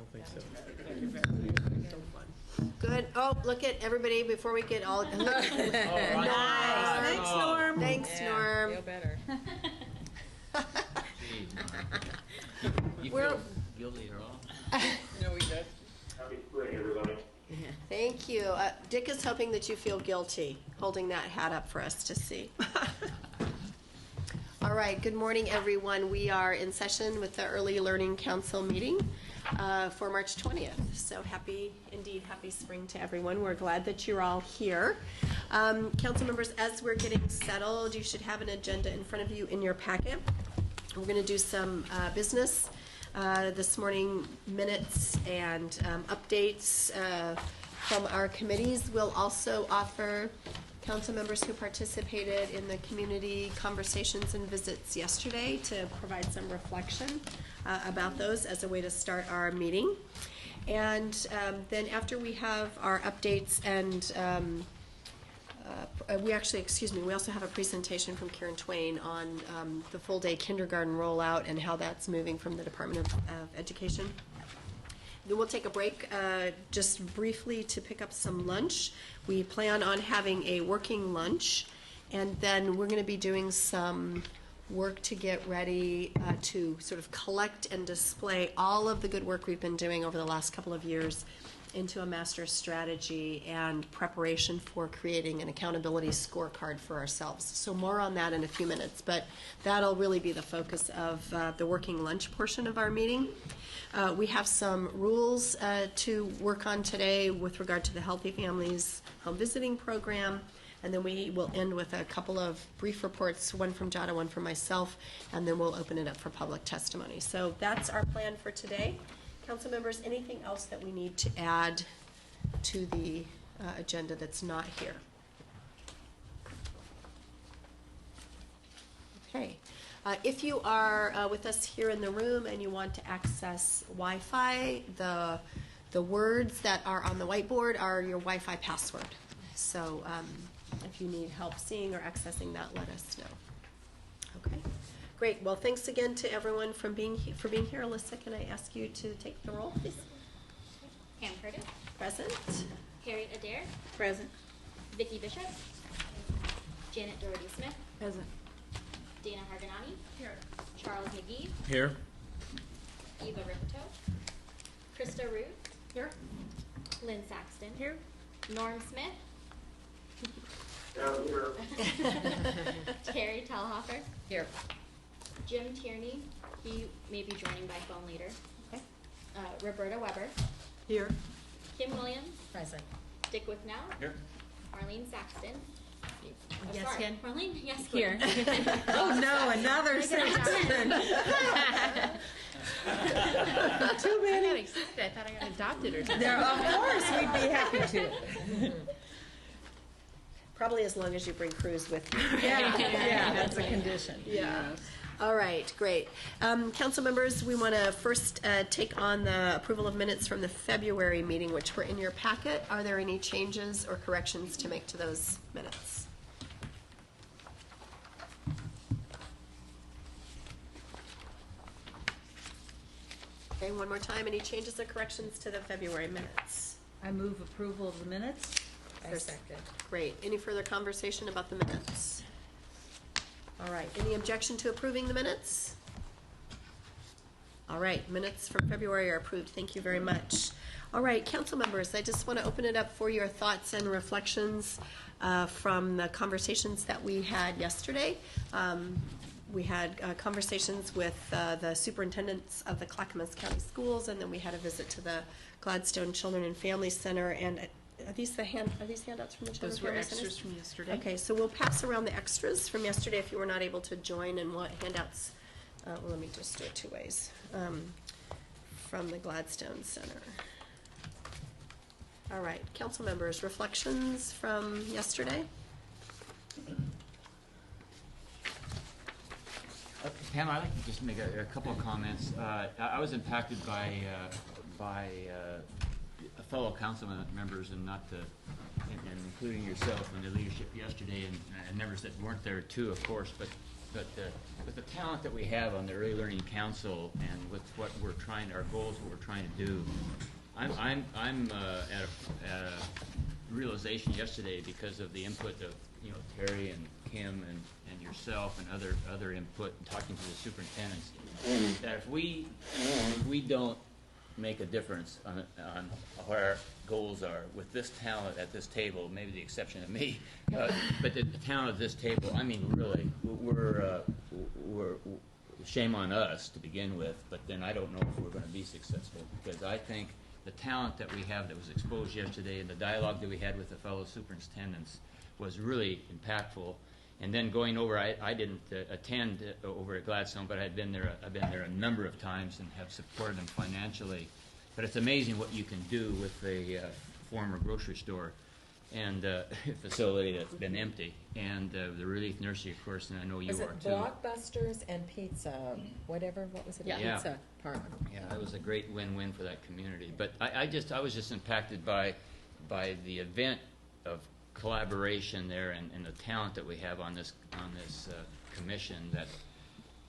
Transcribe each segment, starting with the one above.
don't think so. So fun. Good. Oh, look at everybody before we get all. Nice. Thanks, Norm. Thanks, Norm. Feel better. Jeez, you We're- feel guilty at all? No, we don't. Happy spring, everybody. Thank you. Dick is hoping that you feel guilty holding that hat up for us to see. All right. Good morning, everyone. We are in session with the Early Learning Council meeting for March 20th. So happy spring to everyone. We're glad that you're all here. Council members, as we're getting settled, you should have an agenda in front of you in your packet. We're going to do some business this morning, minutes and updates from our committees. We'll also offer council members who participated in the community conversations and visits yesterday to provide some reflection about those as a way to start our meeting. And then after we have our updates and we also have a presentation from Karen Twain on the full-day kindergarten rollout and how that's moving from the Department of Education. Then we'll take a break just briefly to pick up some lunch. We plan on having a working lunch, and then we're going to be doing some work to get ready to sort of collect and display all of the good work we've been doing over the last couple of years into a master strategy and preparation for creating an accountability scorecard for ourselves. So more on that in a few minutes, but that'll really be the focus of the working lunch portion of our meeting. We have some rules to work on today with regard to the Healthy Families Home Visiting Program, and then we will end with a couple of brief reports, one from Jada, one from myself, and then we'll open it up for public testimony. So that's our plan for today. Council members, anything else that we need to add to the agenda that's not here? Okay. If you are with us here in the room and you want to access Wi-Fi, the words that are on the whiteboard are your Wi-Fi password. So if you need help seeing or accessing that, let us know. Okay. Great. Well, thanks again to everyone for being here. Alyssa, can I ask you to take the roll, please? Pam Curtis. Present. Harriet Adair. Present. Vicki Bishop. Janet Doherty Smith. Present. Dana Harganani. Here. Charles McGee. Here. Eva Ripito. Krista Ruth. Here. Lynn Saxton. Here. Norm Smith. Down here. Terry Talhofer. Here. Jim Tierney. He may be joining by phone later. Okay. Roberta Weber. Here. Kim Williams. Present. Dick Withnow. Here. Marlene Saxton. Oh, Yes, sorry. Ken. Marlene, yes, Here. Oh no, another Saxton. Too I many. got excited. I thought I got adopted or something. There, of course, we'd be happy to. Probably as long as you bring Cruz with you. Yeah, that's a condition. Yeah. All right, great. Council members, we want to first take on the approval of minutes from the February meeting, which were in your packet. Are there any changes or corrections to make to those minutes? Okay, one more time. Any changes or corrections to the February minutes? I move approval of the minutes. I second. Great. Any further conversation about the minutes? All right. Any objection to approving the minutes? All right. Minutes from February are approved. Thank you very much. All right. Council members, I just want to open it up for your thoughts and reflections from the conversations that we had yesterday. We had conversations with the superintendents of the Clackamas County Schools, and then we had a visit to the Gladstone Children and Family Center. And are these handouts from the Children Those and were Family extras Centers? from yesterday. Okay, so we'll pass around the extras from yesterday if you were not able to join and want handouts. Well, let me just do it two ways. From the Gladstone Center. All right, council members, reflections from yesterday? Pam, I'd like to just make a couple of comments. I was impacted by fellow council members and including yourself and the leadership yesterday, and members that weren't there too, of course. But but with the talent that we have on the Early Learning Council and with what we're trying, our goals, what we're trying to do, I'm at a realization yesterday because of the input of Terry and Kim and yourself and other input and talking to the superintendents, that if we don't make a difference on where our goals are with this talent at this table, maybe the exception of me, but the talent at this table, I mean, really, we're shame on us to begin with, but then I don't know if we're going to be successful, because I think the talent that we have that was exposed yesterday and the dialogue that we had with the fellow superintendents was really impactful. And then going over, I didn't attend over at Gladstone, but I've been there a number of times and have supported them financially. But it's amazing what you can do with a former grocery store and facility that's been empty. And the Relief Nursery, of course, and I know you Was are it too. Blockbusters and pizza, whatever, what was it? Yeah. Pizza parlor. Yeah, that was a great win-win for that community. But I was just impacted by the event of collaboration there and the talent that we have on this commission, that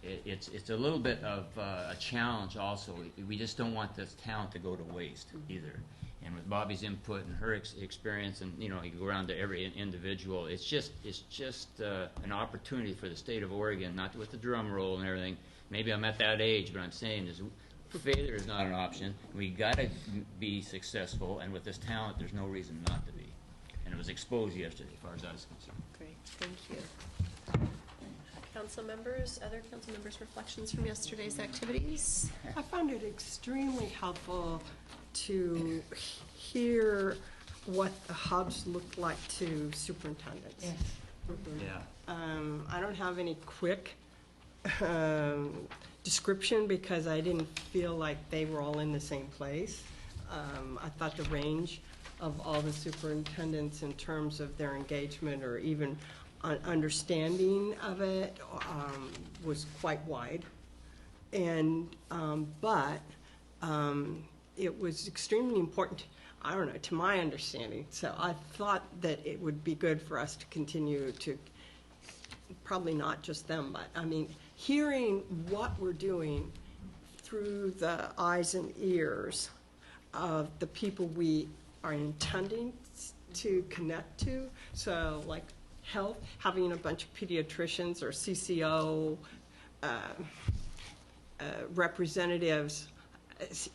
it's a little bit of a challenge also. We just don't want this talent to go to waste either. And with Bobby's input and her experience, and you go around to every individual, it's just an opportunity for the state of Oregon, not with the drum roll and everything. Maybe I'm at that age, but I'm saying is failure is not an option. We got to be successful, and with this talent, there's no reason not to be. And it was exposed yesterday, as far as I was concerned. Great, thank you. Council members, other council members' reflections from yesterday's activities? I found it extremely helpful to hear what the hubs look like to superintendents. Yes. Yeah. I don't have any quick description because I didn't feel like they were all in the same place. I thought the range of all the superintendents in terms of their engagement or even understanding of it was quite wide. And but it was extremely important, I don't know, to my understanding. So I thought that it would be good for us to continue to, probably not just them, but I mean, hearing what we're doing through the eyes and ears of the people we are intending to connect to. So like health, having a bunch of pediatricians or CCO representatives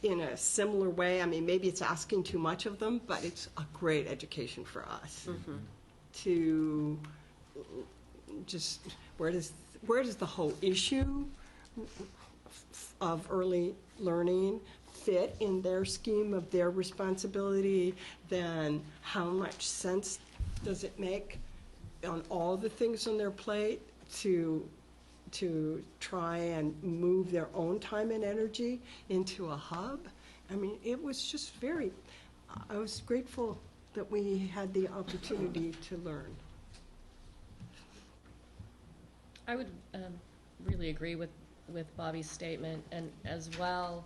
in a similar way. I mean, maybe it's asking too much of them, but it's a great education for us to just, where does the whole issue of early learning fit in their scheme of their responsibility, then how much sense does it make on all the things on their plate to try and move their own time and energy into a hub? I mean, it was just I was grateful that we had the opportunity to learn. I would really agree with Bobby's statement, and as well,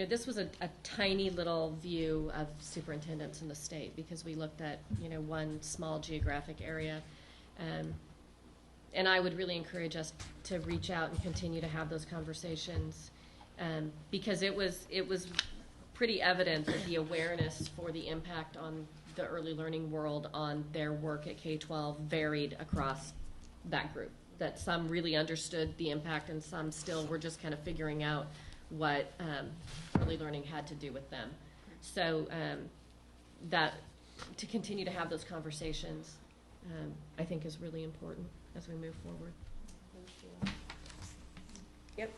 this was a tiny little view of superintendents in the state because we looked at, one small geographic area. And I would really encourage us to reach out and continue to have those conversations because it was pretty evident that the awareness for the impact on the early learning world on their work at K-12 varied across that group, that some really understood the impact and some still were just kind of figuring out what early learning had to do with them. So that to continue to have those conversations, I think is really important as we move forward. Yep.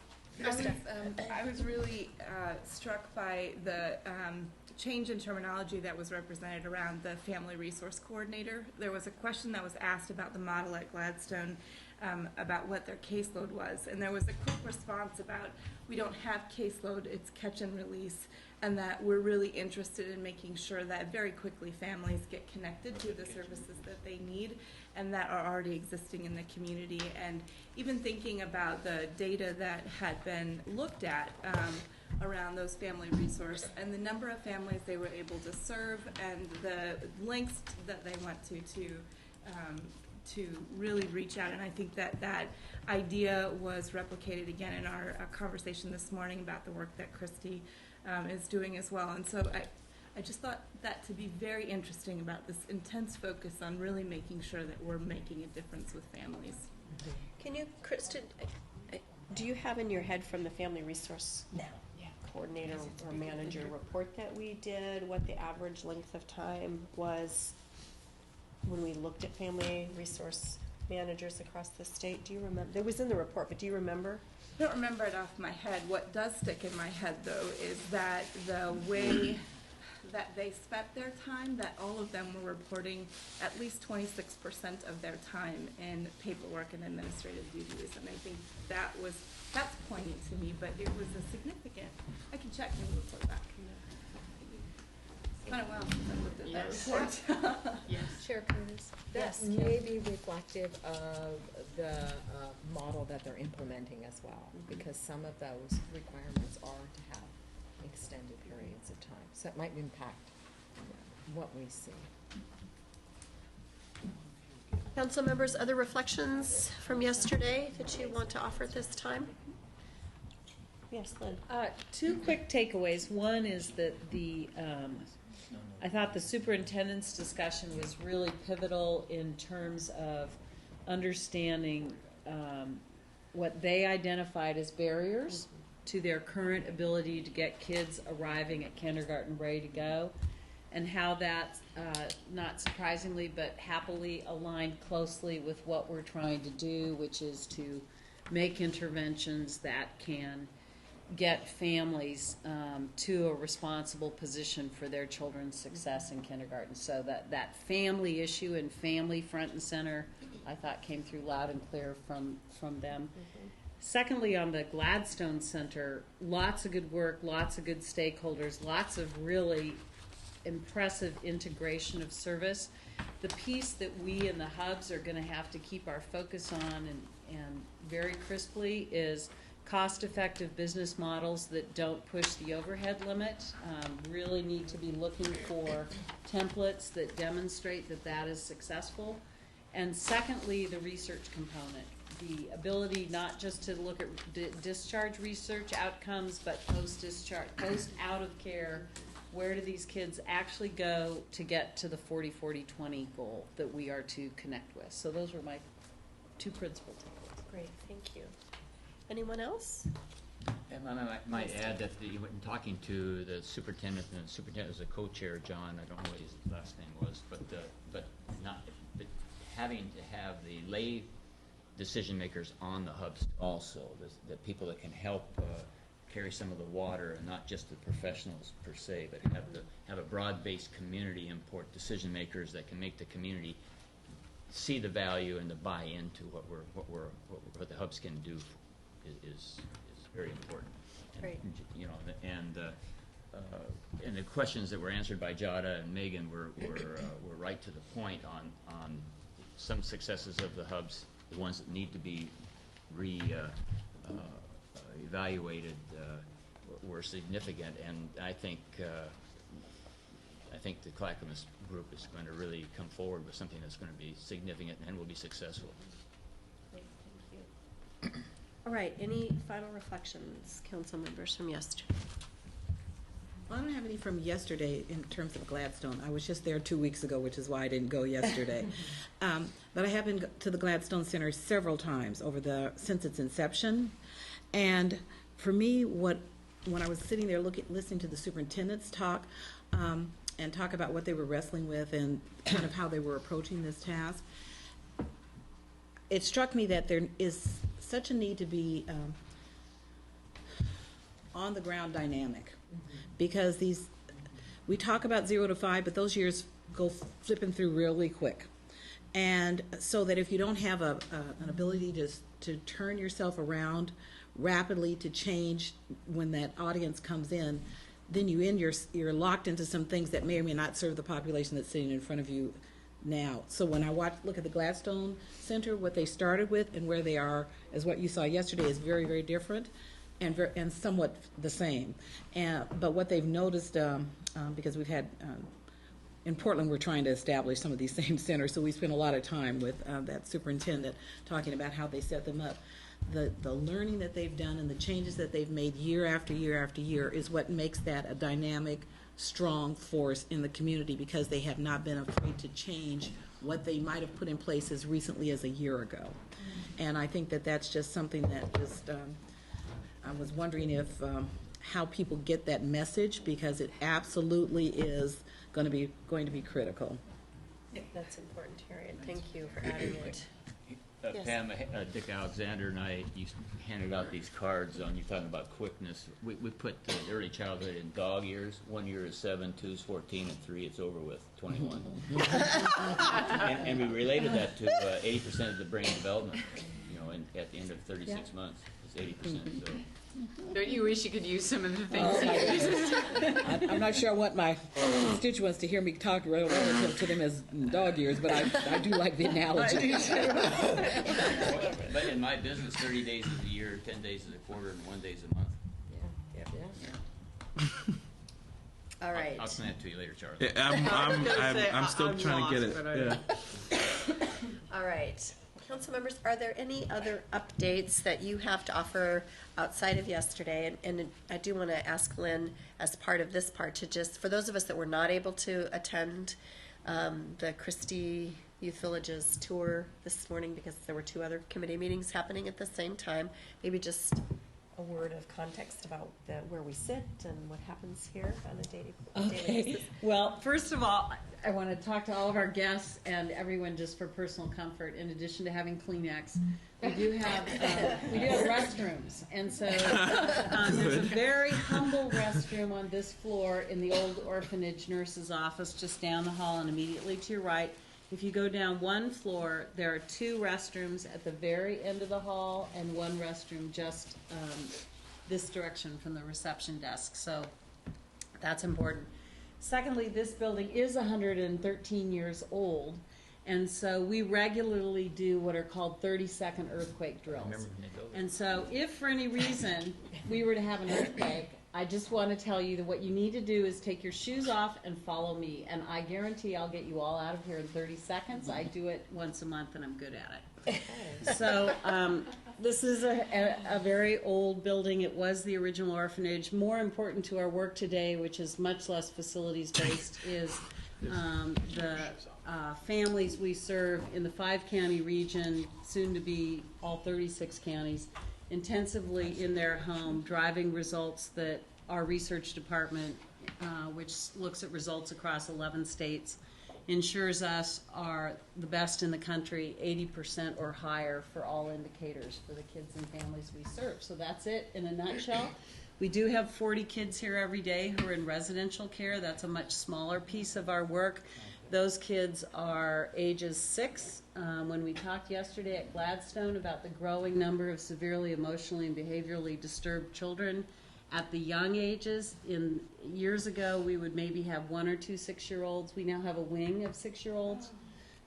I was really struck by the change in terminology that was represented around the Family Resource Coordinator. There was a question that was asked about the model at Gladstone about what their caseload was, and there was a quick response about we don't have caseload, it's catch and release, and that we're really interested in making sure that very quickly families get connected to the services that they need and that are already existing in the community. And even thinking about the data that had been looked at around those family resource and the number of families they were able to serve and the lengths that they went to to really reach out, and I think that that idea was replicated again in our conversation this morning about the work that Christy is doing as well. And so I just thought that to be very interesting about this intense focus on really making sure that we're making a difference with families. Can you, Kristen, do you have in your head from the Family Resource Coordinator or Manager report that we did what the average length of time was when we looked at family resource managers across the state? Do you remember? It was in the report, but do you remember? I don't remember it off my head. What does stick in my head, though, is that the way that they spent their time, that all of them were reporting at least 26% of their time in paperwork and administrative duties. And I think that's poignant to me, but it was a significant, I can check and report back. It's been a while since I looked at that report. Chair Curtis, that Yes, may be reflective of the model that they're implementing as well, because some of those requirements are to have extended periods of time. So it might impact what we see. Council members, other reflections from yesterday that you want to offer at this time? Yes, Lynn. Two quick takeaways. One is that I thought the superintendent's discussion was really pivotal in terms of understanding what they identified as barriers to their current ability to get kids arriving at kindergarten ready to go, and how that, not surprisingly but happily, aligned closely with what we're trying to do, which is to make interventions that can get families to a responsible position for their children's success in kindergarten. So that family issue and family front and center, I thought came through loud and clear from them. Mm-hmm. Secondly, on the Gladstone Center, lots of good work, lots of good stakeholders, lots of really impressive integration of service. The piece that we in the hubs are going to have to keep our focus on and very crisply is cost-effective business models that don't push the overhead limit. Really need to be looking for templates that demonstrate that that is successful. And secondly, the research component. The ability not just to look at discharge research outcomes, but post-discharge, post-out of care, where do these kids actually go to get to the 40-40-20 goal that we are to connect with. So those were my two principal takeaways. Great, thank you. Anyone else? And I might add that in talking to the superintendent, and the superintendent was a co-chair, John, I don't know what his last name was, but having to have the lay decision makers on the hubs also, the people that can help carry some of the water, and not just the professionals per se, but have a broad-based community import decision makers that can make the community see the value and to buy into what the hubs can do is very important. Great. And the questions that were answered by Jada and Megan were right to the point on some successes of the hubs. The ones that need to be evaluated were significant, and I think the Clackamas group is going to really come forward with something that's going to be significant and will be successful. Great, thank you. All right, any final reflections, council members, from yesterday? Well, I don't have any from yesterday in terms of Gladstone. I was just there 2 weeks ago, which is why I didn't go yesterday. But I have been to the Gladstone Center several times since its inception. And for me, when I was sitting there listening to the superintendents talk and talk about what they were wrestling with and kind of how they were approaching this task, it struck me that there is such a need to be on the ground dynamic. Because we talk about 0 to 5, but those years go flipping through really quick. And so that if you don't have an ability to turn yourself around rapidly to change when that audience comes in, then you're locked into some things that may or may not serve the population that's sitting in front of you now. So when I look at the Gladstone Center, what they started with and where they are, as what you saw yesterday, is very, very different. And somewhat the same, but what they've noticed, because we've had in Portland, we're trying to establish some of these same centers, so we spent a lot of time with that superintendent talking about how they set them up. The learning that they've done and the changes that they've made year after year after year is what makes that a dynamic, strong force in the community, because they have not been afraid to change what they might have put in place as recently as a year ago. And I think that that's just something that just, I was wondering if, how people get that message, because it absolutely is going to be critical. That's important, Terry, and thank you for adding it. Yes. Pam, Dick Alexander and I handed out these cards on, you're talking about quickness. We put early childhood in dog years. 1 year is 7, 2 is 14, and 3 it's over with, 21. and we related that to 80% of the brain development, at the end of 36 months. It's 80%. So. Don't you wish you could use some of the things? I'm not sure I want my constituents to hear me talk relative to them as dog years, but I do like the analogy. But in my business, 30 days is a year, 10 days is a quarter, and 1 day is a month. Yeah. All right. I'll send that to you later, Charlie. Yeah, I'm still trying to get it. Yeah. All right. Council members, are there any other updates that you have to offer outside of yesterday? And I do want to ask Lynn, as part of this part, to just, for those of us that were not able to attend the Christie Youth Villages tour this morning because there were 2 other committee meetings happening at the same time, maybe just a word of context about where we sit and what happens here on a daily basis. Well, first of all, I want to talk to all of our guests and everyone just for personal comfort. In addition to having Kleenex, we do have restrooms, and so there's a very humble restroom on this floor in the old orphanage nurse's office, just down the hall and immediately to your right. If you go down 1 floor, there are 2 restrooms at the very end of the hall and 1 restroom just this direction from the reception desk. So that's important. Secondly, this building is 113 years old, and so we regularly do what are called 30-second earthquake drills. And so if for any reason we were to have an earthquake, I just want to tell you that what you need to do is take your shoes off and follow me, and I guarantee I'll get you all out of here in 30 seconds. I do it once a month, and I'm good at it. So this is a very old building. It was the original orphanage. More important to our work today, which is much less facilities-based, is the families we serve in the 5-county region, soon to be all 36 counties, intensively in their home, driving results that our research department, which looks at results across 11 states, ensures us are the best in the country, 80% or higher for all indicators for the kids and families we serve. So that's it in a nutshell. We do have 40 kids here every day who are in residential care. That's a much smaller piece of our work. Those kids are ages 6. When we talked yesterday at Gladstone about the growing number of severely emotionally and behaviorally disturbed children at the young ages, years ago we would maybe have 1 or 2 6-year-olds. We now have a wing of 6-year-olds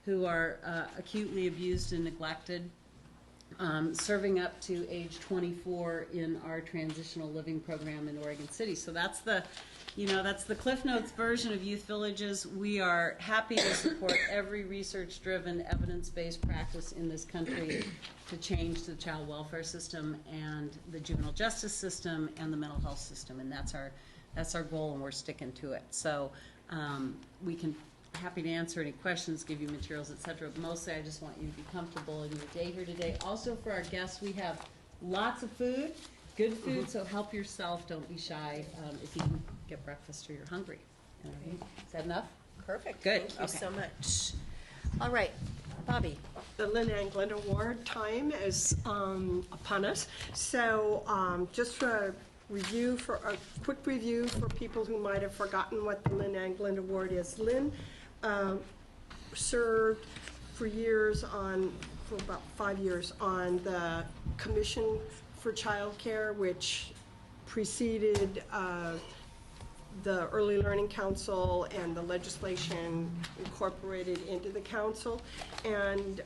who are acutely abused and neglected, serving up to age 24 in our transitional living program in Oregon City. So that's the Cliff Notes version of Youth Villages. We are happy to support every research-driven, evidence-based practice in this country to change the child welfare system and the juvenile justice system and the mental health system, and that's our goal, and we're sticking to it. So we can happy to answer any questions, give you materials, etc. But mostly, I just want you to be comfortable in your day here today. Also, for our guests, we have lots of food. Good food, so help yourself. Don't be shy if you can get breakfast or you're hungry. Is that enough? Perfect. Good. Thank you so much. All right, Bobby. The Lynn Ann Glenn Award time is upon us. So just for a quick review for people who might have forgotten what the Lynn Ann Glenn Award is. Lynn served for about 5 years on the Commission for Child Care, which preceded the Early Learning Council and the legislation incorporated into the council. And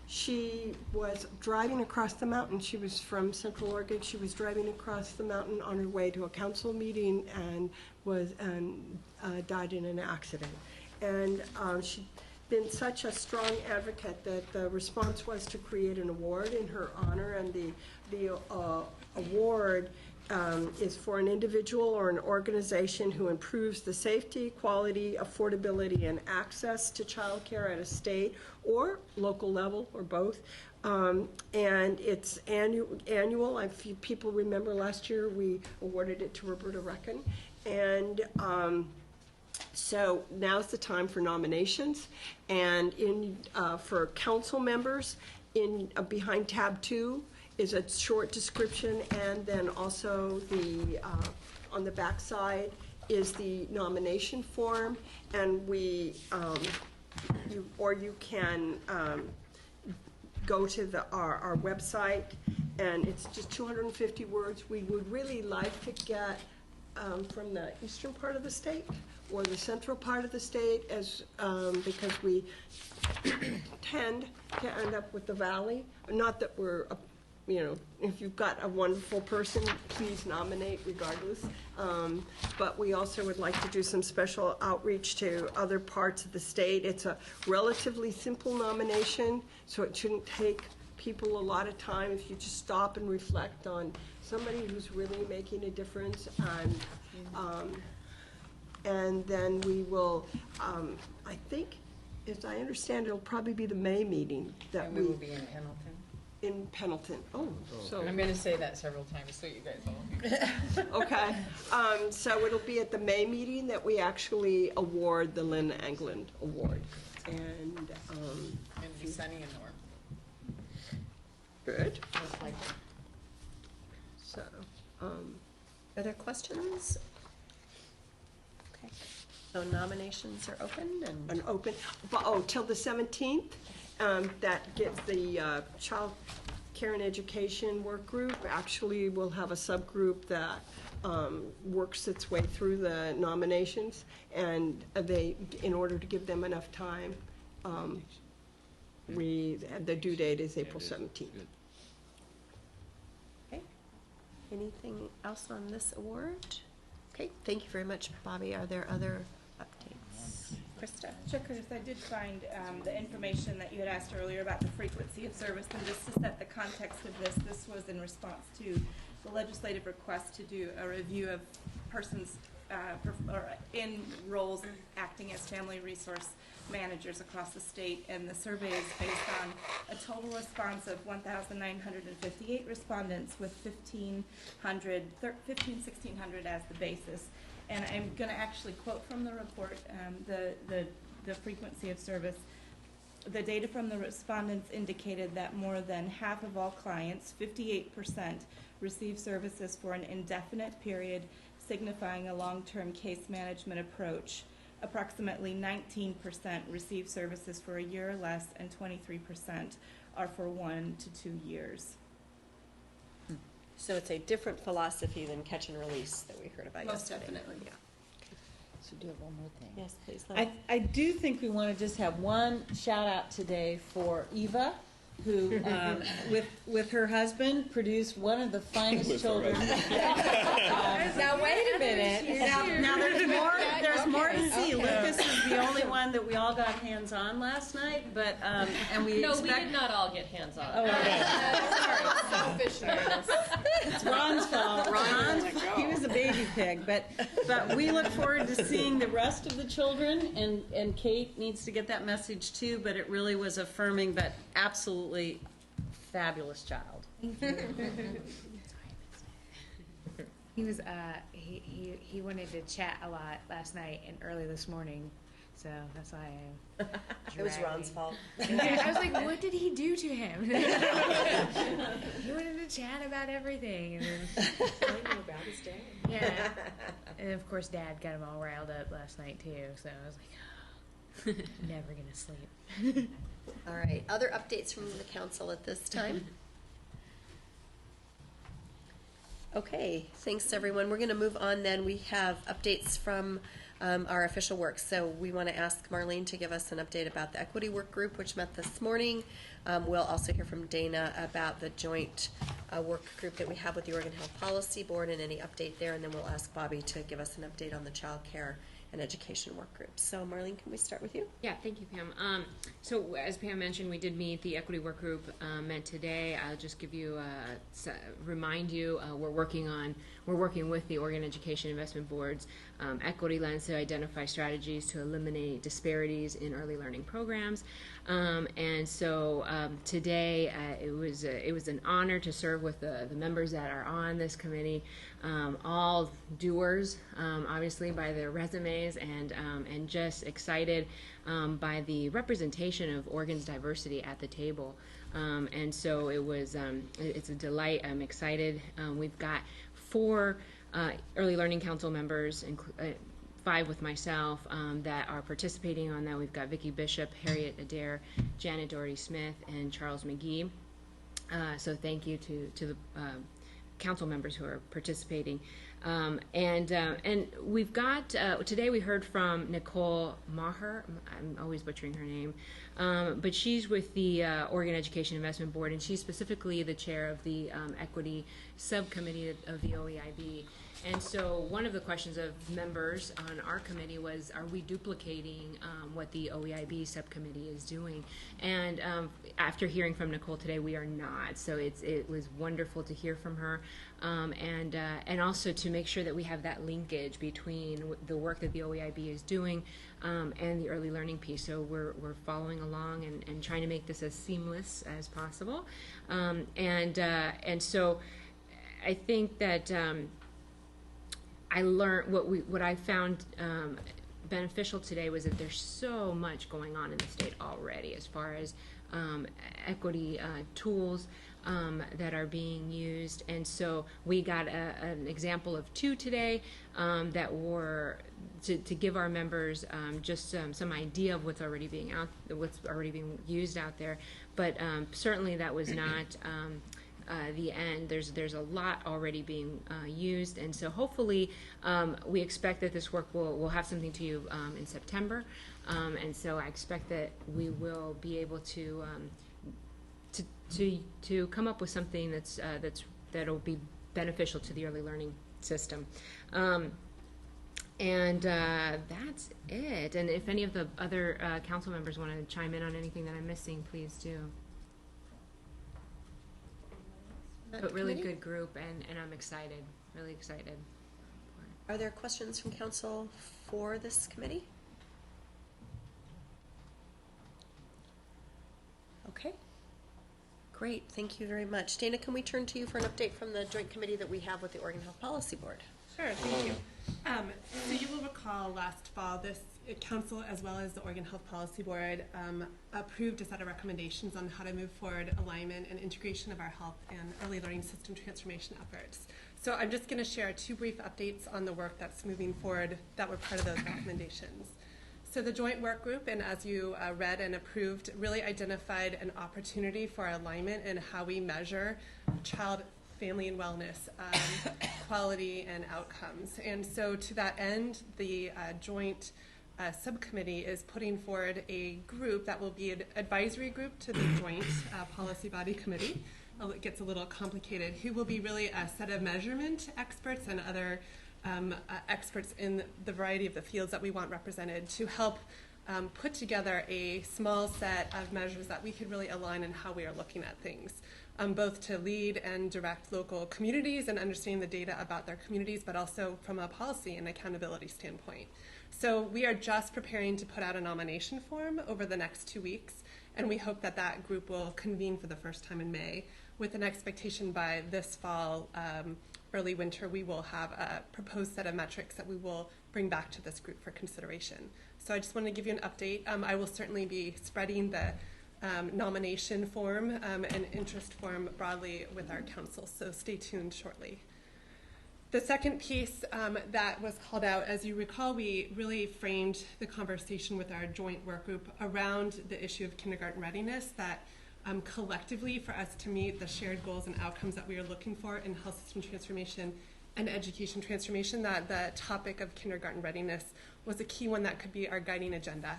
she was driving across the mountain. She was from Central Oregon. She was driving across the mountain on her way to a council meeting and was died in an accident. And she'd been such a strong advocate that the response was to create an award in her honor, and the award is for an individual or an organization who improves the safety, quality, affordability, and access to childcare at a state or local level, or both. And it's annual. If people remember last year, we awarded it to Roberta Reckon. And so now's the time for nominations. And for council members, behind tab 2 is a short description, and then also on the back side is the nomination form, and you can go to our website, and it's just 250 words. We would really like to get from the eastern part of the state or the central part of the state, because we tend to end up with the valley. Not that we're if you've got a wonderful person, please nominate regardless. But we also would like to do some special outreach to other parts of the state. It's a relatively simple nomination, so it shouldn't take people a lot of time if you just stop and reflect on somebody who's really making a difference. And then we will, I think, as I understand, it'll probably be the May meeting that And we will be in Pendleton. In Pendleton. Oh, so. I'm going to say that several times so you guys all. Okay. So it'll be at the May meeting that we actually award the Lynn Anglin Award. And And be sunny and warm. good. Most likely. So, Are there questions? Okay. So nominations are open and. open, till the 17th. That gets the Child Care and Education Work Group. Actually, we'll have a subgroup that works its way through the nominations, and in order to give them enough time, the due date is April 17th. Okay. Anything else on this award? Okay, thank you very much, Bobby. Are there other updates? Krista? Sure, Curtis, I did find the information that you had asked earlier about the frequency of service, and just to set the context of this was in response to the legislative request to do a review of persons in roles acting as family resource managers across the state, and the survey is based on a total response of 1,958 respondents with 1,600 as the basis. And I'm going to actually quote from the report, the frequency of service. The data from the respondents indicated that more than half of all clients, 58%, receive services for an indefinite period, signifying a long-term case management approach. Approximately 19% receive services for a year or less, and 23% are for 1 to 2 years. So it's a different philosophy than catch and release that we heard about Most yesterday. definitely. Yeah. So do one more thing. Yes, please. I do think we want to just have one shout out today for Eva, who, with her husband, produced one of the finest children. Now, wait a minute. Now there's more to see. Lucas is the only one that we all got hands on last night, but, and we No, expect. we did not all get hands on. Oh, it's Ron's fault. He was a baby pig, but we look forward to seeing the rest of the children, and Kate needs to get that message too, but it really was affirming, but absolutely fabulous child. He was he wanted to chat a lot last night and early this morning, so that's why I It was Ron's fault. Yeah, I was like, what did he do to him? He wanted to chat about everything, and then About his day. yeah, and of course Dad got him all riled up last night too. So I was like, oh, never gonna sleep. All right, other updates from the council at this time? Okay, thanks everyone. We're going to move on then. We have updates from our official work. So we want to ask Marlene to give us an update about the equity work group, which met this morning. We'll also hear from Dana about the joint work group that we have with the Oregon Health Policy Board and any update there. And then we'll ask Bobby to give us an update on the child care and Education Work Group. So Marlene, can we start with you? Yeah, thank you, Pam. So as Pam mentioned, we did meet, the Equity Work Group met today. I'll just give you, remind you, we're working with the Oregon Education Investment Board's Equity Lens to identify strategies to eliminate disparities in early learning programs. And so today it was an honor to serve with the members that are on this committee, all doers, obviously by their resumes, and just excited by the representation of Oregon's diversity at the table. And so it was it's a delight. I'm excited. We've got 4 Early Learning Council members, 5 with myself, that are participating on that. We've got Vicki Bishop, Harriet Adair, Janet Doherty Smith, and Charles McGee. So thank you to the council members who are participating. And we've got, today we heard from Nicole Maher, I'm always butchering her name, but she's with the Oregon Education Investment Board, and she's specifically the chair of the Equity Subcommittee of the OEIB. And so one of the questions of members on our committee was, are we duplicating what the OEIB subcommittee is doing? And after hearing from Nicole today, we are not. So it was wonderful to hear from her, and also to make sure that we have that linkage between the work that the OEIB is doing and the early learning piece. So we're following along and trying to make this as seamless as possible. And so I think that I learned what I found beneficial today was that there's so much going on in the state already as far as equity tools that are being used, and so we got an example of 2 today that were to give our members just some idea of what's already being used out there, but certainly that was not the end. There's a lot already being used, and so hopefully we expect that this work will have something to you in September, and so I expect that we will be able to come up with something that'll be beneficial to the early learning system. And that's it. And if any of the other council members want to chime in on anything that I'm missing, please do. But really good group, and I'm excited, really excited. Are there questions from council for this committee? Okay. Great, thank you very much. Dana, can we turn to you for an update from the joint committee that we have with the Oregon Health Policy Board? Sure, thank you. So you will recall last fall, this council as well as the Oregon Health Policy Board approved a set of recommendations on how to move forward alignment and integration of our health and early learning system transformation efforts. So I'm just going to share 2 brief updates on the work that's moving forward that were part of those recommendations. So the joint work group, and as you read and approved, really identified an opportunity for alignment in how we measure child, family, and wellness quality and outcomes. And so to that end, the joint subcommittee is putting forward a group that will be an advisory group to the joint policy body committee. It gets a little complicated. Who will be really a set of measurement experts and other experts in the variety of the fields that we want represented to help put together a small set of measures that we could really align in how we are looking at things, both to lead and direct local communities and understanding the data about their communities, but also from a policy and accountability standpoint. So we are just preparing to put out a nomination form over the next 2 weeks, and we hope that that group will convene for the first time in May, with an expectation by this fall, early winter, we will have a proposed set of metrics that we will bring back to this group for consideration. So I just want to give you an update. I will certainly be spreading the nomination form and interest form broadly with our council, so stay tuned shortly. The second piece that was called out, as you recall, we really framed the conversation with our joint work group around the issue of kindergarten readiness, that collectively for us to meet the shared goals and outcomes that we are looking for in health system transformation and education transformation, that the topic of kindergarten readiness was a key one that could be our guiding agenda.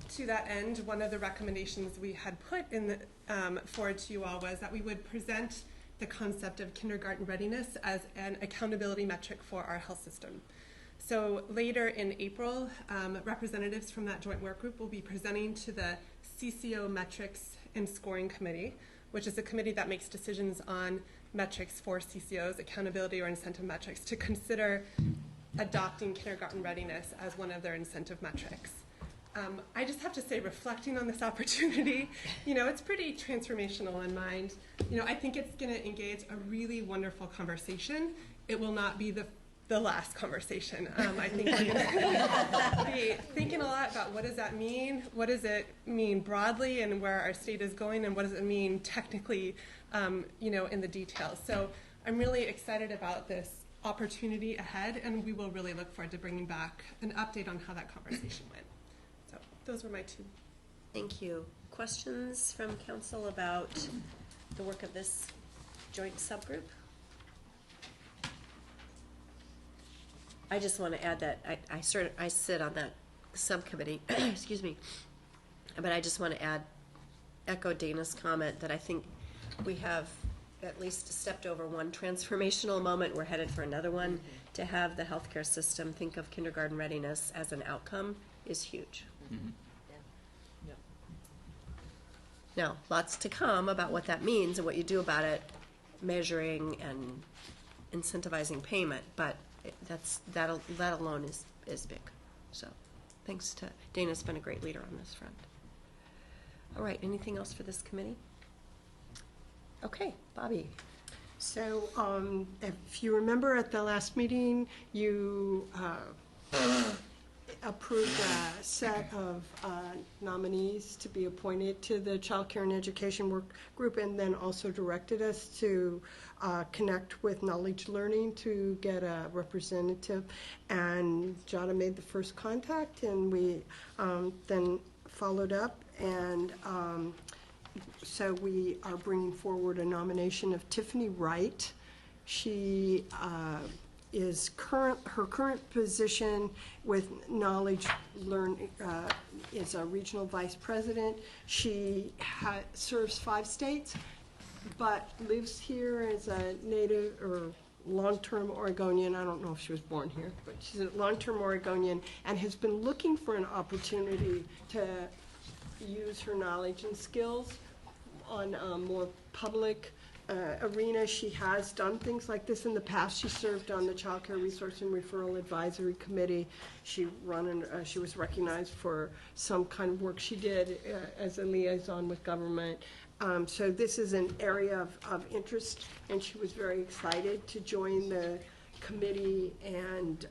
To that end, one of the recommendations we had put in the, forward to you all was that we would present the concept of kindergarten readiness as an accountability metric for our health system. So later in April, representatives from that joint work group will be presenting to the CCO Metrics and Scoring Committee, which is a committee that makes decisions on metrics for CCOs, accountability or incentive metrics, to consider adopting kindergarten readiness as one of their incentive metrics. I just have to say, reflecting on this opportunity, it's pretty transformational in mind. I think it's going to engage a really wonderful conversation. It will not be the last conversation. I think we're going to be thinking a lot about what does that mean? What does it mean broadly and where our state is going, and what does it mean technically, in the details. So I'm really excited about this opportunity ahead, and we will really look forward to bringing back an update on how that conversation went. So those were my two. Thank you. Questions from council about the work of this joint subgroup? I just want to add that I sit on that subcommittee, excuse me, but I just want to echo Dana's comment that I think we have at least stepped over one transformational moment. We're headed for another one. To have the healthcare system think of kindergarten readiness as an outcome is huge. Mm-hmm. Now, lots to come about what that means and what you do about it, measuring and incentivizing payment, but that alone is big. So thanks to Dana's been a great leader on this front. All right, anything else for this committee? Okay, Bobby. So if you remember at the last meeting, you approved a set of nominees to be appointed to the Child Care and Education Work Group, and then also directed us to connect with Knowledge Learning to get a representative. And Jada made the first contact, and we then followed up, and so we are bringing forward a nomination of Tiffany Wright. She her current position with Knowledge Learning is a regional vice president. She serves 5 states, but lives here as a native or long-term Oregonian. I don't know if she was born here, but she's a long-term Oregonian and has been looking for an opportunity to use her knowledge and skills on a more public arena. She has done things like this in the past. She served on the Child Care Resource and Referral Advisory Committee. She was recognized for some kind of work she did as a liaison with government. So this is an area of interest, and she was very excited to join the committee, and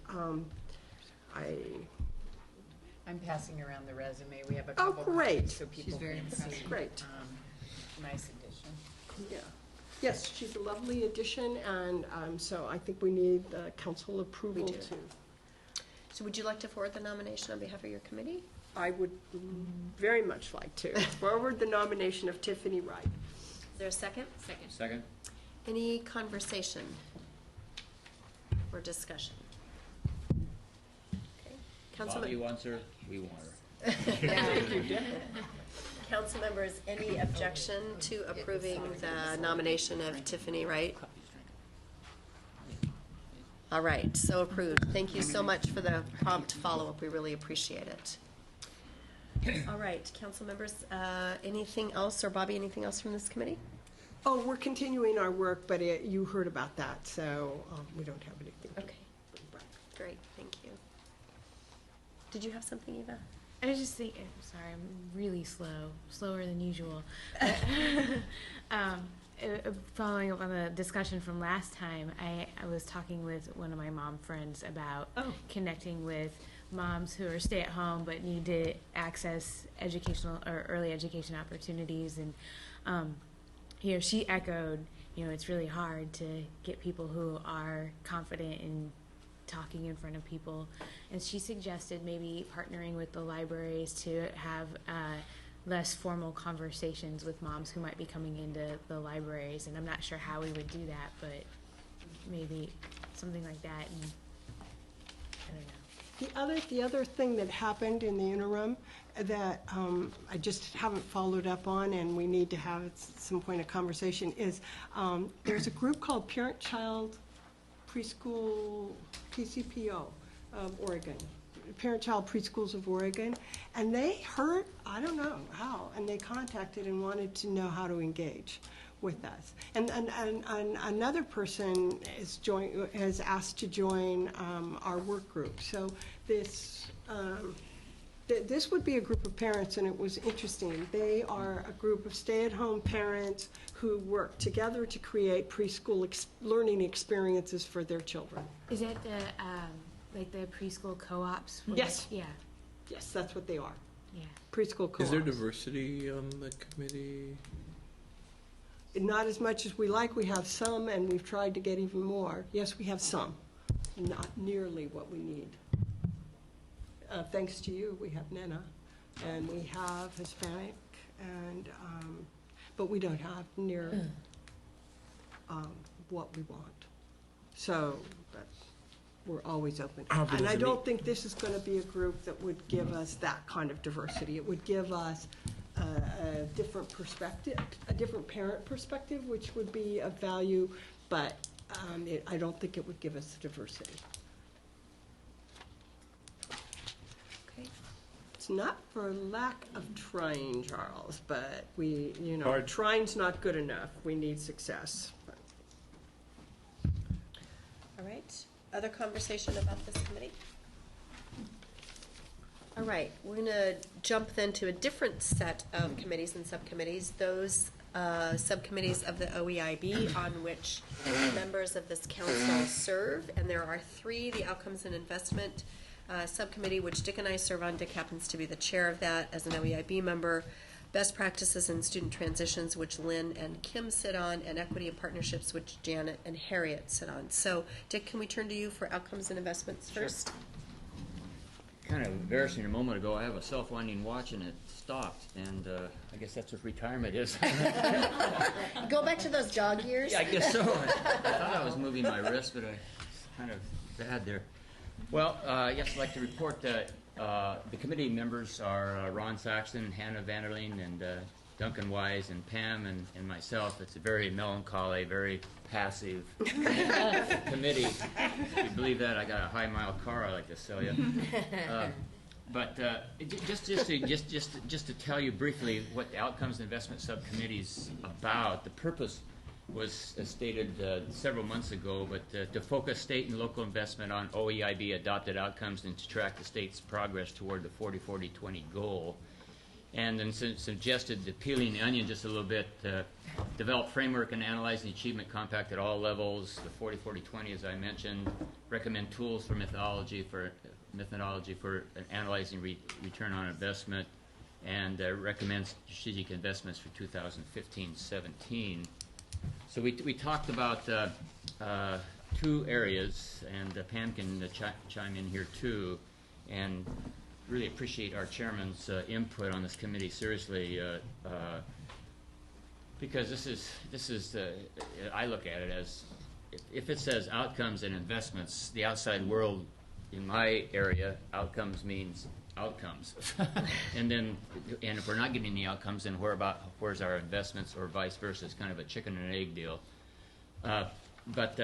I'm passing around the resume. We have a Oh, couple great. so people can see. Great. Nice addition. Yeah. Yes, she's a lovely addition, and so I think we need council approval We do. to. So would you like to forward the nomination on behalf of your committee? I would very much like to forward the nomination of Tiffany Wright. Is there a second? Second? Any conversation or discussion? Okay. Bobby wants her, we want her. Council members, any objection to approving the nomination of Tiffany Wright? All right, so approved. Thank you so much for the prompt follow-up. We really appreciate it. All right, council members, anything else, or Bobby, anything else from this committee? Oh, we're continuing our work, but you heard about that, so we don't have anything. Okay, great, thank you. Did you have something, Eva? I was just thinking, sorry, I'm really slower than usual. Following up on the discussion from last time, I was talking with one of my mom friends about connecting with moms who are stay-at-home but need to access educational or early education opportunities, and she echoed, it's really hard to get people who are confident in talking in front of people, and she suggested maybe partnering with the libraries to have less formal conversations with moms who might be coming into the libraries, and I'm not sure how we would do that, but maybe something like that, and I don't know. The other thing that happened in the interim that I just haven't followed up on, and we need to have at some point a conversation, is there's a group called Parent Child Preschool PCPO Oregon, Parent-Child Preschools of Oregon, and they heard, I don't know how, and they contacted and wanted to know how to engage with us. And another person has asked to join our work group. So this this would be a group of parents, and it was interesting. They are a group of stay-at-home parents who work together to create preschool learning experiences for their children. Is that the like the preschool co-ops? Yes. Yeah. Yes, that's what they are. Yeah. Preschool co-ops. Is there diversity on the committee? Not as much as we like. We have some, and we've tried to get even more. Yes, we have some. Not nearly what we need. Thanks to you, we have Nena, and we have Hispanic, and but we don't have near what we want. So, but we're always open. And I don't think this is going to be a group that would give us that kind of diversity. It would give us a different perspective, a different parent perspective, which would be of value, but I don't think it would give us the diversity. Okay. It's not for lack of trying, Charles, but we, Hard. trying's not good enough. We need success. All right. Other conversation about this committee? All right. We're going to jump then to a different set of committees and subcommittees. Those subcommittees of the OEIB on which members of this council serve. And there are three: the Outcomes and Investment Subcommittee, which Dick and I serve on. Dick happens to be the chair of that as an OEIB member. Best Practices in Student Transitions, which Lynn and Kim sit on, and Equity and Partnerships, which Janet and Harriet sit on. So, Dick, can we turn to you for Outcomes and Investments first? Kind of embarrassing a moment ago. I have a self-winding watch and it stopped, and I guess that's what retirement is. Go back to those jog years. Yeah, I guess so. I thought I was moving my wrist, but I kind of bad there. Well, yes, I'd like to report that the committee members are Ron Saxton, Hannah Vanderleen, and Duncan Wise, and Pam, and myself. It's a very melancholy, very passive committee. If you believe that, I got a high-mile car I'd like to sell you. But just to tell you briefly what the Outcomes Investment Subcommittee is about, the purpose was stated several months ago, but to focus state and local investment on OEIB adopted outcomes and to track the state's progress toward the 40-40-20 goal. And then suggested peeling the onion just a little bit, develop framework and analyze the achievement compact at all levels, the 40-40-20 as I mentioned, recommend tools for methodology for analyzing return on investment, and recommend strategic investments for 2015-17. So we talked about two areas, and Pam can chime in here too, and really appreciate our chairman's input on this committee seriously, because this is I look at it as if it says outcomes and investments, the outside world in my area, outcomes means outcomes, and if we're not getting the outcomes, then where's our investments, or vice versa? It's kind of a chicken and egg deal. But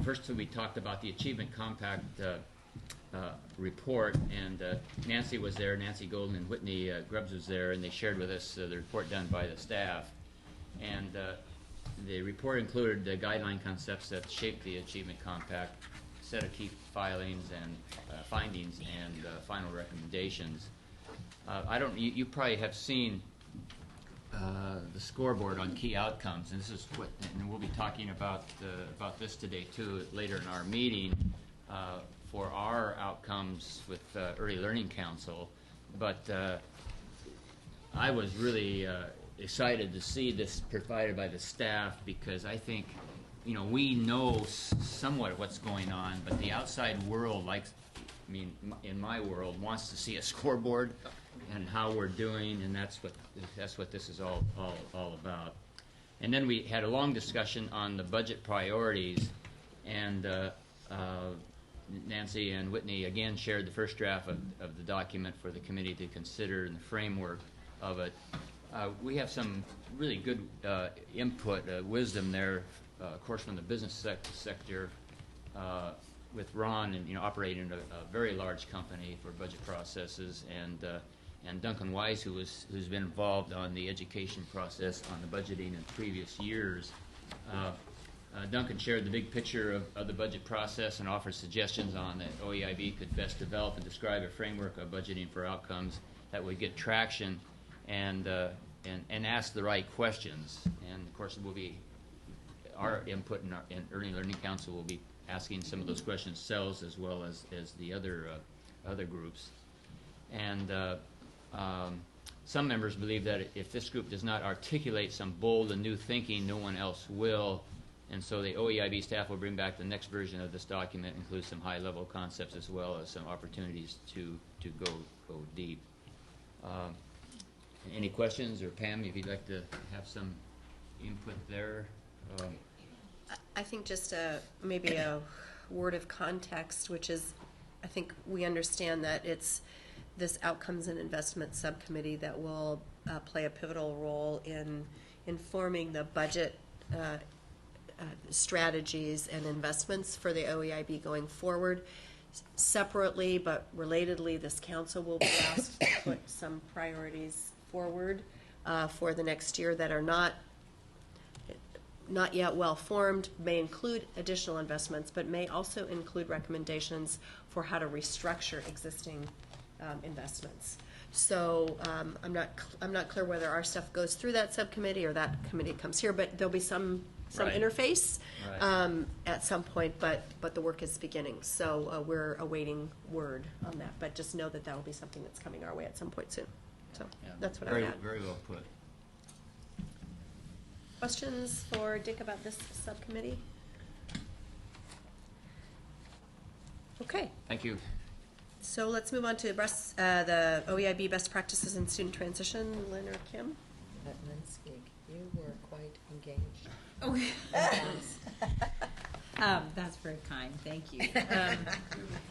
first we talked about the Achievement Compact report, and Nancy was there. Nancy Golden and Whitney Grubbs was there, and they shared with us the report done by the staff. And the report included the guideline concepts that shaped the Achievement Compact, set of key findings and final recommendations. You probably have seen the scoreboard on key outcomes, and this is and we'll be talking about this today too later in our meeting for our outcomes with Early Learning Council. But I was really excited to see this provided by the staff, because I think we know somewhat what's going on, but the outside world in my world, wants to see a scoreboard and how we're doing, and that's what this is all about. And then we had a long discussion on the budget priorities, and Nancy and Whitney again shared the first draft of the document for the committee to consider and the framework of it. We have some really good input, wisdom there, of course, from the business sector, with Ron and, operating a very large company for budget processes, and Duncan Wise, who's been involved on the education process on the budgeting in previous years. Duncan shared the big picture of the budget process and offered suggestions on that OEIB could best develop and describe a framework of budgeting for outcomes that would get traction and ask the right questions. And of course, our input in Early Learning Council will be asking some of those questions ourselves, as well as the other groups. And some members believe that if this group does not articulate some bold and new thinking, no one else will. And so the OEIB staff will bring back the next version of this document, include some high-level concepts as well as some opportunities to go deep. Any questions, or Pam, if you'd like to have some input there? I think just maybe a word of context, which is, I think we understand that it's this Outcomes and Investment Subcommittee that will play a pivotal role in informing the budget strategies and investments for the OEIB going forward. Separately but relatedly, this council will be asked to put some priorities forward for the next year that are not yet well formed, may include additional investments, but may also include recommendations for how to restructure existing investments. So I'm not clear whether our stuff goes through that subcommittee or that committee comes here, but there'll be some Right. interface Right. at some point, but the work is beginning. So we're awaiting word on that, but just know that that will be something that's coming our way at some point soon. So Yeah. that's what very, I got. Very well put. Questions for Dick about this subcommittee? Okay. Thank you. So let's move on to the OEIB best practices in student transition. Lynn or Kim? Let Lynn speak. You were quite engaged. Okay. That's very kind. Thank you.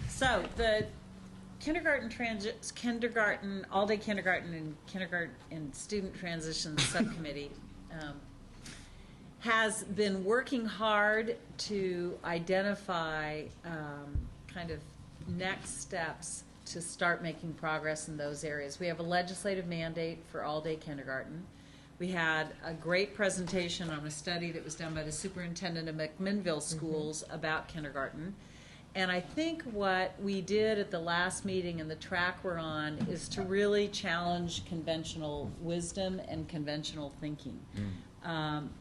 So the kindergarten, all-day kindergarten, and kindergarten and student transition subcommittee has been working hard to identify kind of next steps to start making progress in those areas. We have a legislative mandate for all-day kindergarten. We had a great presentation on a study that was done by the superintendent of McMinnville schools about kindergarten. And I think what we did at the last meeting and the track we're on is to really challenge conventional wisdom and conventional thinking.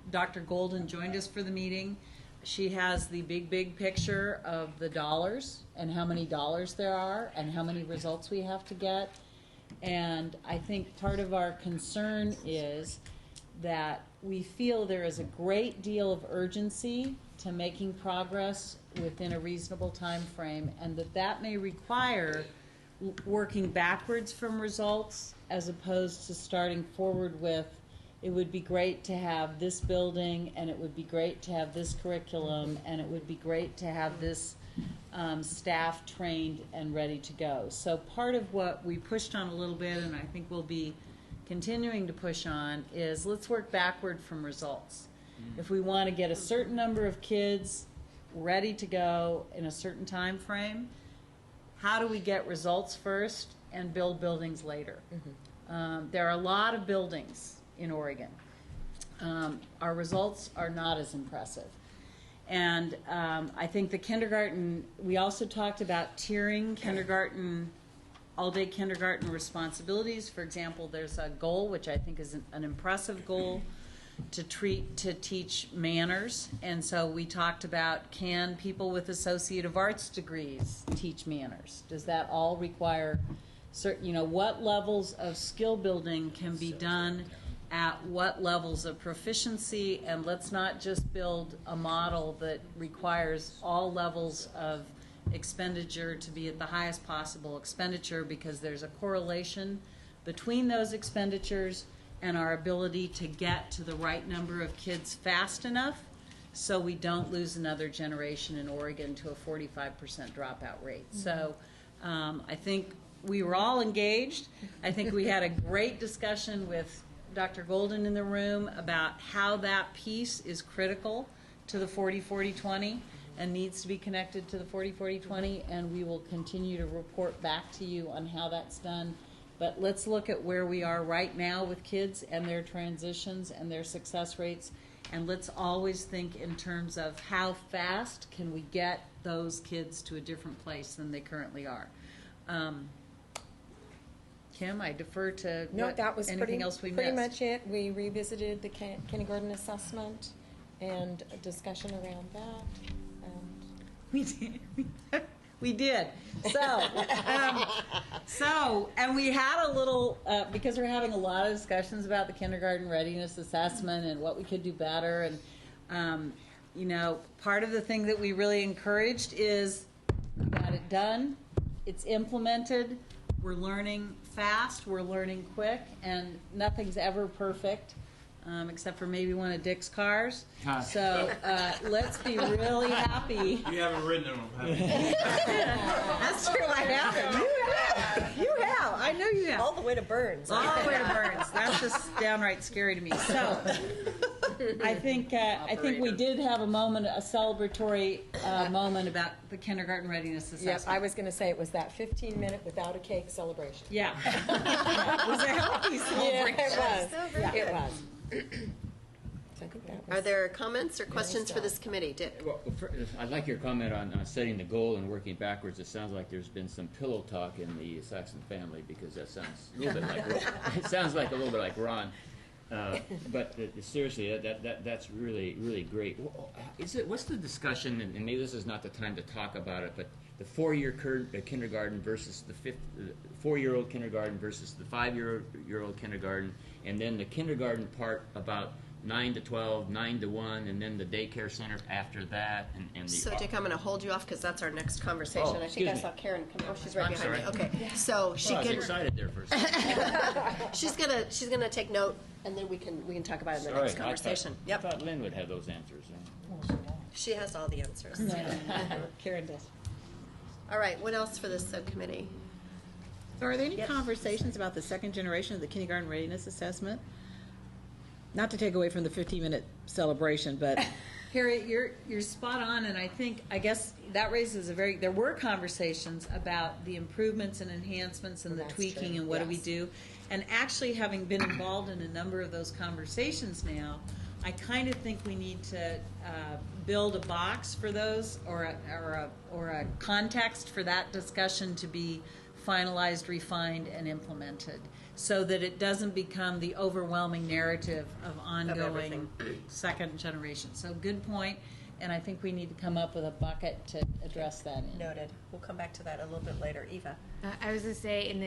Dr. Golden joined us for the meeting. She has the big picture of the dollars and how many dollars there are and how many results we have to get. And I think part of our concern is that we feel there is a great deal of urgency to making progress within a reasonable time frame, and that may require working backwards from results as opposed to starting forward with, it would be great to have this building, and it would be great to have this curriculum, and it would be great to have this staff trained and ready to go. So part of what we pushed on a little bit, and I think we'll be continuing to push on, is let's work backward from results. If we want to get a certain number of kids ready to go in a certain time frame, how do we get results first and build buildings later? There are a lot of buildings in Oregon. Our results are not as impressive. And I think the kindergarten, we also talked about tiering kindergarten, all-day kindergarten responsibilities. For example, there's a goal, which I think is an impressive goal, to teach manners. And so we talked about, can people with Associate of Arts degrees teach manners? Does that all require certain, what levels of skill building can be done at what levels of proficiency? And let's not just build a model that requires all levels of expenditure to be at the highest possible expenditure, because there's a correlation between those expenditures and our ability to get to the right number of kids fast enough so we don't lose another generation in Oregon to a 45% dropout rate. So I think we were all engaged. I think we had a great discussion with Dr. Golden in the room about how that piece is critical to the 40-40-20. and needs to be connected to the 40-40-20, and we will continue to report back to you on how that's done. But let's look at where we are right now with kids and their transitions and their success rates, and let's always think in terms of how fast can we get those kids to a different place than they currently are. Kim, I defer to No, that was anything else we pretty missed. much it. We revisited the kindergarten assessment and a discussion around that. We did. We did. So, and we had a little, because we're having a lot of discussions about the kindergarten readiness assessment and what we could do better. And, you know, part of the thing that we really encouraged is we got it done, it's implemented, we're learning fast, we're learning quick, and nothing's ever perfect. Except for maybe one of Dick's cars. So let's be really happy. You haven't ridden them, have you? That's true, I haven't. You have. I know you have. All the way to Burns. All the way to Burns. That's just downright scary to me. So I think we did have a moment, a celebratory moment about the kindergarten readiness assessment. Yes, I was going to say it was that 15-minute without a cake celebration. Yeah. It was a healthy celebration. Yeah, it was. It was. So I think that was Are there comments or questions for this committee? Dick? Well, I'd like your comment on setting the goal and working backwards. It sounds like there's been some pillow talk in the Saxon family, because that sounds a little bit like it sounds like a little bit like Ron. But seriously, that's really great. What's the discussion? And maybe this is not the time to talk about it, but the 4-year kindergarten versus the 4-year-old kindergarten versus the 5-year-old kindergarten, and then the kindergarten part about 9 to 12, 9 to 1, and then the daycare center after that. And the, So, Dick, I'm going to hold you off because that's our next conversation. Oh, I think I excuse saw me. Karen come. Oh, she's right I'm behind me. sorry. Okay, so she I was can. excited there for a second. she's gonna take note, and then we can talk about it in the Sorry, next conversation. I thought Lynn would have those answers. She has all the answers. Karen does. All right, what else for this subcommittee? So are there any Yes. conversations about the second generation of the kindergarten readiness assessment? Not to take away from the 15-minute celebration, but Harriet, you're spot on, and I guess that raises there were conversations about the improvements and enhancements and the That's tweaking true, and what do we yes. do. And actually, having been involved in a number of those conversations now, I kind of think we need to build a box for those, or a context for that discussion to be finalized, refined, and implemented, so that it doesn't become the overwhelming narrative of ongoing second generation. So good point, and I think we need to come up with a bucket to address that in. Noted. We'll come back to that a little bit later. Eva. I was gonna say in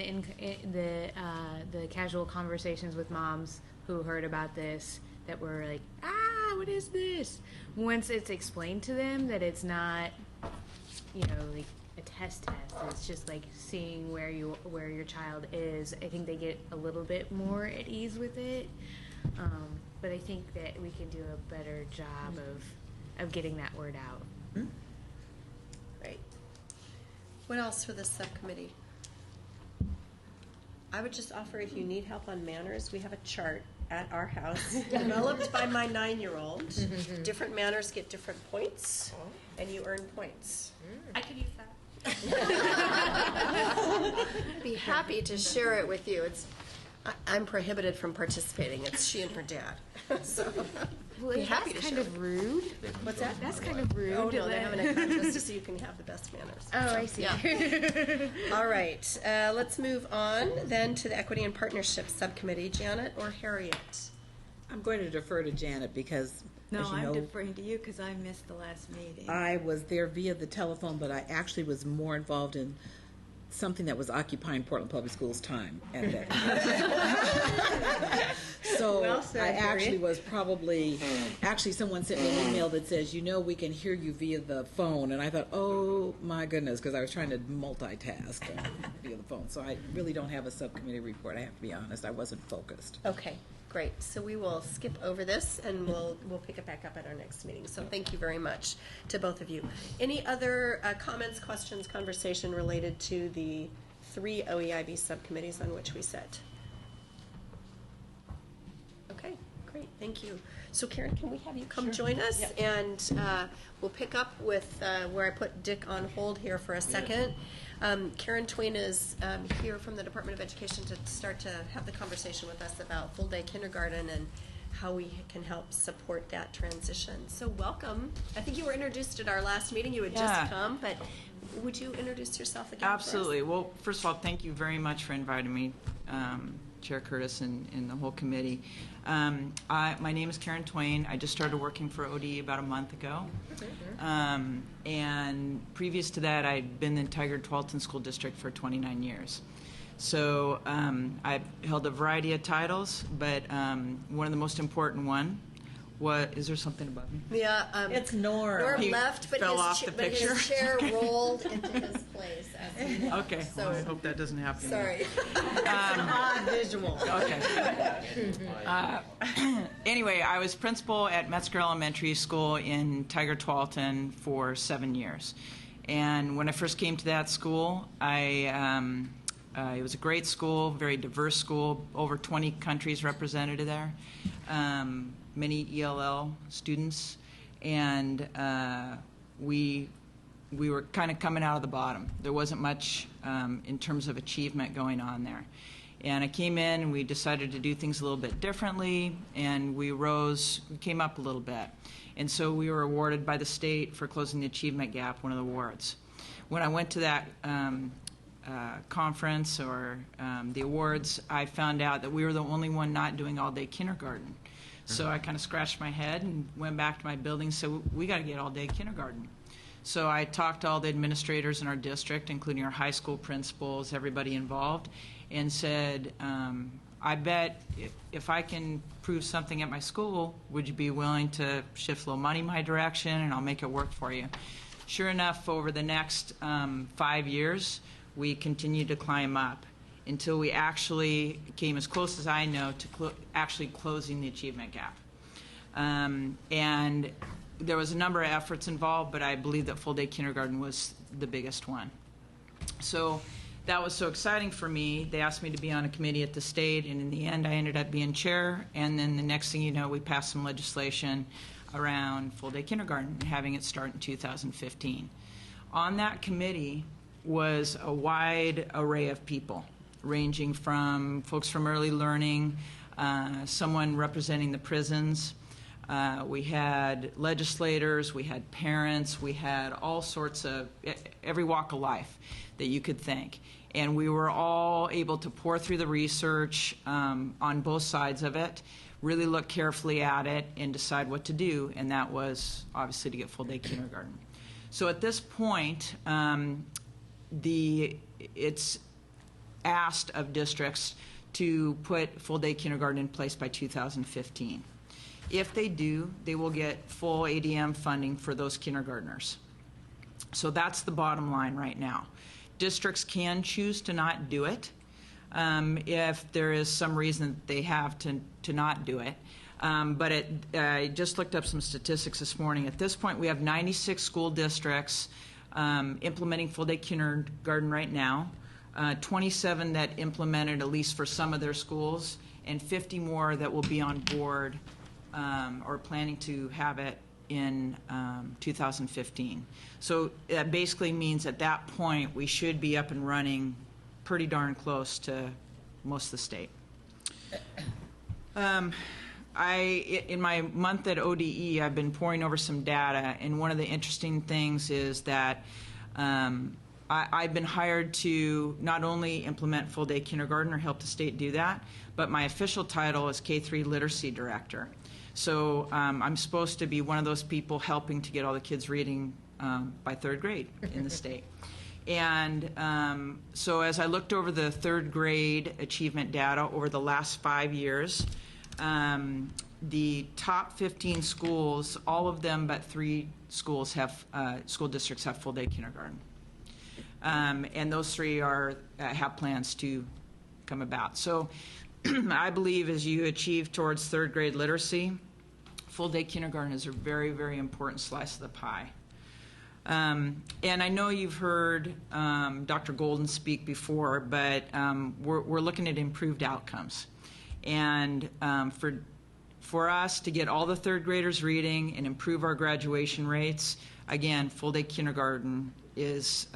the casual conversations with moms who heard about this, that were like, what is this? Once it's explained to them that it's not, like a test, it's just like seeing where your child is. I think they get a little bit more at ease with it. But I think that we can do a better job of getting that word out. Great. What else for this subcommittee? I would just offer, if you need help on manners, we have a chart at our house developed by my 9-year-old. Different manners get different points, and you earn points. I could use that. I'd be happy to share it with you. I'm prohibited from participating. It's she and her dad. So, be happy to That's kind share. of rude. What's that? That's kind of rude. Oh, to no, they're let- having a contest to see who can have the best manners. Oh, I see. Yeah. All right, let's move on then to the Equity and Partnerships Subcommittee. Janet or Harriet? I'm going to defer to Janet because, No, as you I'm know, deferring to you because I missed the last meeting. I was there via the telephone, but I actually was more involved in something that was occupying Portland Public Schools' time at that time. So Well said, I actually Harriet. was probably, someone sent me an email that says, we can hear you via the phone. And I thought, oh my goodness, because I was trying to multitask via the phone. So I really don't have a subcommittee report, I have to be honest. I wasn't focused. Okay, great. So we will skip over this and we'll pick it back up at our next meeting. So thank you very much to both of you. Any other comments, questions, conversation related to the 3 OEIB subcommittees on which we sit? Okay, great, thank you. So Karen, can we have you come join us? Yep. And we'll pick up with where I put Dick on hold here for a second. Karen Twain is here from the Department of Education to start to have the conversation with us about full-day kindergarten and how we can help support that transition. So welcome. I think you were introduced at our last meeting. You had just come, but would you introduce yourself again? Absolutely. Well, first of all, thank you very much for inviting me, Chair Curtis and the whole committee. My name is Karen Twain. I just started working for ODE about a month ago. And previous to that, I'd been in Tigard-Tualatin School District for 29 years. So I've held a variety of titles, but one of the most important one was, is there something above me? Yeah, It's Norm. Norm He left, but, fell his, off the but picture. his chair rolled into his place. As he left. Okay, So, well, I hope that doesn't happen. sorry. Odd visual. Okay. Anyway, I was principal at Metzger Elementary School in Tigard-Tualatin for 7 years. And when I first came to that school, it was a great school, very diverse school, over 20 countries represented there, many ELL students, and we were kind of coming out of the bottom. There wasn't much in terms of achievement going on there. And I came in and we decided to do things a little bit differently, and we came up a little bit. And so we were awarded by the state for closing the achievement gap, one of the awards. When I went to that conference or the awards, I found out that we were the only one not doing all-day kindergarten. So I kind of scratched my head and went back to my building and said, we got to get all-day kindergarten. So I talked to all the administrators in our district, including our high school principals, everybody involved, and said, I bet if I can prove something at my school, would you be willing to shift a little money my direction, and I'll make it work for you. Sure enough, over the next 5 years, we continued to climb up until we actually came as close as I know to actually closing the achievement gap. And there was a number of efforts involved, but I believe that full-day kindergarten was the biggest one. So that was so exciting for me. They asked me to be on a committee at the state, and in the end, I ended up being chair. And then the next thing you know, we passed some legislation around full-day kindergarten and having it start in 2015. On that committee was a wide array of people, ranging from folks from early learning, someone representing the prisons. We had legislators, we had parents, we had all sorts of, every walk of life that you could think. And we were all able to pour through the research on both sides of it, really look carefully at it, and decide what to do, and that was obviously to get full-day kindergarten. So at this point, it's asked of districts to put full-day kindergarten in place by 2015. If they do, they will get full ADM funding for those kindergartners. So that's the bottom line right now. Districts can choose to not do it if there is some reason that they have to not do it. But I just looked up some statistics this morning. At this point, we have 96 school districts implementing full-day kindergarten right now, 27 that implemented at least for some of their schools, and 50 more that will be on board or planning to have it in 2015. So that basically means at that point we should be up and running pretty darn close to most of the state. In my month at ODE, I've been poring over some data, and one of the interesting things is that I've been hired to not only implement full-day kindergarten or help the state do that, but my official title is K-3 Literacy Director. So I'm supposed to be one of those people helping to get all the kids reading by third grade in the state. And so as I looked over the third grade achievement data over the last 5 years, the top 15 schools, all of them but 3 schools have, school districts have full-day kindergarten. And those 3 have plans to come about. So I believe as you achieve towards third grade literacy, full-day kindergarten is a very, very important slice of the pie. And I know you've heard Dr. Golden speak before, but we're looking at improved outcomes. And for us to get all the third graders reading and improve our graduation rates, again, full day kindergarten is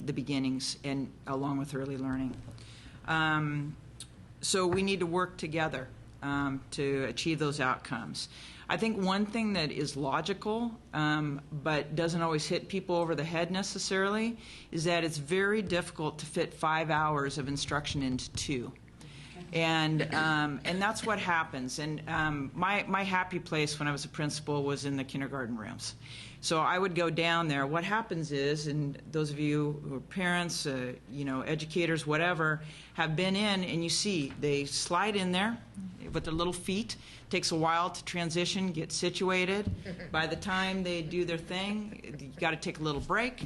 the beginnings, and along with early learning. So we need to work together to achieve those outcomes. I think one thing that is logical, but doesn't always hit people over the head necessarily, is that it's very difficult to fit 5 hours of instruction into 2. And that's what happens. And my happy place when I was a principal was in the kindergarten rooms. So I would go down there. What happens is, and those of you who are parents, educators, whatever, have been in, and you see they slide in there with their little feet. It takes a while to transition, get situated. By the time they do their thing, you got to take a little break.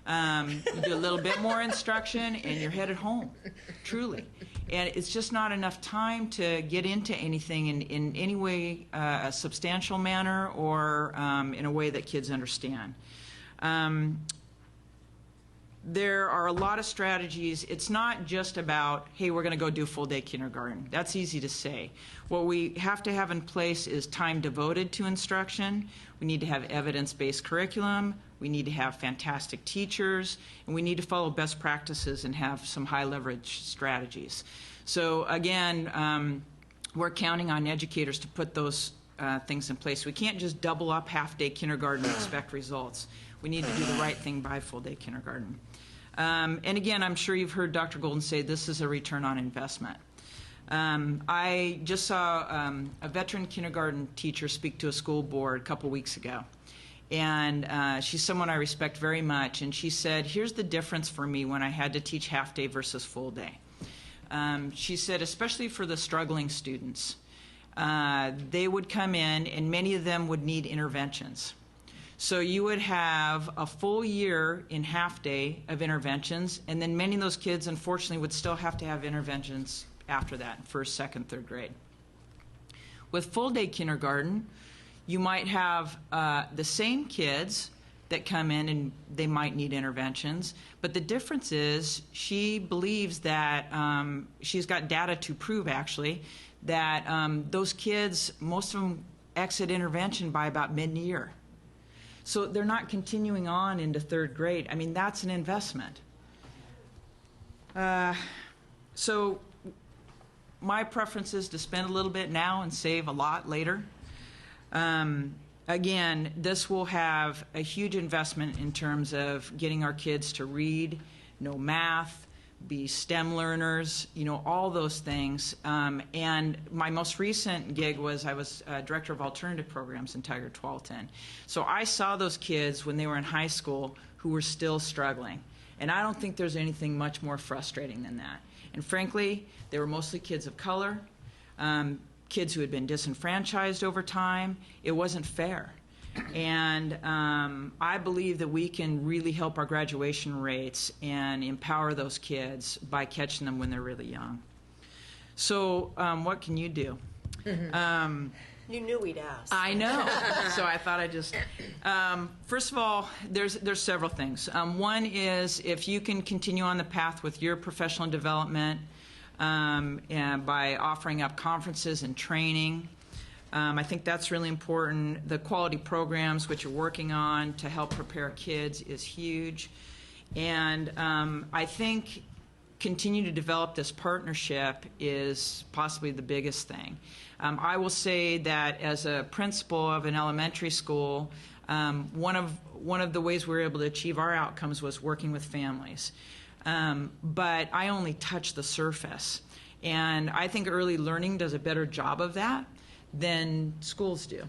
You do a little bit more instruction, and you're headed home, truly. And it's just not enough time to get into anything in any way, a substantial manner, or in a way that kids understand. There are a lot of strategies. It's not just about, hey, we're going to go do full day kindergarten. That's easy to say. What we have to have in place is time devoted to instruction. We need to have evidence-based curriculum. We need to have fantastic teachers, and we need to follow best practices and have some high leverage strategies. So again, we're counting on educators to put those things in place. We can't just double up half-day kindergarten and expect results. We need to do the right thing by full-day kindergarten. And again, I'm sure you've heard Dr. Golden say this is a return on investment. I just saw a veteran kindergarten teacher speak to a school board a couple weeks ago. And she's someone I respect very much. And she said, here's the difference for me when I had to teach half-day versus full-day. She said, especially for the struggling students, they would come in and many of them would need interventions. So you would have a full year in half-day of interventions, and then many of those kids, unfortunately, would still have to have interventions after that, first, second, third grade. With full-day kindergarten, you might have the same kids that come in and they might need interventions, but the difference is she believes that she's got data to prove, actually, that those kids, most of them exit intervention by about mid-year. So they're not continuing on into third grade. I mean, that's an investment. So my preference is to spend a little bit now and save a lot later. Again, this will have a huge investment in terms of getting our kids to read, know math, be STEM learners, all those things. And my most recent gig was I was director of alternative programs in Tiger Tualatin. So I saw those kids when they were in high school who were still struggling. And I don't think there's anything much more frustrating than that. And frankly, they were mostly kids of color, kids who had been disenfranchised over time. It wasn't fair. And I believe that we can really help our graduation rates and empower those kids by catching them when they're really young. So what can you do? You knew we'd ask. I know. So I thought I'd just... first of all, there's several things. One is if you can continue on the path with your professional development and by offering up conferences and training, I think that's really important. The quality programs which you're working on to help prepare kids is huge. And I think continue to develop this partnership is possibly the biggest thing. I will say that as a principal of an elementary school, one of the ways we were able to achieve our outcomes was working with families. But I only touched the surface. And I think early learning does a better job of that than schools do,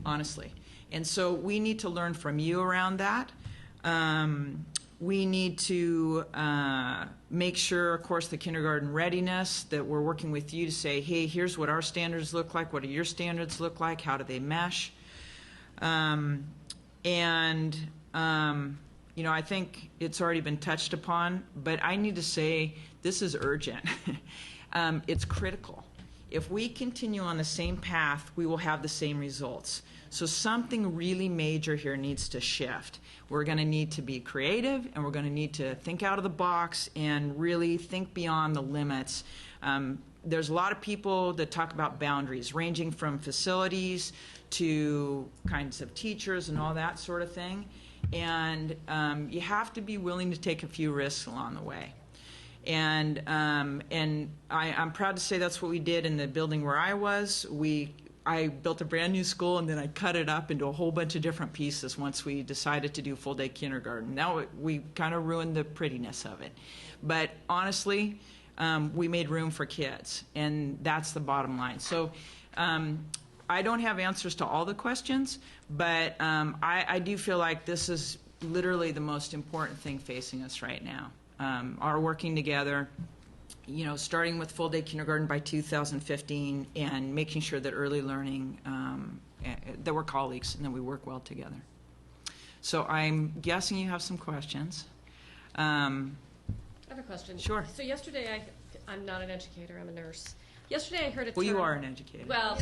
honestly. And so we need to learn from you around that. We need to make sure, of course, the kindergarten readiness, that we're working with you to say, hey, here's what our standards look like, what do your standards look like, how do they mesh? I think it's already been touched upon, but I need to say this is urgent. It's critical. If we continue on the same path, we will have the same results. So something really major here needs to shift. We're going to need to be creative, and we're going to need to think out of the box and really think beyond the limits. there's a lot of people that talk about boundaries, ranging from facilities to kinds of teachers and all that sort of thing. And you have to be willing to take a few risks along the way. And I'm proud to say that's what we did in the building where I was. I built a brand new school, and then I cut it up into a whole bunch of different pieces once we decided to do full-day kindergarten. Now we kind of ruined the prettiness of it. But honestly, we made room for kids, and that's the bottom line. So I don't have answers to all the questions, but I do feel like this is literally the most important thing facing us right now. Our working together, starting with full-day kindergarten by 2015 and making sure that early learning, that we're colleagues and that we work well together. So I'm guessing you have some questions. I have a question. Sure. So yesterday, I'm not an educator, I'm a nurse. Yesterday I heard a term. Well, you are an educator. Well,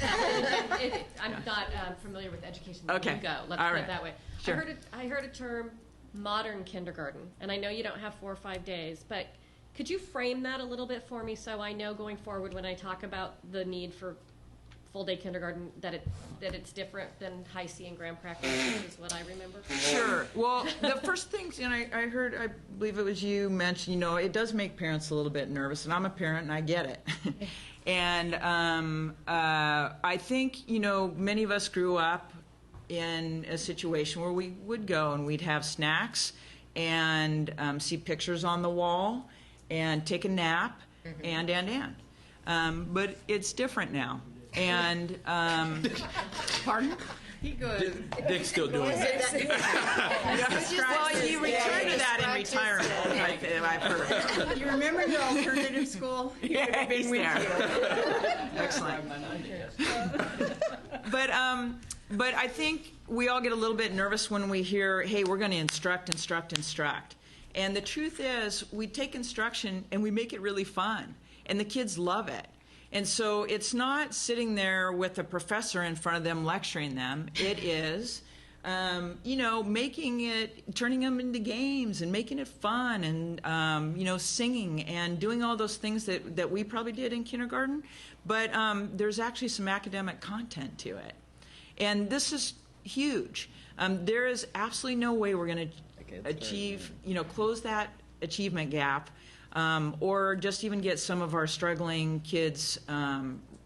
I'm not familiar with education Okay. lingo. Let's All put right. it that way. Sure. I heard a term, modern kindergarten, and I know you don't have 4 or 5 days, but could you frame that a little bit for me so I know going forward when I talk about the need for full-day kindergarten that it's different than high C and grand practice is what I remember? Sure. Well, the first things, and I heard, I believe it was you mentioned, it does make parents a little bit nervous, and I'm a parent and I get it. And I think, many of us grew up in a situation where we would go and we'd have snacks and see pictures on the wall and take a nap and. But it's different now. And, pardon? He goes. Dick's still doing it. Well, you return to that in retirement, I've heard. You remember your alternative school? Yeah, he's there. Excellent. But I think we all get a little bit nervous when we hear, hey, we're going to instruct. And the truth is, we take instruction and we make it really fun. And the kids love it. And so it's not sitting there with a professor in front of them lecturing them. It is, turning them into games and making it fun and, singing and doing all those things that we probably did in kindergarten. But there's actually some academic content to it. And this is huge. There is absolutely no way we're going to achieve, close that achievement gap. Or just even get some of our struggling kids,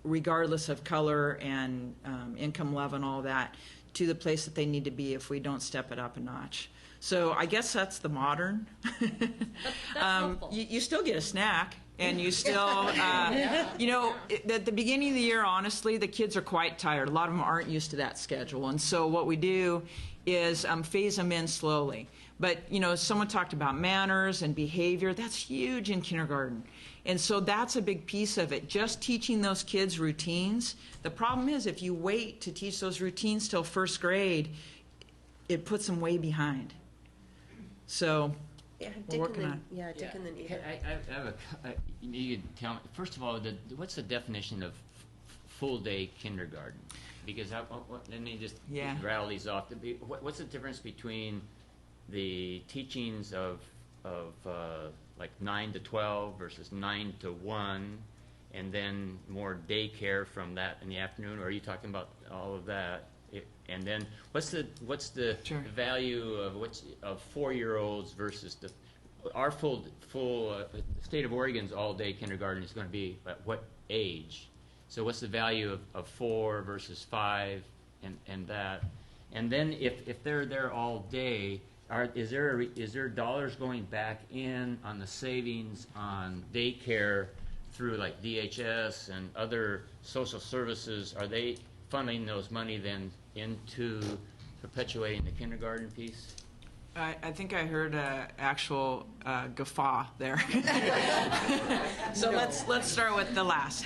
regardless of color and income level and all that, to the place that they need to be if we don't step it up a notch. So I guess that's the modern. That's helpful. You still get a snack, and you still, at the beginning of the year, honestly, the kids are quite tired. A lot of them aren't used to that schedule. And so what we do is phase them in slowly. But, someone talked about manners and behavior. That's huge in kindergarten. And so that's a big piece of it, just teaching those kids routines. The problem is if you wait to teach those routines till first grade, it puts them way behind. So we're working on it. Dick and then Eva. You can tell me, first of all, what's the definition of full-day kindergarten? Because let me just rattle these off. What's the difference between the teachings of like 9 to 12 versus 9 to 1, and then more daycare from that in the afternoon? Or are you talking about all of that? And then what's the value of 4-year-olds versus our full state of Oregon's all-day kindergarten is going to be at what age? So what's the value of 4 versus 5 and that? And then if they're there all day, is there dollars going back in on the savings on daycare through like DHS and other social services? Are they funding those money then into perpetuating the kindergarten piece? I think I heard an actual guffaw there. So let's start with the last.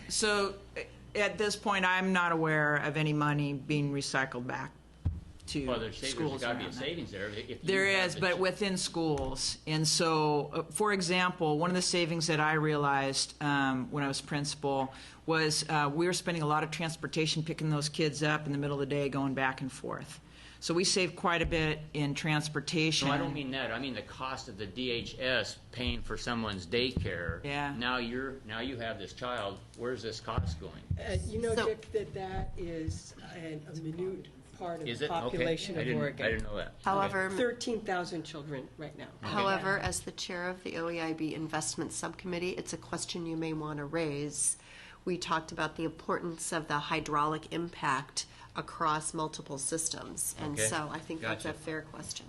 So at this point, I'm not aware of any money being recycled back to Well, there's schools got to be around a that. savings there. If you There have is, the but within schools. And so, for example, one of the savings that I realized when I was principal was we were spending a lot of transportation picking those kids up in the middle of the day going back and forth. So we saved quite a bit in transportation. No, I don't mean that. I mean the cost of the DHS paying for someone's daycare. Yeah. Now you have this child. Where's this cost going? You know, So- Dick, that is a minute part of Is the it? Okay. population I of didn't- Oregon. I didn't know that. However, 13,000 children right now. However, as the chair of the OEIB Investment Subcommittee, it's a question you may want to raise. We talked about the importance of the hydraulic impact across multiple systems, and Okay. so I think that's a Gotcha. fair question.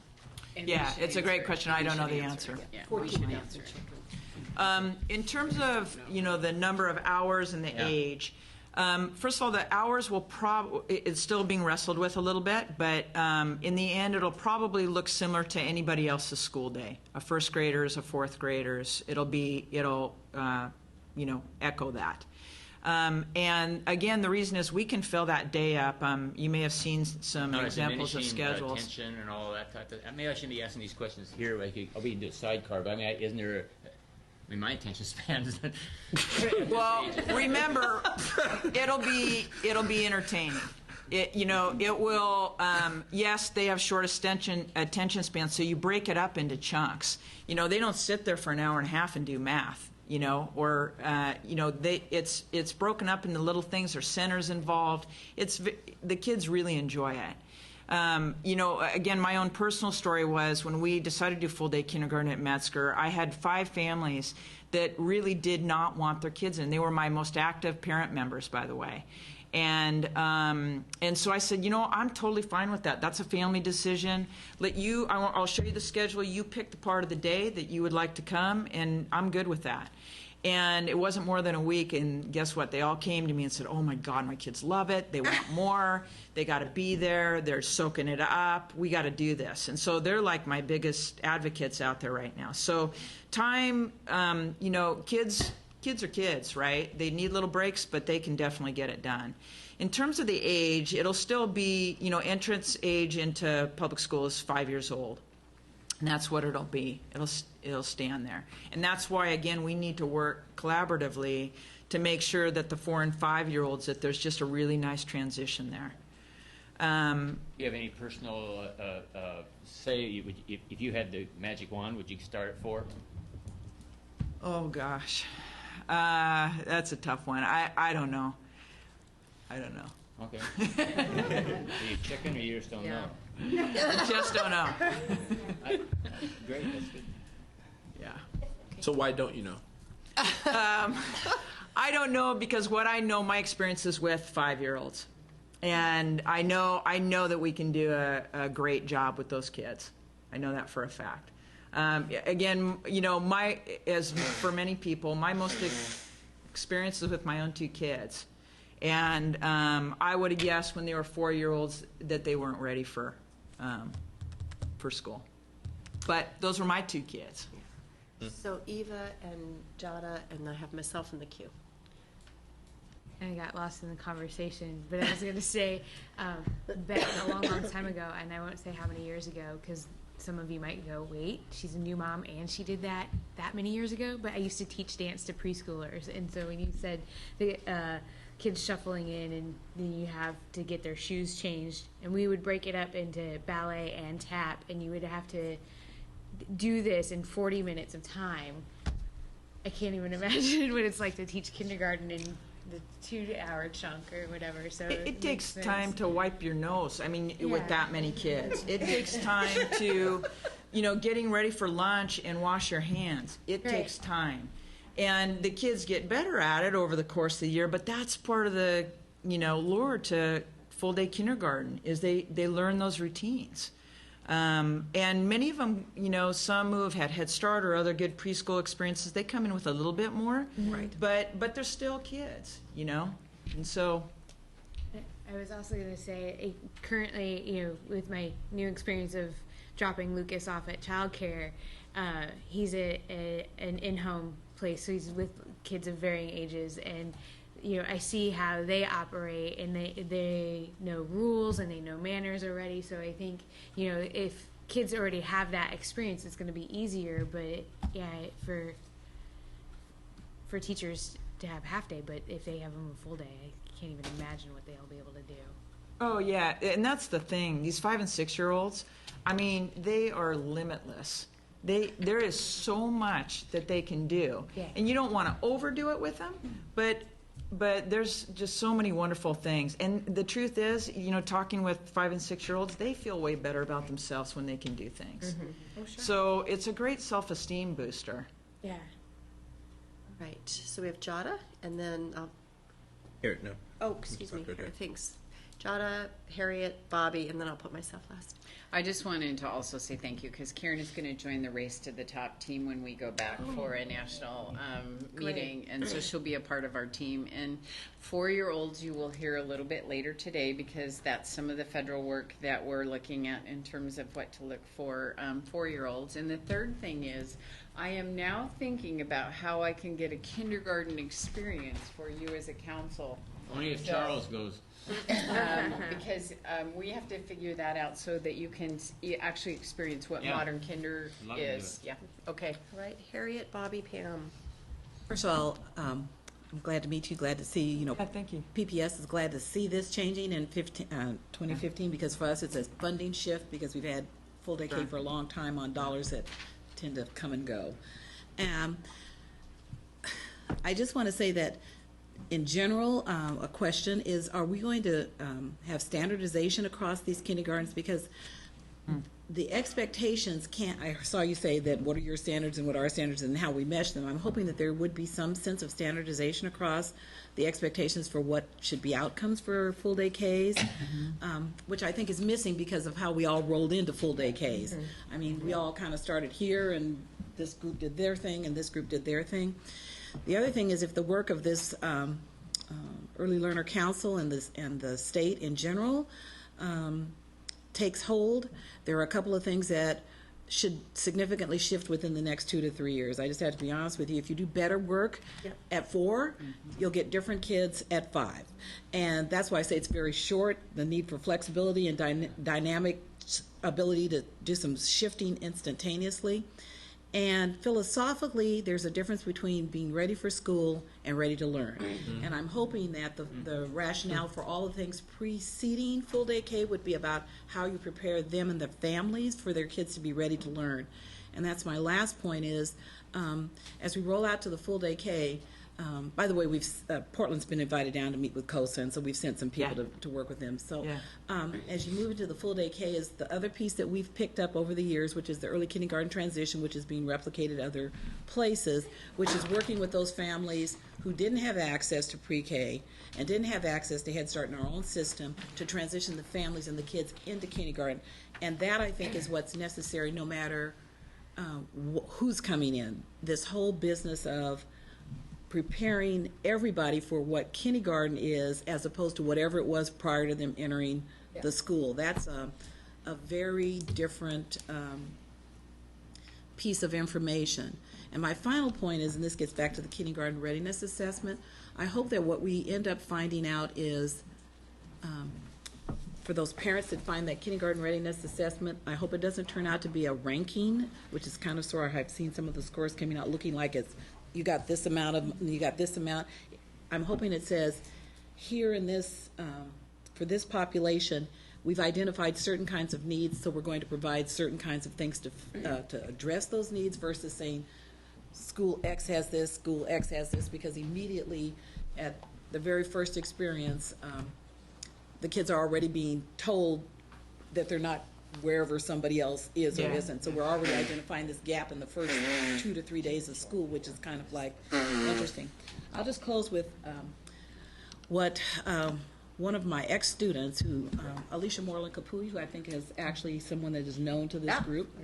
Yeah, it's a great question. I don't know the answer. Yeah. 14,000 children. In terms of, the number of hours and the Yeah. age, first of all, the hours will it's still being wrestled with a little bit, but in the end, it'll probably look similar to anybody else's school day. A first graders, a fourth graders, it'll echo that. And again, the reason is we can fill that day up. You may have seen some Not examples of diminishing, schedules. Attention and all that type of. Maybe I shouldn't be asking these questions here. I'll be do a sidecar. But isn't there? My attention span is. Well, remember, it'll be entertaining. It will. Yes, they have short attention spans, so you break it up into chunks. They don't sit there for an hour and a half and do math. It's broken up into little things. There's centers involved. The kids really enjoy it. Again, my own personal story was when we decided to do full day kindergarten at Metzger, I had 5 families that really did not want their kids in. They were my most active parent members, by the way. And so I said, I'm totally fine with that. That's a family decision. I'll show you the schedule. You pick the part of the day that you would like to come, and I'm good with that. And it wasn't more than a week, and guess what? They all came to me and said, oh my God, my kids love it. They want more. They got to be there. They're soaking it up. We got to do this. And so they're like my biggest advocates out there right now. So time, kids are kids, right? They need little breaks, but they can definitely get it done. In terms of the age, it'll still be, entrance age into public school is 5 years old. And that's what it'll be. It'll stand there. And that's why, again, we need to work collaboratively to make sure that the 4 and 5 year olds, that there's just a really nice transition there. Do you have any personal say? If you had the magic wand, would you start at 4? Oh gosh, that's a tough one. I don't know. Okay. Are you chicken or you just don't know? Just don't know. Great, that's good. Yeah. So why don't you know? I don't know because what I know, my experience is with 5-year-olds, and I know that we can do a great job with those kids. I know that for a fact. Again, as for many people, my most experience is with my own 2 kids. And I would have guessed when they were 4-year-olds that they weren't ready for school. But those were my 2 kids. So Eva and Jada, and I have myself in the queue. And I got lost in the conversation, but I was going to say, back a long, long time ago, and I won't say how many years ago, because some of you might go, wait, she's a new mom and she did that many years ago, but I used to teach dance to preschoolers, and so when you said the kids shuffling in and then you have to get their shoes changed, and we would break it up into ballet and tap, and you would have to do this in 40 minutes of time. I can't even imagine what it's like to teach kindergarten in the 2-hour chunk or whatever. So it takes makes time sense. to wipe your nose. I mean, with Yeah. that many kids, it takes time to, getting ready for lunch and wash your hands. It Right. takes time, and the kids get better at it over the course of the year. But that's part of the, lure to full day kindergarten is they learn those routines. And many of them, some who have had Head Start or other good preschool experiences, they come in with a little bit more. Right. But they're still kids, And so, I was also going to say, currently, with my new experience of dropping Lucas off at childcare, he's an in-home place, so he's with kids of varying ages, and I see how they operate, and they know rules and they know manners already. So I think, if kids already have that experience, it's going to be easier. But yeah, for teachers to have half day, but if they have them a full day, I can't even imagine what they'll be able to do. Oh, yeah, and that's the thing. These 5 and 6-year-olds, I mean, they are limitless. There is so much that they can do. Yeah. And you don't want to overdo it with them, but there's just so many wonderful things. And the truth is, talking with 5 and 6-year-olds, they feel way better about themselves when they can do things. Oh, sure. So it's a great self-esteem booster. Yeah. Right, so we have Jada, and then, Here, no. oh, excuse me, Okay. thanks. Jada, Harriet, Bobby, and then I'll put myself last. I just wanted to also say thank you because Karen is going to join the Race to the Top team when we go back for a national meeting, and so she'll be a part of our team. And 4-year-olds you will hear a little bit later today because that's some of the federal work that we're looking at in terms of what to look for 4-year-olds. And the third thing is I am now thinking about how I can get a kindergarten experience for you as a council. Only if Charles goes. Because we have to figure that out so that you can actually experience what modern kinder Love to do is. it. Yeah. Okay. All right, Harriet, Bobby, Pam. First of all, I'm glad to meet you, glad to see, Thank you. PPS is glad to see this changing in 2015 because for us it's a funding shift because we've had full day K for a long time on dollars that tend to come and go. I just want to say that in general, a question is, are we going to have standardization across these kindergartens? Because the expectations can't, I saw you say that what are your standards and what are our standards and how we mesh them. I'm hoping that there would be some sense of standardization across the expectations for what should be outcomes for full day Ks, which I think is missing because of how we all rolled into full day Ks. I mean, we all kind of started here and this group did their thing and this group did their thing. The other thing is if the work of this Early Learner Council and the state in general takes hold, there are a couple of things that should significantly shift within the next 2 to 3 years. I just have to be honest with you. If you do better work at 4, you'll get different kids at 5. And that's why I say it's very short, the need for flexibility and dynamic ability to do some shifting instantaneously. And philosophically, there's a difference between being ready for school and ready to learn. And I'm hoping that the rationale for all the things preceding full day K would be about how you prepare them and their families for their kids to be ready to learn. And that's my last point is, as we roll out to the full day K, by the way, Portland's been invited down to meet with COSA, and so we've sent some people to work with them. So as you move into the full day K is the other piece that we've picked up over the years, which is the early kindergarten transition, which is being replicated other places, which is working with those families who didn't have access to pre-K and didn't have access to Head Start in our own system to transition the families and the kids into kindergarten. And that, I think, is what's necessary no matter who's coming in. This whole business of preparing everybody for what kindergarten is as opposed to whatever it was prior to them entering the school. That's a very different piece of information. And my final point is, and this gets back to the kindergarten readiness assessment, I hope that what we end up finding out is for those parents that find that kindergarten readiness assessment, I hope it doesn't turn out to be a ranking, which is kind of sort of, I've seen some of the scores coming out looking like it's you got this amount you got this amount. I'm hoping it says here in this, for this population, we've identified certain kinds of needs, so we're going to provide certain kinds of things to address those needs versus saying school X has this, school X has this, because immediately at the very first experience, the kids are already being told that they're not wherever somebody else is or isn't. So we're already identifying this gap in the first 2 to 3 days of school, which is kind of like interesting. I'll just close with what one of my ex-students, who Alicia Moreland Capuy, who I think is actually someone that is known to this group.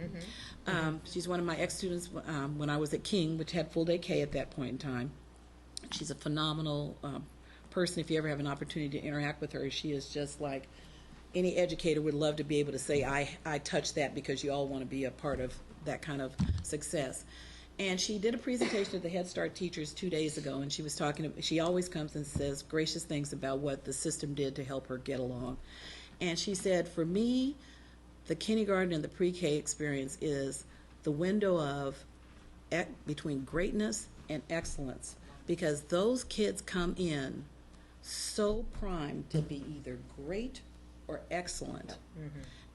She's one of my ex-students when I was at King, which had full day K at that point in time. She's a phenomenal person. If you ever have an opportunity to interact with her, she is just like any educator would love to be able to say, I touched that, because you all want to be a part of that kind of success. And she did a presentation to the Head Start teachers 2 days ago, and she was talking, she always comes and says gracious things about what the system did to help her get along. And she said, for me, the kindergarten and the pre-K experience is the window of between greatness and excellence, because those kids come in so primed to be either great or excellent.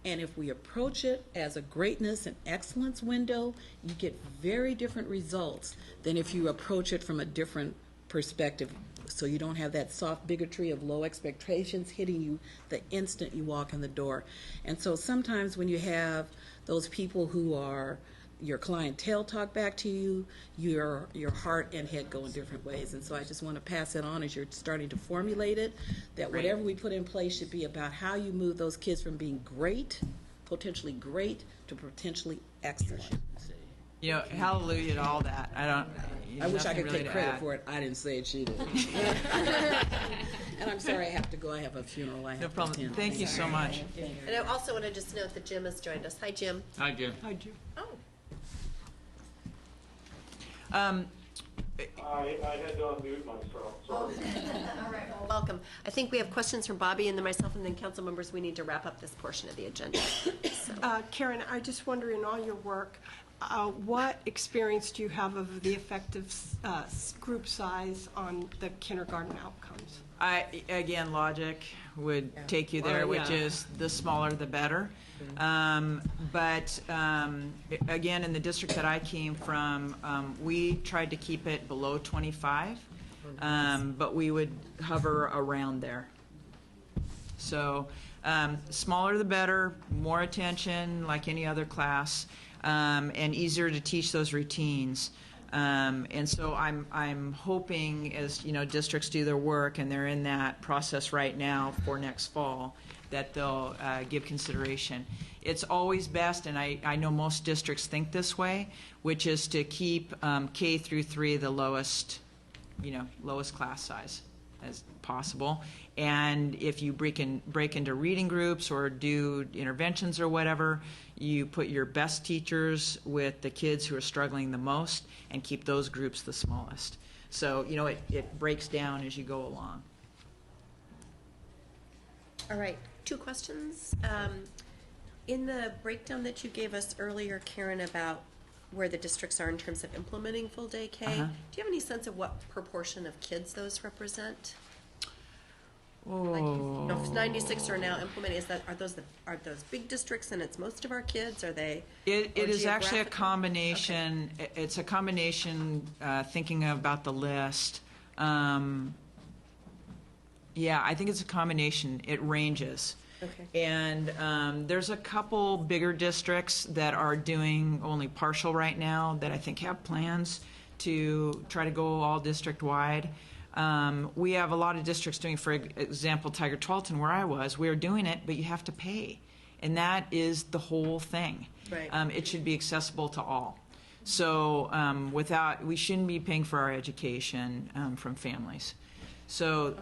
And if we approach it as a greatness and excellence window, you get very different results than if you approach it from a different perspective. So you don't have that soft bigotry of low expectations hitting you the instant you walk in the door. And so sometimes when you have those people who are your clientele talk back to you, your heart and head go in different ways. And so I just want to pass it on as you're starting to formulate it, that whatever we put in place should be about how you move those kids from being great, potentially great, to potentially excellent. You know, hallelujah to all that. I wish I could really take to credit add. for it. I didn't say it, she did. And I'm sorry I have to go. I have a funeral I have No problem. to attend. Thank you so much. And I also want to just note that Jim has joined us. Hi, Jim. Hi, Jim. Hi, Jim. Oh. I had to unmute myself, sorry. All right, well, welcome. I think we have questions from Bobby and then myself and then council members. We need to wrap up this portion of the agenda. Karen, I just wonder, in all your work, what experience do you have of the effective group size on the kindergarten outcomes? Again, logic would take you there, Well, which yeah. is the smaller the better. But again, in the district that I came from, we tried to keep it below 25, but we would hover around there. So smaller the better, more attention like any other class, and easier to teach those routines. And so I'm hoping, as you know, districts do their work and they're in that process right now for next fall, that they'll give consideration. It's always best, and I know most districts think this way, which is to keep K through 3 the lowest class size as possible. And if you break into reading groups or do interventions or whatever, you put your best teachers with the kids who are struggling the most and keep those groups the smallest. So, you know, it breaks down as you go along. All right, 2 questions. In the breakdown that you gave us earlier, Karen, about where the districts are in terms of implementing full day K, do you have any sense of what proportion of kids those represent? Like, you know, if 96 are now implemented, are those big districts and it's most of our kids? Are they? It is actually a geographical? combination. Okay. It's a combination. Thinking about the list. Yeah, I think it's a combination. It ranges. Okay. And there's a couple bigger districts that are doing only partial right now that I think have plans to try to go all district-wide. We have a lot of districts doing, for example, Tiger Tarleton, where I was, we were doing it, but you have to pay. And that is the whole thing. Right. It should be accessible to all. So we shouldn't be paying for our education from families. So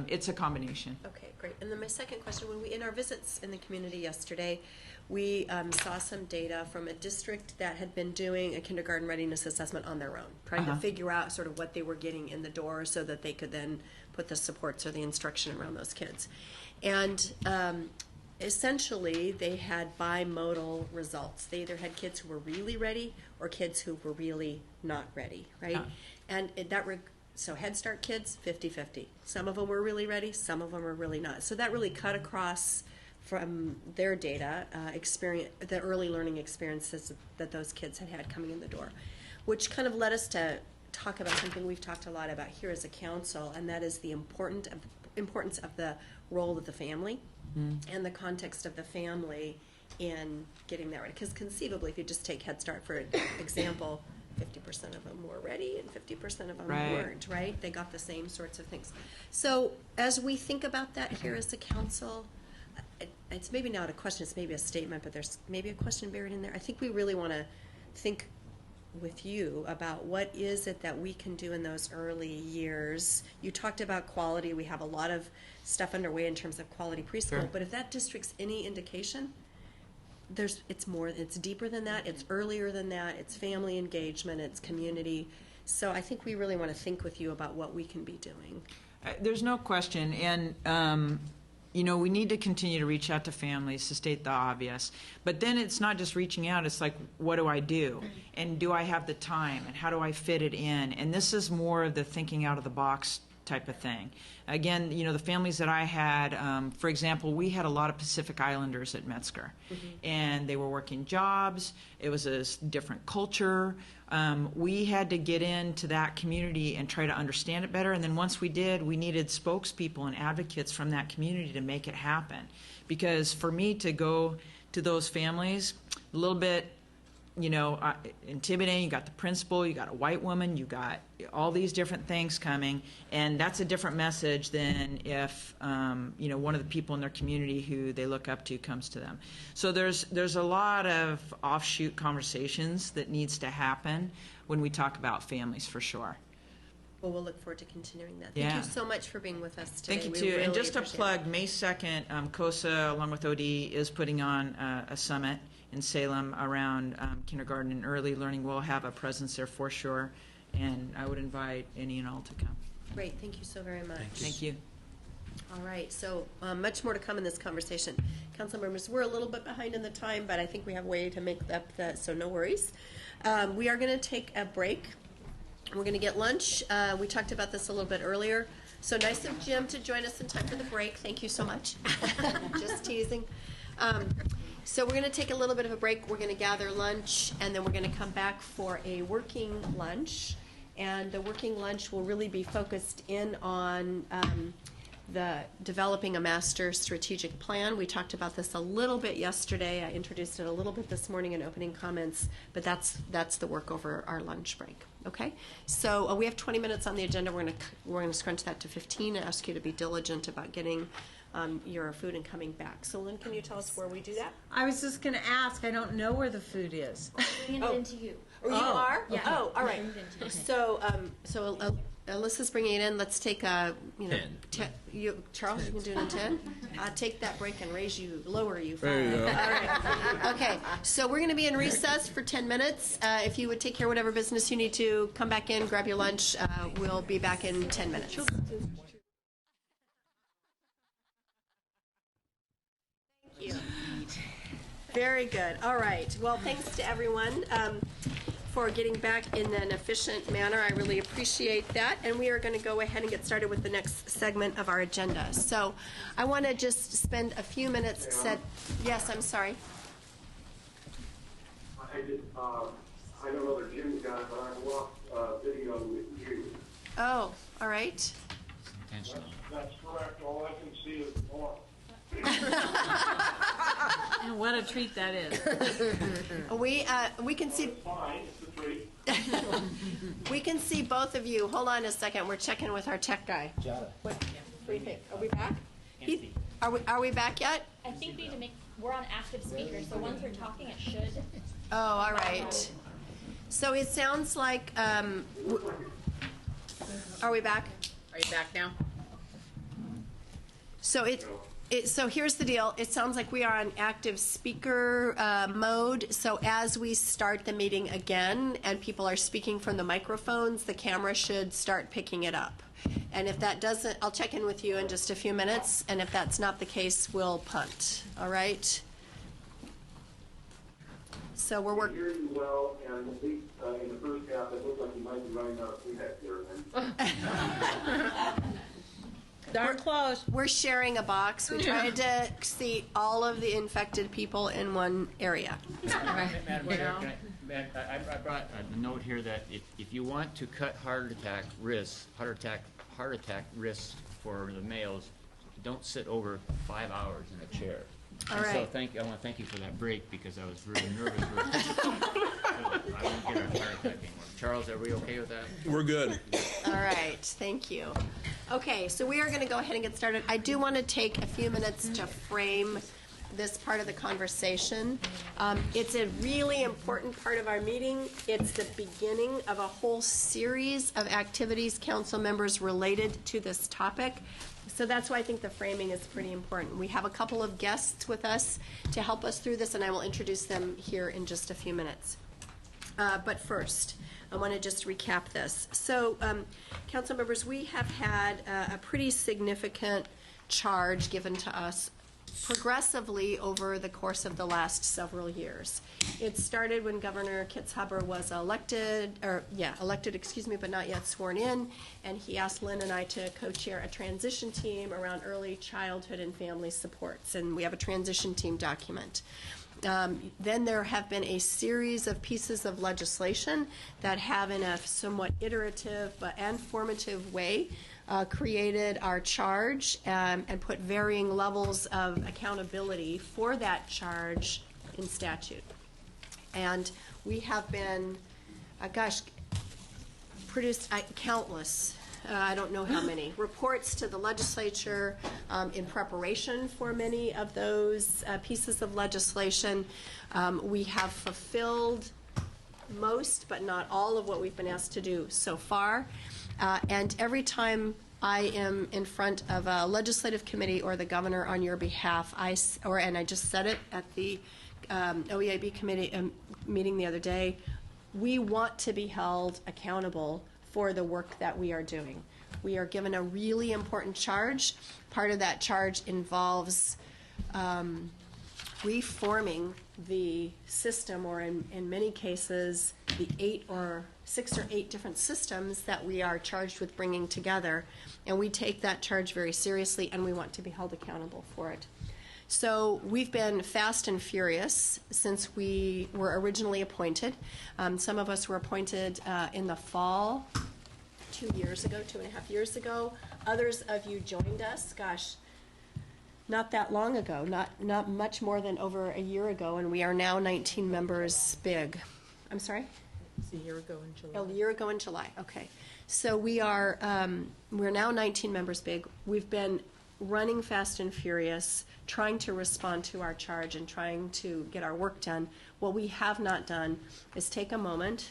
it's a combination. Okay, great. And then my second question, in our visits in the community yesterday, we saw some data from a district that had been doing a kindergarten readiness assessment on their own, trying to figure out sort of what they were getting in the door so that they could then put the supports or the instruction around those kids. And essentially, they had bimodal results. They either had kids who were really ready or kids who were really not ready, right? And so Head Start kids, 50-50. Some of them were really ready, some of them were really not. So that really cut across from their data, the early learning experiences that those kids had coming in the door, which kind of led us to talk about something we've talked a lot about here as a council, and that is the importance of the role of the family and the context of the family in getting that ready. Because conceivably, if you just take Head Start for example, 50% of them were ready and 50% of them weren't, right? They got the same sorts of things. So as we think about that here as a council, it's maybe not a question, it's maybe a statement, but there's maybe a question buried in there. I think we really want to think with you about what is it that we can do in those early years. You talked about quality. We have a lot of stuff underway in terms of quality preschool, but if that district's any indication, it's deeper than that, it's earlier than that, it's family engagement, it's community. So I think we really want to think with you about what we can be doing. There's no question, and we need to continue to reach out to families, to state the obvious. But then it's not just reaching out, it's like, what do I do? And do I have the time? And how do I fit it in? And this is more of the thinking out of the box type of thing. Again, the families that I had, for example, we had a lot of Pacific Islanders at Metzger. And they were working jobs. It was a different culture. We had to get into that community and try to understand it better. And then once we did, we needed spokespeople and advocates from that community to make it happen. Because for me to go to those families, a little bit, intimidating. You got the principal, you got a white woman, you got all these different things coming, and that's a different message than if one of the people in their community who they look up to comes to them. So there's a lot of offshoot conversations that needs to happen when we talk about families, for sure. Well, we'll look forward to continuing that. Yeah. Thank you so much for being with us today. Thank you, We too. really And just to appreciate plug, it. May 2nd, COSA, along with OD, is putting on a summit in Salem around kindergarten and early learning. We'll have a presence there for sure, and I would invite any and all to come. Great, thank you so very much. Thank you. All right, so much more to come in this conversation. Council members, we're a little bit behind in the time, but I think we have a way to make up that, so no worries. We are going to take a break. We're going to get lunch. We talked about this a little bit earlier. So nice of Jim to join us in time for the break. Thank you so much. Just teasing. So we're going to take a little bit of a break. We're going to gather lunch, and then we're going to come back for a working lunch. And the working lunch will really be focused in on the developing a master strategic plan. We talked about this a little bit yesterday. I introduced it a little bit this morning in opening comments, but that's the work over our lunch break. Okay, so we have 20 minutes on the agenda. We're gonna scrunch that to 15 and ask you to be diligent about getting your food and coming back. So Lynn, can you tell us where we do that? I was just going to ask. I don't know where the food is. Bring it into you. Or you are? Yeah. Oh, all right. Bring it into you. So Alyssa's bringing it in. Let's take a, 10. Charles, you can do it in 10. Take that break and lower you 5. There you go. All right. Okay. So we're going to be in recess for 10 minutes. If you would take care of whatever business you need to, come back in, grab your lunch. We'll be back in 10 minutes. Thank you. Very good. All right. Well, thanks to everyone for getting back in an efficient manner. I really appreciate that. And we are going to go ahead and get started with the next segment of our agenda. So I want to just spend a few minutes Yes, I'm sorry. I don't know that Jim's got it, but I watched video with you. Oh, all right. Intentional. That's correct. All I can see is more. And what a treat that is. We can see. Fine, it's a treat. We can see both of you. Hold on a second. We're checking with our tech guy. What do you think? Are we back? Are we back yet? I think we need to we're on active speaker, so once we're talking, it should. Oh, all right. So it sounds like. Are we back? Are you back now? So so here's the deal. It sounds like we are on active speaker mode. So as we start the meeting again and people are speaking from the microphones, the camera should start picking it up. And if that doesn't, I'll check in with you in just a few minutes. And if that's not the case, we'll punt. All right? So we're working. I hear you well, and at least in the first half, it looks like you might be running out of food here. Darn close. We're sharing a box. We tried to seat all of the infected people in one area. Madam Chair, I brought a note here that if you want to cut heart attack risks for the males, don't sit over 5 hours in a chair. All And right. So I want to thank you for that break because I was really nervous. I won't get a heart attack anymore. Charles, are we okay with that? We're good. All right, thank you. Okay, so we are going to go ahead and get started. I do want to take a few minutes to frame this part of the conversation. It's a really important part of our meeting. It's the beginning of a whole series of activities, council members, related to this topic. So that's why I think the framing is pretty important. We have a couple of guests with us to help us through this, and I will introduce them here in just a few minutes. But first, I want to just recap this. So, council members, we have had a pretty significant charge given to us progressively over the course of the last several years. It started when Governor Kitzhaber was elected, but not yet sworn in, and he asked Lynn and I to co-chair a transition team around early childhood and family supports, and we have a transition team document. Then there have been a series of pieces of legislation that have, in a somewhat iterative and formative way, created our charge and put varying levels of accountability for that charge in statute. And we have been, produced countless, I don't know how many, reports to the legislature in preparation for many of those pieces of legislation. We have fulfilled most, but not all, of what we've been asked to do so far. And every time I am in front of a legislative committee or the governor on your behalf, and I just said it at the OEIB committee meeting the other day, we want to be held accountable for the work that we are doing. We are given a really important charge. Part of that charge involves reforming the system, or in many cases, the 6 or 8 different systems that we are charged with bringing together. And we take that charge very seriously, and we want to be held accountable for it. So we've been fast and furious since we were originally appointed. Some of us were appointed in the fall 2.5 years ago. Others of you joined us, not that long ago, not much more than over a year ago, and we are now 19 members big. I'm sorry? It's a year ago in July. A year ago in July, okay. So we're now 19 members big. We've been running fast and furious, trying to respond to our charge and trying to get our work done. What we have not done is take a moment,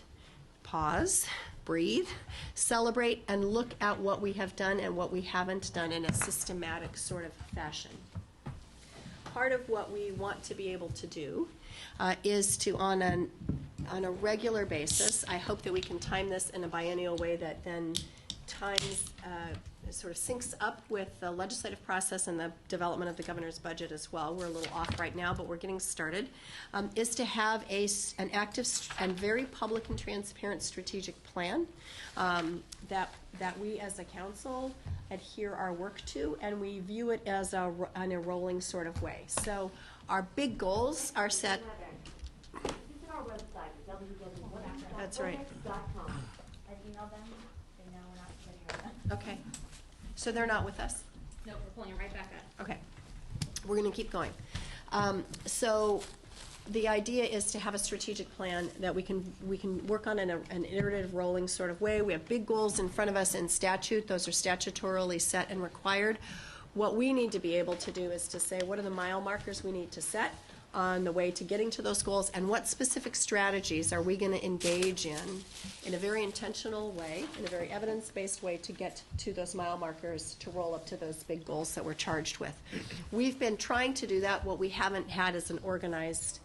pause, breathe, celebrate, and look at what we have done and what we haven't done in a systematic sort of fashion. Part of what we want to be able to do is to, on a regular basis, I hope that we can time this in a biennial way that then sort of syncs up with the legislative process and the development of the governor's budget as well. We're a little off right now, but we're getting started, is to have an active and very public and transparent strategic plan that we as a council adhere our work to, and we view it as on a rolling sort of way. So our big goals are set. That's right. I emailed them. They know we're not getting rid of them. Okay. So they're not with us? No, we're pulling it right back up. Okay. We're going to keep going. So the idea is to have a strategic plan that we can work on in an iterative, rolling sort of way. We have big goals in front of us in statute. Those are statutorily set and required. What we need to be able to do is to say, what are the mile markers we need to set on the way to getting to those goals, and what specific strategies are we going to engage in a very intentional way, in a very evidence-based way, to get to those mile markers, to roll up to those big goals that we're charged with. We've been trying to do that. What we haven't had is an organized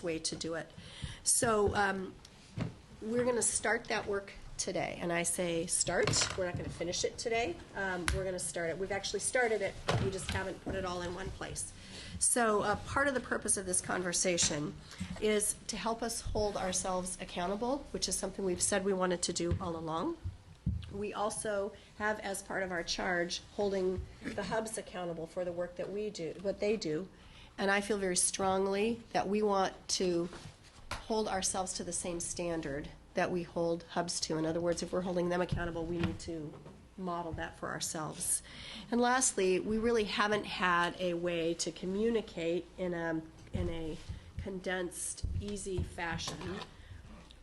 way to do it. So we're going to start that work today. And I say start. We're not going to finish it today. We're going to start it. We've actually started it, but we just haven't put it all in one place. So part of the purpose of this conversation is to help us hold ourselves accountable, which is something we've said we wanted to do all along. We also have, as part of our charge, holding the hubs accountable for the work that we do, what they do. And I feel very strongly that we want to hold ourselves to the same standard that we hold hubs to. In other words, if we're holding them accountable, we need to model that for ourselves. And lastly, we really haven't had a way to communicate in a condensed, easy fashion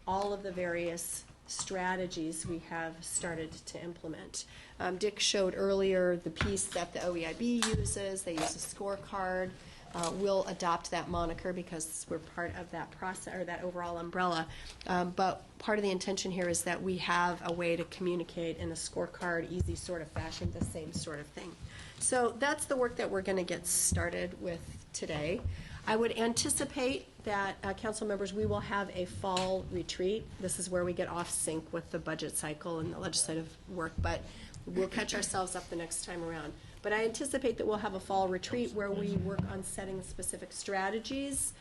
all of the various strategies we have started to implement. Dick showed earlier the piece that the OEIB uses. They use a scorecard. will adopt that moniker because we're part of that process, or that overall umbrella. But part of the intention here is that we have a way to communicate in a scorecard, easy sort of fashion, the same sort of thing. So that's the work that we're going to get started with today. I would anticipate that, council members, we will have a fall retreat. This is where we get off sync with the budget cycle and the legislative work, but we'll catch ourselves up the next time around. But I anticipate that we'll have a fall retreat where we work on setting specific strategies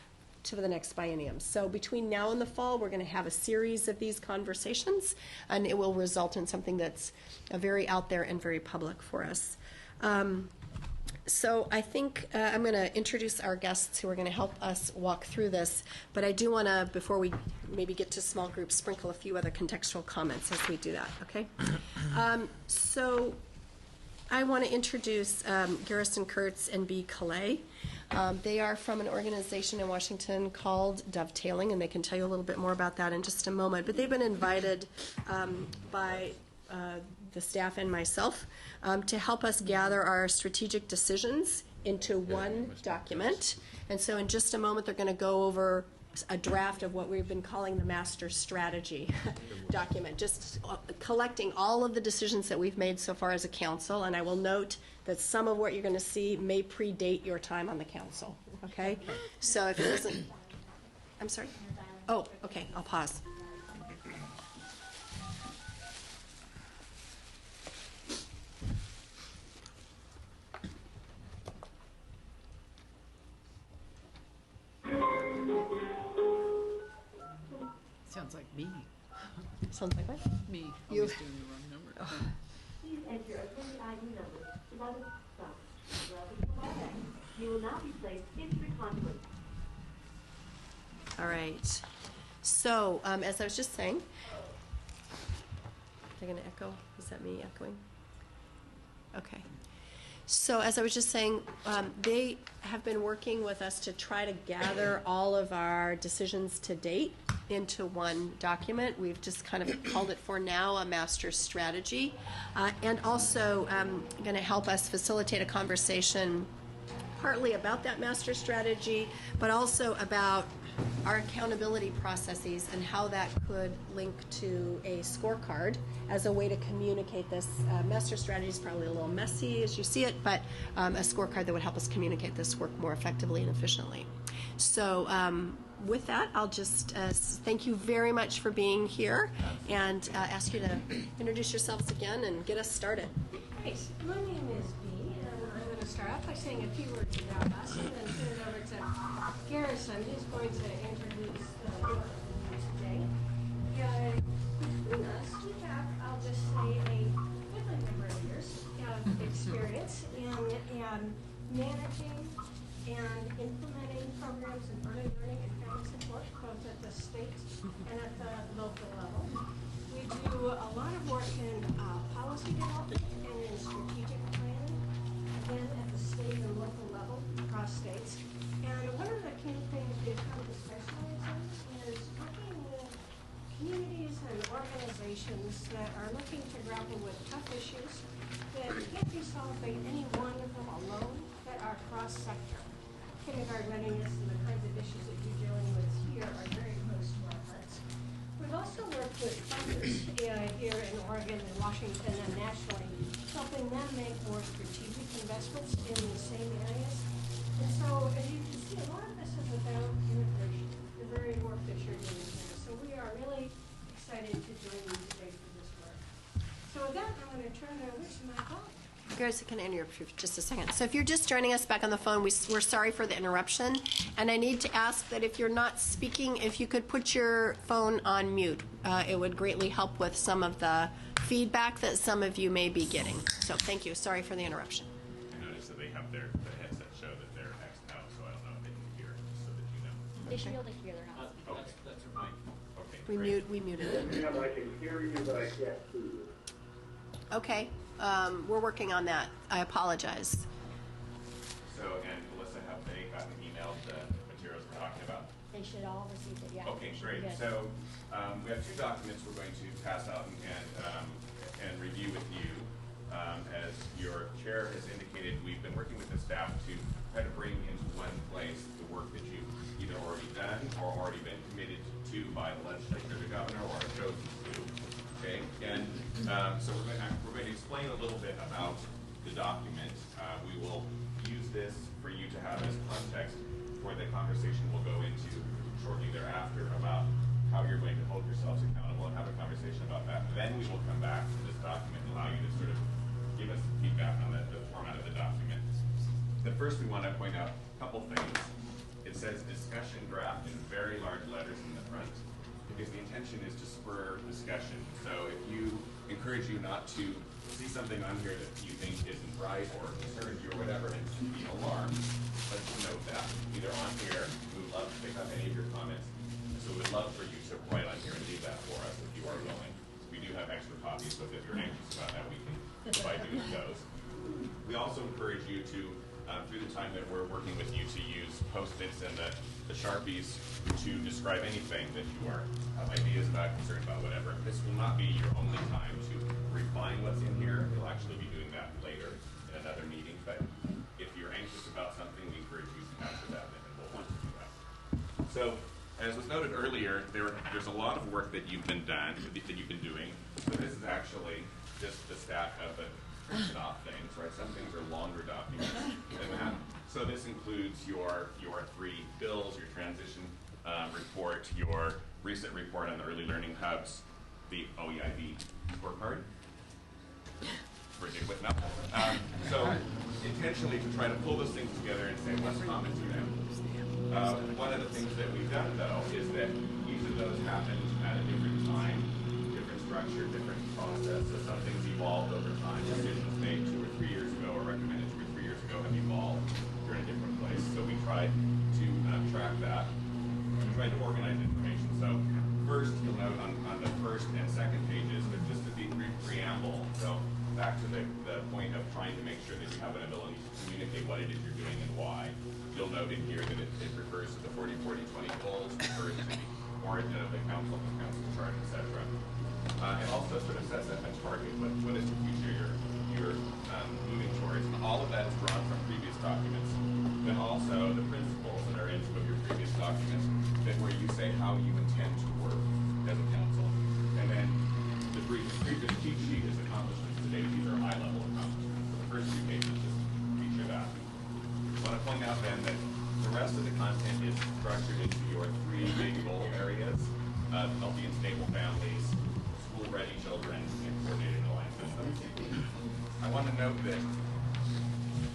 to the next biennium. So between now and the fall, we're going to have a series of these conversations, and it will result in something that's very out there and very public for us. So I think I'm going to introduce our guests who are going to help us walk through this, but I do want to, before we maybe get to small groups, sprinkle a few other contextual comments as we do that, okay? So I want to introduce Garrison Kurtz and B. Calais. They are from an organization in Washington called Dovetailing, and they can tell you a little bit more about that in just a moment. But they've been invited by the staff and myself to help us gather our strategic decisions into one document. And so in just a moment, they're going to go over a draft of what we've been calling the master strategy document, just collecting all of the decisions that we've made so far as a council. And I will note that some of what you're going to see may predate your time on the council, okay? So if it isn't, I'm sorry? Oh, okay, I'll pause. Sounds like me. Sounds like what? Me. You. Always doing the wrong number. Please enter your attendee ID number. You will now be placed into the conference. All right. So, as I was just saying, they're going to echo. Is that me echoing? Okay. So, as I was just saying, they have been working with us to try to gather all of our decisions to date into one document. We've just kind of called it for now a master strategy, and also going to help us facilitate a conversation partly about that master strategy, but also about our accountability processes and how that could link to a scorecard as a way to communicate this. Master strategy is probably a little messy as you see it, but a scorecard that would help us communicate this work more effectively and efficiently. So with that, I'll just thank you very much for being here and ask you to introduce yourselves again and get us started. Hey, my name is Bee, and I'm going to start off by saying a few words about us and then turn it over to Garrison, who's going to introduce the book today. Between us, we have, I'll just say, a goodly number of years of experience in managing and implementing programs in early learning and family support, both at the state and at the local level. We do a lot of work in policy development and in strategic planning, again at the state and local level across states. And one of the key things we've come to specialize in is working with communities and organizations that are looking to grapple with tough issues that can't be solved by any one of them alone, but are cross-sector. Kindergarten readiness and the kinds of issues that you're dealing with here are very close to our hearts. We've also worked with funders here in Oregon and Washington and nationally, helping them make more strategic investments in these same areas. And so, as you can see, a lot of this is about integration, the very work that you're doing here. So we are really excited to join you today for this work. So with that, I'm going to turn it over to my colleague. Guys, can I interrupt you for just a second? So if you're just joining us back on the phone, we're sorry for the interruption. And I need to ask that if you're not speaking, if you could put your phone on mute. It would greatly help with some of the feedback that some of you may be getting. So thank you. Sorry for the interruption. I noticed that they have the headset show that they're X'd out, so I don't know if they can hear it, just so that you know. They should be able to hear their house. Okay. That's right. Okay. We muted them. Yeah, I can hear you, but I can't see you. Okay. We're working on that. I apologize. So, and Melissa, have they gotten emailed the materials we're talking about? They should all receive it, yeah. Okay, great. So, we have two documents we're going to pass out and review with you. As your chair has indicated, we've been working with the staff to try to bring into one place the work that you've either already done or already been committed to by the legislature, the governor, or have chosen to do. Okay, and so we're going to explain a little bit about the document. We will use this for you to have as context for the conversation we'll go into shortly thereafter about how you're going to hold yourselves accountable and have a conversation about that. Then we will come back to this document and allow you to sort of give us feedback on the format of the document. But first we want to point out a couple things. It says discussion draft in very large letters in the front because the intention is to spur discussion. So if you encourage you not to see something on here that you think isn't right or concerns you or whatever and to be alarmed, let's note that either on here, we would love to pick up any of your comments. So we'd love for you to write on here and leave that for us if you are willing. We do have extra copies, so if you're anxious about that, we can provide you with those. We also encourage you to, through the time that we're working with you, to use Post-its and the Sharpies to describe anything that you are have ideas about, concerned about, whatever. This will not be your only time to refine what's in here. You'll actually be doing that later in another meeting. But if you're anxious about something, we encourage you to answer that, and we'll want to do that. So, as was noted earlier, there's a lot of work that you've been doing. So this is actually just the stack of the printed off things, right? Some things are longer documents than that. So this includes your 3 bills, your transition report, your recent report on the early learning hubs, the OEIB scorecard. With now. So intentionally to try to pull those things together and say what's common to them. One of the things that we've done though is that each of those happened at a different time, different structure, different process. So some things evolved over time. Decisions made 2 or 3 years ago or recommended 2 or 3 years ago have evolved. They're in a different place. So we tried to track that. We tried to organize information. So first, you'll note on the first and second pages, there's just a brief preamble. So back to the point of trying to make sure that you have an ability to communicate what it is you're doing and why. You'll note in here that it refers to the 40-40-20 goals, refers to the origin of the council chart, etc. It also sort of sets up a target. What is the future you're moving towards? And all of that is drawn from previous documents. Then also the principles that are in some of your previous documents, then where you say how you intend to work as a council. And then the previous cheat sheet is accomplishments today. These are high-level accomplishments. So the first 2 pages just feature that. I want to point out then that the rest of the content is structured into your 3 big goal areas, healthy and stable families, school-ready children, and coordinated aligned systems. I want to note that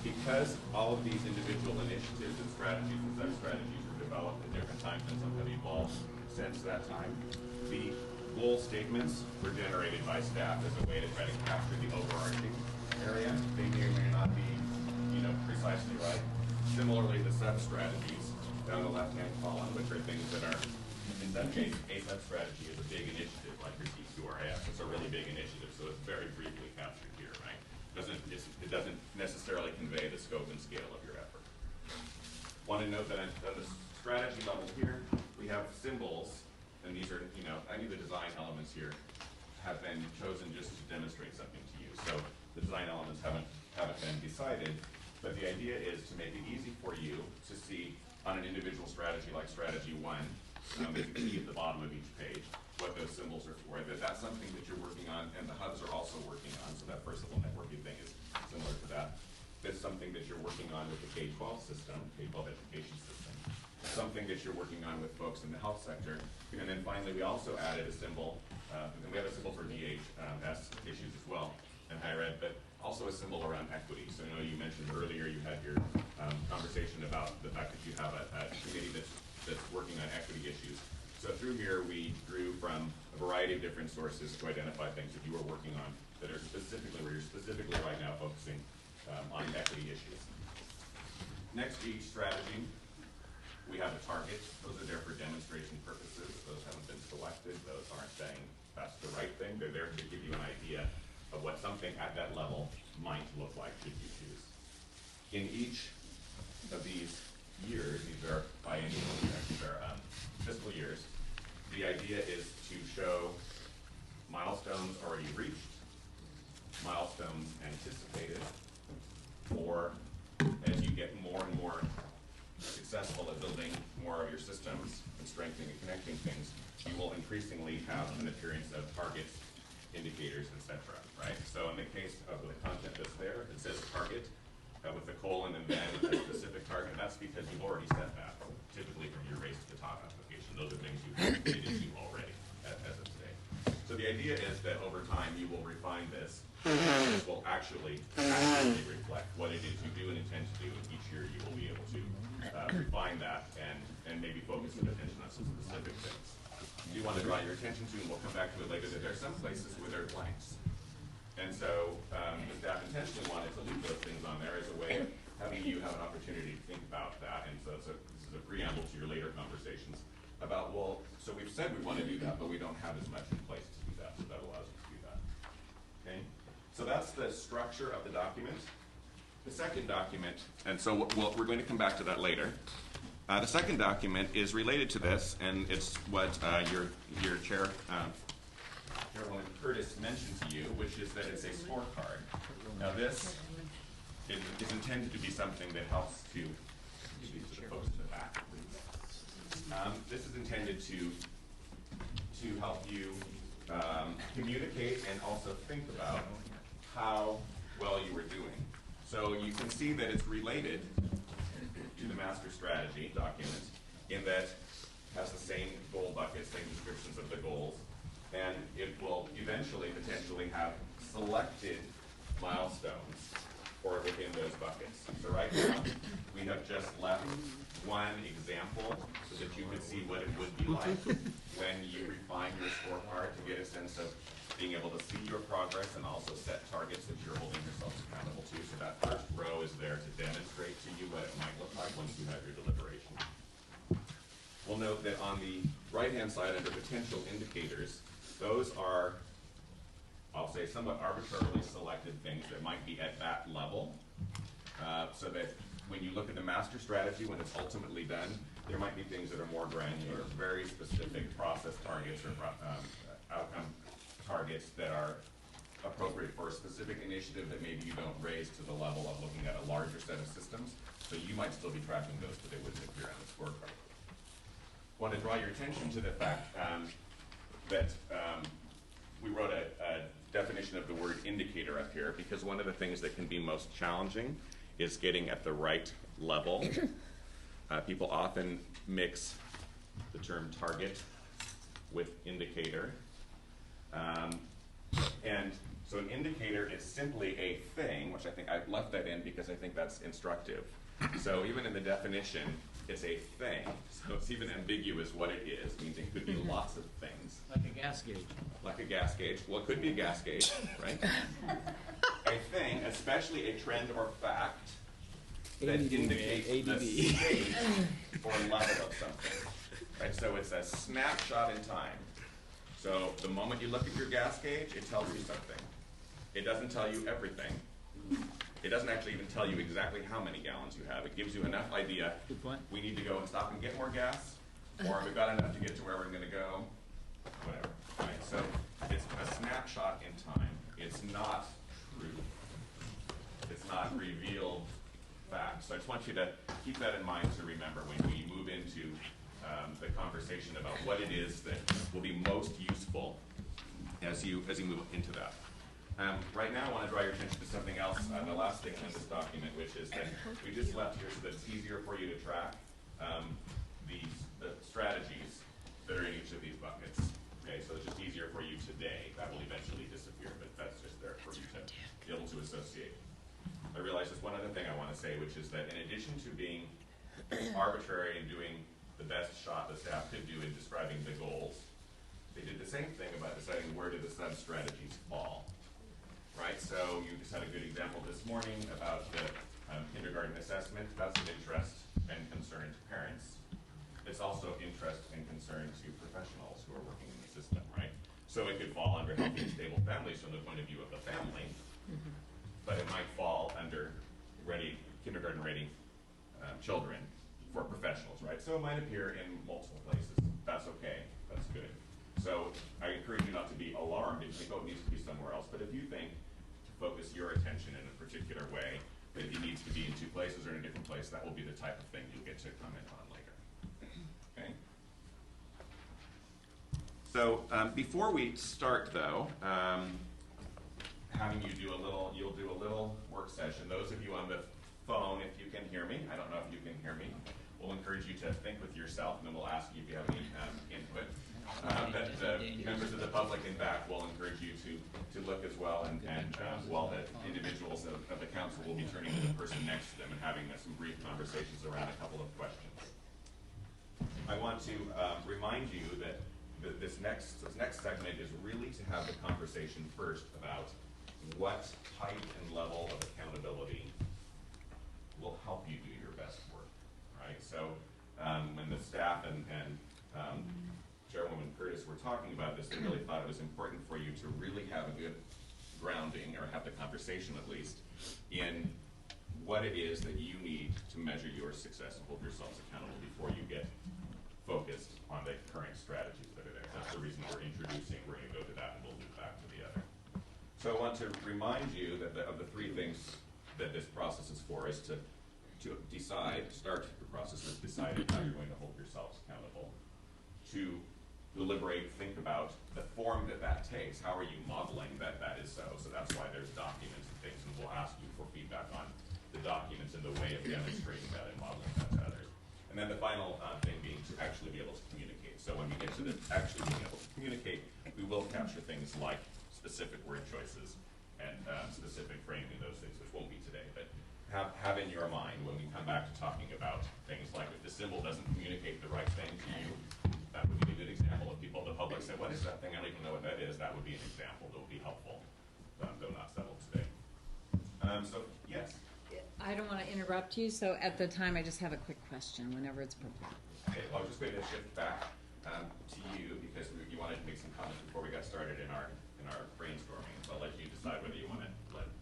because all of these individual initiatives and strategies and sub-strategies were developed at different times and some have evolved since that time, the goal statements were generated by staff as a way to try to capture the overarching area. They may or may not be, precisely right. Similarly, the sub-strategies down the left-hand column, which are things that are, in some cases, a sub-strategy is a big initiative, like your TQRS. It's a really big initiative, so it's very briefly captured here, right? It doesn't necessarily convey the scope and scale of your effort. Want to note that on the strategy level here, we have symbols, and these are, any of the design elements here have been chosen just to demonstrate something to you. So the design elements haven't been decided, but the idea is to make it easy for you to see on an individual strategy like strategy 1, there's a key at the bottom of each page, what those symbols are for, that's something that you're working on and the hubs are also working on, so that personal networking thing is similar to that. That's something that you're working on with the K-12 system, K-12 education system, something that you're working on with folks in the health sector, and then finally we also added a symbol, and we have a symbol for DHS issues as well in higher ed, but also a symbol around equity. So I know you mentioned earlier you had your conversation about the fact that you have a committee that's working on equity issues. So through here we drew from a variety of different sources to identify things that you are working on that are where you're specifically right now focusing on equity issues. Next to each strategy, we have a target. Those are there for demonstration purposes. Those haven't been selected. Those aren't saying that's the right thing. They're there to give you an idea of what something at that level might look like should you choose. In each of these years, these are biennial, these are fiscal years, the idea is to show milestones already reached, milestones anticipated, or as you get more and more success your systems and strengthening and connecting things, you will increasingly have an appearance of targets, indicators, etc. Right? So in the case of the content that's there, it says target with a colon and then a specific target. That's because you've already set that, typically from your Race to the Top application. Those are things you've committed to already as of today. So the idea is that over time you will refine this. This will actually reflect what it is you do and intend to do, and each year you will be able to refine that and maybe focus some attention on some specific things. I do want to draw your attention to, and we'll come back to it later, that there are some places where there are blanks. And so the staff intentionally wanted to leave those things on there as a way of having you have an opportunity to think about that. And so this is a preamble to your later conversations about, well, so we've said we want to do that, but we don't have as much in place to do that. So that allows you to do that. Okay? So that's the structure of the document. The second document, and so we're going to come back to that later. The second document is related to this, and it's what your chair, Chairwoman Curtis mentioned to you, which is that it's a scorecard. Now this is intended to be something that helps to, give these to the folks in the back, please. This is intended to help you communicate and also think about how well you were doing. So you can see that it's related to the master strategy document in that it has the same goal buckets, same descriptions of the goals, and it will eventually potentially have selected milestones for within those buckets. So right now, we have just left one example so that you could see what it would be like when you refine your scorecard to get a sense of being able to see your progress and also set targets that you're holding yourself accountable to. So that first row is there to demonstrate to you what it might look like once you have your deliberation. We'll note that on the right-hand side under potential indicators, those are, I'll say, somewhat arbitrarily selected things that might be at that level, so that when you look at the master strategy, when it's ultimately done, there might be things that are more granular, very specific process targets or outcome targets that are appropriate for a specific initiative that maybe you don't raise to the level of looking at a larger set of systems. So you might still be tracking those, but they wouldn't appear on the scorecard. I want to draw your attention to the fact that we wrote a definition of the word indicator up here, because one of the things that can be most challenging is getting at the right level. People often mix the term target with indicator. And so an indicator is simply a thing, which I think I've left that in because I think that's instructive. So even in the definition, it's a thing. So it's even ambiguous what it is. It means it could be lots of things. Like a gas gauge. Like a gas gauge. Well, it could be a gas gauge, right? A thing, especially a trend or fact, that indicates the state or level of something. Right? So it's a snapshot in time. So the moment you look at your gas gauge, it tells you something. It doesn't tell you everything. It doesn't actually even tell you exactly how many gallons you have. It gives you enough idea. Good point. We need to go and stop and get more gas, or we've got enough to get to where we're going to go, whatever. Right? So it's a snapshot in time. It's not truth. It's not revealed fact. So I just want you to keep that in mind to remember when we move into the conversation about what it is that will be most useful as you move into that. Right now, I want to draw your attention to something else, the last thing in this document, which is that we just left here so that it's easier for you to track the strategies that are in each of these buckets. Okay, so it's just easier for you today. That will eventually disappear, but that's just there for you to be able to associate. I realize there's one other thing I want to say, which is that in addition to being arbitrary and doing the best shot the staff could do in describing the goals, they did the same thing about deciding where do the sub-strategies fall. Right, so you just had a good example this morning about the kindergarten assessment. That's of interest and concern to parents. It's also of interest and concern to professionals who are working in the system, right? So it could fall under healthy and stable families from the point of view of the family, but it might fall under kindergarten-ready children for professionals, right? So it might appear in multiple places. That's okay. That's good. So I encourage you not to be alarmed if you think, oh, it needs to be somewhere else. But if you think to focus your attention in a particular way, that it needs to be in two places or in a different place, that will be the type of thing you'll get to comment on later. So before we start, though, having you you'll do a little work session. Those of you on the phone, if you can hear me, I don't know if you can hear me, we'll encourage you to think with yourself, and then we'll ask you if you have any input. But the members of the public in back will encourage you to look as well, and while the individuals of the council will be turning to the person next to them and having some brief conversations around a couple of questions. I want to remind you that this next segment is really to have the conversation first about what type and level of accountability will help you do your best work, right? So when the staff and Chairwoman Curtis were talking about this, they really thought it was important for you to really have a good grounding, or have the conversation at least, in what it is that you need to measure your success and hold yourselves accountable before you get focused on the current strategies that are there. That's the reason we're introducing. We're going to go to that, and we'll move back to the other. So I want to remind you that of the three things that this process is for is to start the process of deciding how you're going to hold yourselves accountable, to deliberate, think about the form that takes. How are you modeling that is so? So that's why there's documents and things, and we'll ask you for feedback on the documents and the way of demonstrating that and modeling that to others. And then the final thing being to actually be able to communicate. So when we get to the actually being able to communicate, we will capture things like specific word choices and specific framing, those things, which won't be today. But have in your mind when we come back to talking about things like if the symbol doesn't communicate the right thing to you, that would be a good example of people. The public say, what is that thing? I don't even know what that is. That would be an example that would be helpful, though not settled today. So, yes. I don't want to interrupt you, so at the time I just have a quick question whenever it's appropriate. Okay, well, I'm just going to shift back to you because you wanted to make some comments before we got started in our brainstorming. So I'll let you decide whether you want to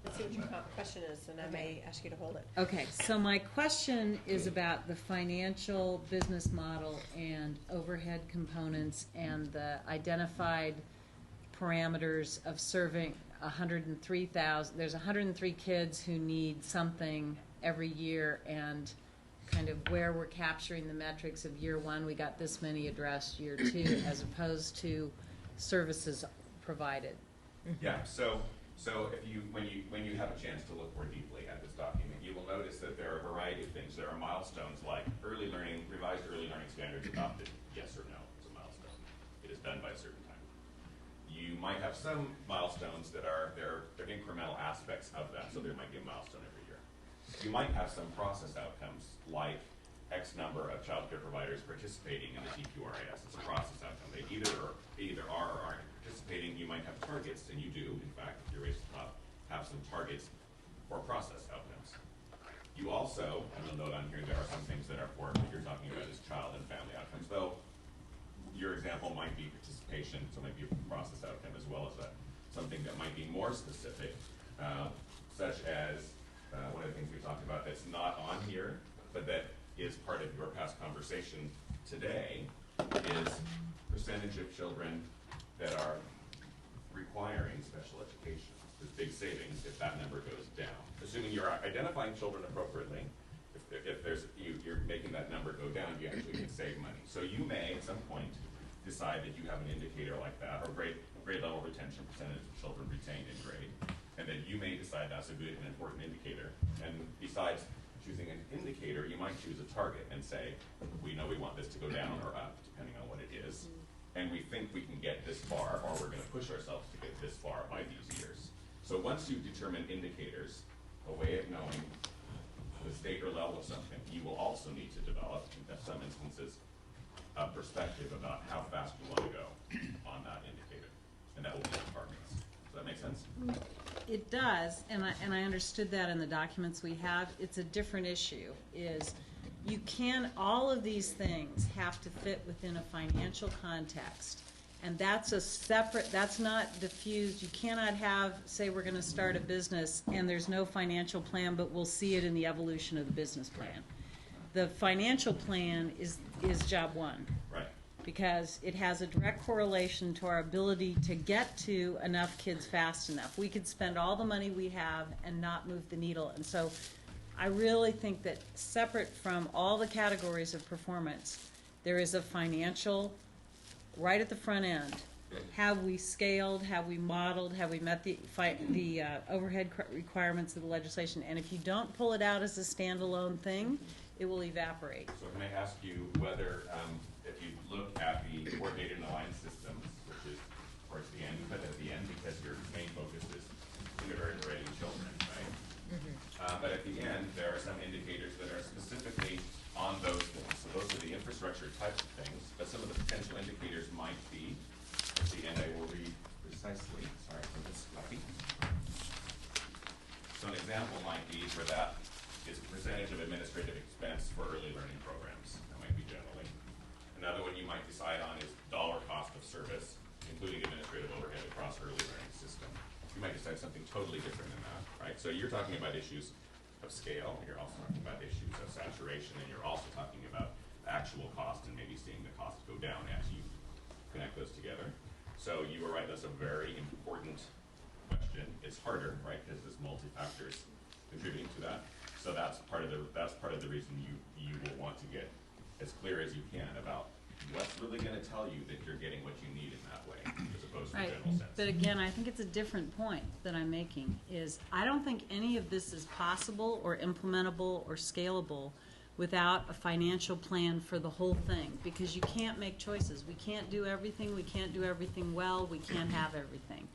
Let's see what your question is, and I may ask you to hold it. Okay, so my question is about the financial business model and overhead components and the identified parameters of serving 103,000. There's 103 kids who need something every year, and kind of where we're capturing the metrics of year one, we got this many addressed, year two, as opposed to services provided. Yeah, so if when you have a chance to look more deeply at this document, you will notice that there are a variety of things. There are milestones like revised early learning standards adopted, yes or no, is a milestone. It is done by a certain time. You might have some milestones that are they're incremental aspects of that, so there might be a milestone every year. You might have some process outcomes like X number of child care providers participating in the TQRIS. It's a process outcome. They either are or aren't participating. You might have targets, and you do, in fact, if you're raised up, have some targets for process outcomes. You also, and you'll note on here, there are some things that are for what you're talking about is child and family outcomes, though your example might be participation, so it might be a process outcome as well as something that might be more specific, such as one of the things we talked about that's not on here, but that is part of your past conversation today, is percentage of children that are requiring special education. There's big savings if that number goes down. Assuming you're identifying children appropriately, if you're making that number go down, you actually can save money. So you may, at some point, decide that you have an indicator like that, or grade level retention, percentage of children retained in grade, and then you may decide that's a good and important indicator. And besides choosing an indicator, you might choose a target and say, we know we want this to go down or up, depending on what it is. And we think we can get this far, or we're going to push ourselves to get this far by these years. So once you determine indicators, a way of knowing the state or level of something, you will also need to develop, in some instances, a perspective about how fast you want to go on that indicator. And that will be the targets. Does that make sense? It does, and I understood that in the documents we have. It's a different issue, is all of these things have to fit within a financial context. And that's that's not diffused. You cannot say we're going to start a business and there's no financial plan, but we'll see it in the evolution of the business plan. The financial plan is job one. Right. Because it has a direct correlation to our ability to get to enough kids fast enough. We could spend all the money we have and not move the needle. And so I really think that separate from all the categories of performance, there is a financial right at the front end. Have we scaled? Have we modeled? Have we met the overhead requirements of the legislation? And if you don't pull it out as a standalone thing, it will evaporate. So can I ask you whether, if you look at the coordinated and aligned systems, which is towards the end, but at the end because your main focus is kindergarten-ready children, right? But at the end, there are some indicators that are specifically on those things. So those are the infrastructure types of things, but some of the potential indicators might be, at the end I will read precisely, sorry for this copy. So an example might be for that is percentage of administrative expense for early learning programs. That might be generally. Another one you might decide on is dollar cost of service, including administrative overhead across early learning system. You might decide something totally different than that, right? So you're talking about issues of scale, you're also talking about issues of saturation, and you're also talking about actual cost and maybe seeing the cost go down as you connect those together. So you were right, that's a very important question. It's harder, right, because there's multi-factors contributing to that. So that's part of the reason you will want to get as clear as you can about what's really going to tell you that you're getting what you need in that way, as opposed to the general sense. But again, I think it's a different point that I'm making, is I don't think any of this is possible or implementable or scalable without a financial plan for the whole thing, because you can't make choices. We can't do everything. We can't do everything well. We can't have everything.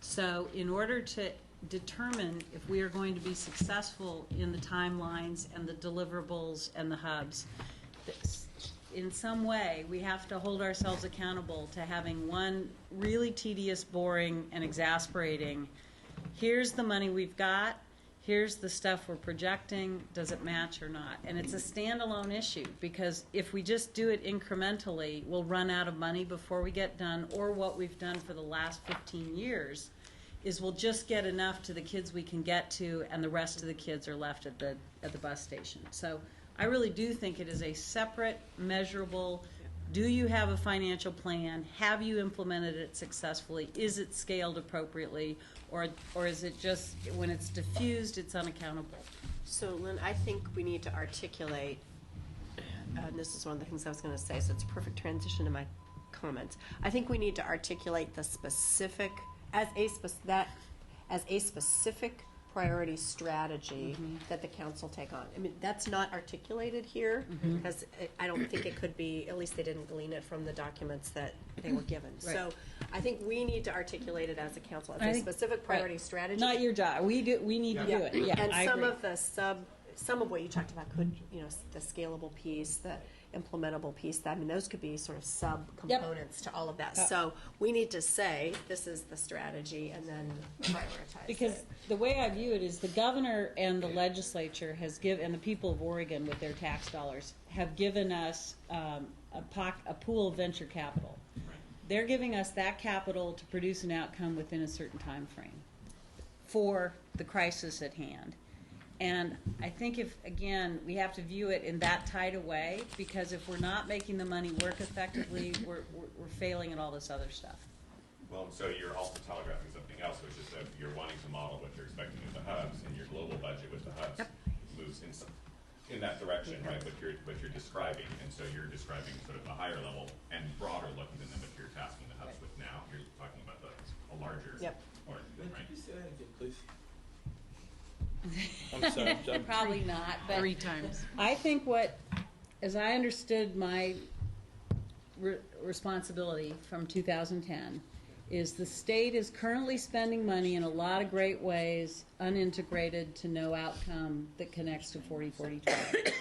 So in order to determine if we are going to be successful in the timelines and the deliverables and the hubs, in some way we have to hold ourselves accountable to having one really tedious, boring, and exasperating, here's the money we've got, here's the stuff we're projecting, does it match or not? And it's a standalone issue, because if we just do it incrementally, we'll run out of money before we get done, or what we've done for the last 15 years is we'll just get enough to the kids we can get to, and the rest of the kids are left at the bus station. So I really do think it is a separate, measurable, do you have a financial plan? Have you implemented it successfully? Is it scaled appropriately? Or is it just, when it's diffused, it's unaccountable? So, Lynn, I think we need to articulate, and this is one of the things I was going to say, so it's a perfect transition to my comments. I think we need to articulate the specific, as a specific priority strategy that the council take on. I mean, that's not articulated here, because I don't think it could be, at least they didn't glean it from the documents that they were given. Right. So I think we need to articulate it as a council, as a specific priority strategy. Not your job. We need to do it. Yeah, and I some agree. of the some of what you talked about could, the scalable piece, the implementable piece, I mean, those could be sort of sub-components to all of that. So we need to say, this is the strategy, and then prioritize Because it. the way I view it is the governor and the legislature has given, and the people of Oregon with their tax dollars, have given us a pool of venture capital. They're giving us that capital to produce an outcome within a certain time frame for the crisis at hand. And I think again, we have to view it in that tight a way, because if we're not making the money work effectively, we're failing at all this other stuff. Well, so you're also telegraphing something else, which is that you're wanting to model what you're expecting of the hubs, and your global budget with the hubs moves in that direction, right? What you're describing, and so you're describing sort of a higher level and broader looking than what you're tasking the hubs with now. You're talking about a larger. Or, right? Could you say that again, please? I'm sorry. Probably not, but 3 times. I think as I understood my responsibility from 2010, is the state is currently spending money in a lot of great ways, unintegrated to no outcome that connects to 40-40-20.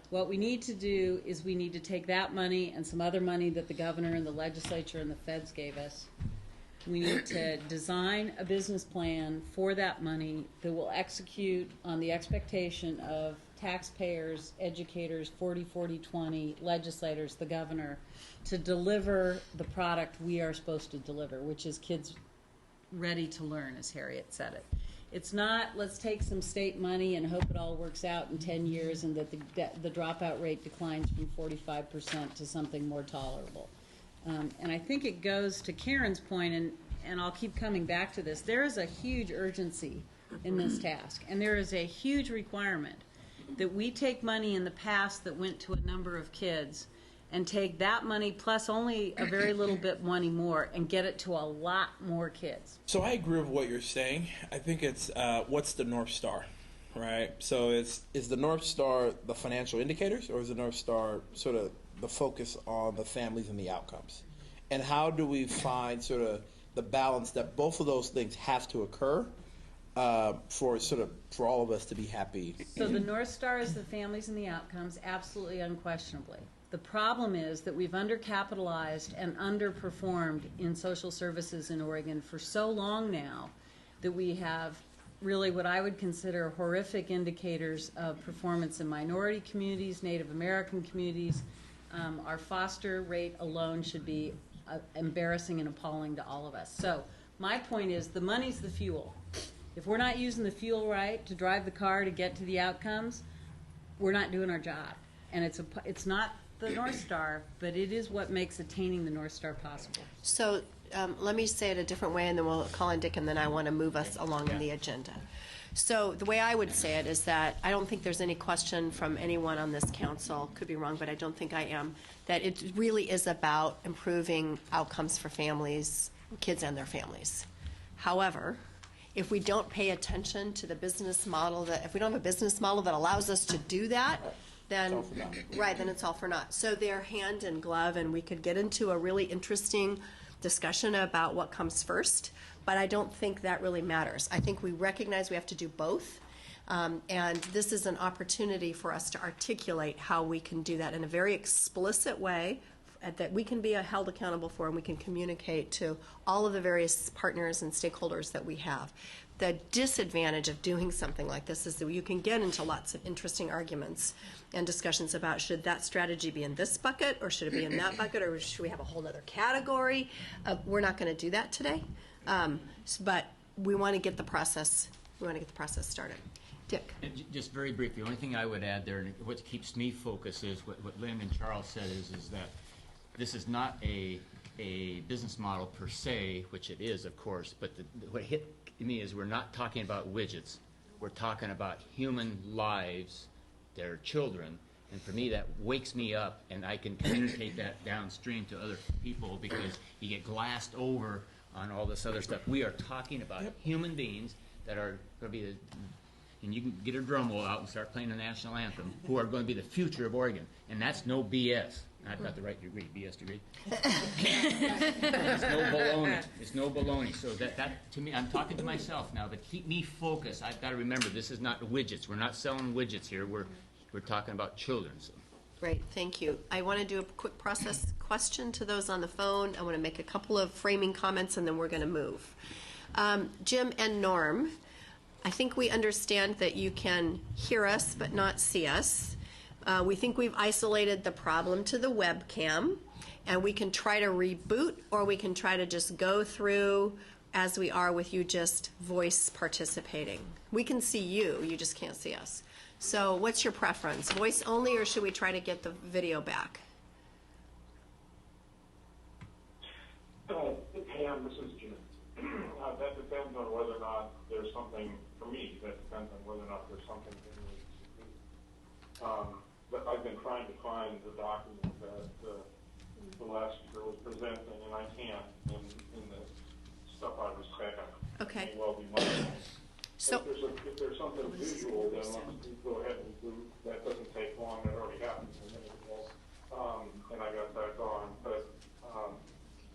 What we need to do is we need to take that money and some other money that the governor and the legislature and the feds gave us. We need to design a business plan for that money that will execute on the expectation of taxpayers, educators, 40-40-20, legislators, the governor, to deliver the product we are supposed to deliver, which is kids ready to learn, as Harriet said it. It's not, let's take some state money and hope it all works out in 10 years and that the dropout rate declines from 45% to something more tolerable. And I think it goes to Karen's point, and I'll keep coming back to this. There is a huge urgency in this task, and there is a huge requirement that we take money in the past that went to a number of kids and take that money plus only a very little bit money more and get it to a lot more kids. So I agree with what you're saying. I think it's what's the North Star, right? So is the North Star the financial indicators, or is the North Star sort of the focus on the families and the outcomes? And how do we find sort of the balance that both of those things have to occur for all of us to be happy? So the North Star is the families and the outcomes, absolutely unquestionably. The problem is that we've undercapitalized and underperformed in social services in Oregon for so long now that we have really what I would consider horrific indicators of performance in minority communities, Native American communities. Our foster rate alone should be embarrassing and appalling to all of us. So my point is the money's the fuel. If we're not using the fuel right to drive the car to get to the outcomes, we're not doing our job. And it's not the North Star, but it is what makes attaining the North Star possible. So let me say it a different way, and then we'll call in Dick, and then I want to move us along in the agenda. So the way I would say it is that I don't think there's any question from anyone on this council, could be wrong, but I don't think I am, that it really is about improving outcomes for families, kids and their families. However, if we don't pay attention to the business model, if we don't have a business model that allows us to do that, then then it's all for naught. So they're hand in glove, and we could get into a really interesting discussion about what comes first, but I don't think that really matters. I think we recognize we have to do both, and this is an opportunity for us to articulate how we can do that in a very explicit way that we can be held accountable for, and we can communicate to all of the various partners and stakeholders that we have. The disadvantage of doing something like this is that you can get into lots of interesting arguments and discussions about should that strategy be in this bucket, or should it be in that bucket, or should we have a whole other category. We're not going to do that today, but we want to get the process. We want to get the process started. Dick. And just very briefly, the only thing I would add there, and what keeps me focused, is what Lynn and Charles said is that this is not a business model per se, which it is, of course, but what hit me is we're not talking about widgets. We're talking about human lives, their children, and for me that wakes me up, and I can communicate that downstream to other people, because you get glassed over on all this other stuff. We are talking about human beings that are going to be and you can get a drum roll out and start playing the national anthem, who are going to be the future of Oregon, and that's no BS. I've got the right degree, BS degree. It's no baloney. It's no baloney. So that to me, I'm talking to myself now, but keep me focused. I've got to remember this is not widgets. We're not selling widgets here. We're talking about children. So. Great, thank you. I want to do a quick process question to those on the phone. I want to make a couple of framing comments, and then we're going to move. Jim and Norm, I think we understand that you can hear us but not see us. We think we've isolated the problem to the webcam, and we can try to reboot, or we can try to just go through as we are with you just voice participating. We can see you, you just can't see us. So what's your preference, voice only, or should we try to get the video back? Pam, this is Jim. That depends on whether or not there's something, for me, that depends on whether or not there's something in the but I've been trying to find the document that the last year was presenting, and I can't in the stuff I was sent. Okay. May well be mine. So if there's something visual, then let's go ahead and do. That doesn't take long. It already happened a minute ago, and I got that on. But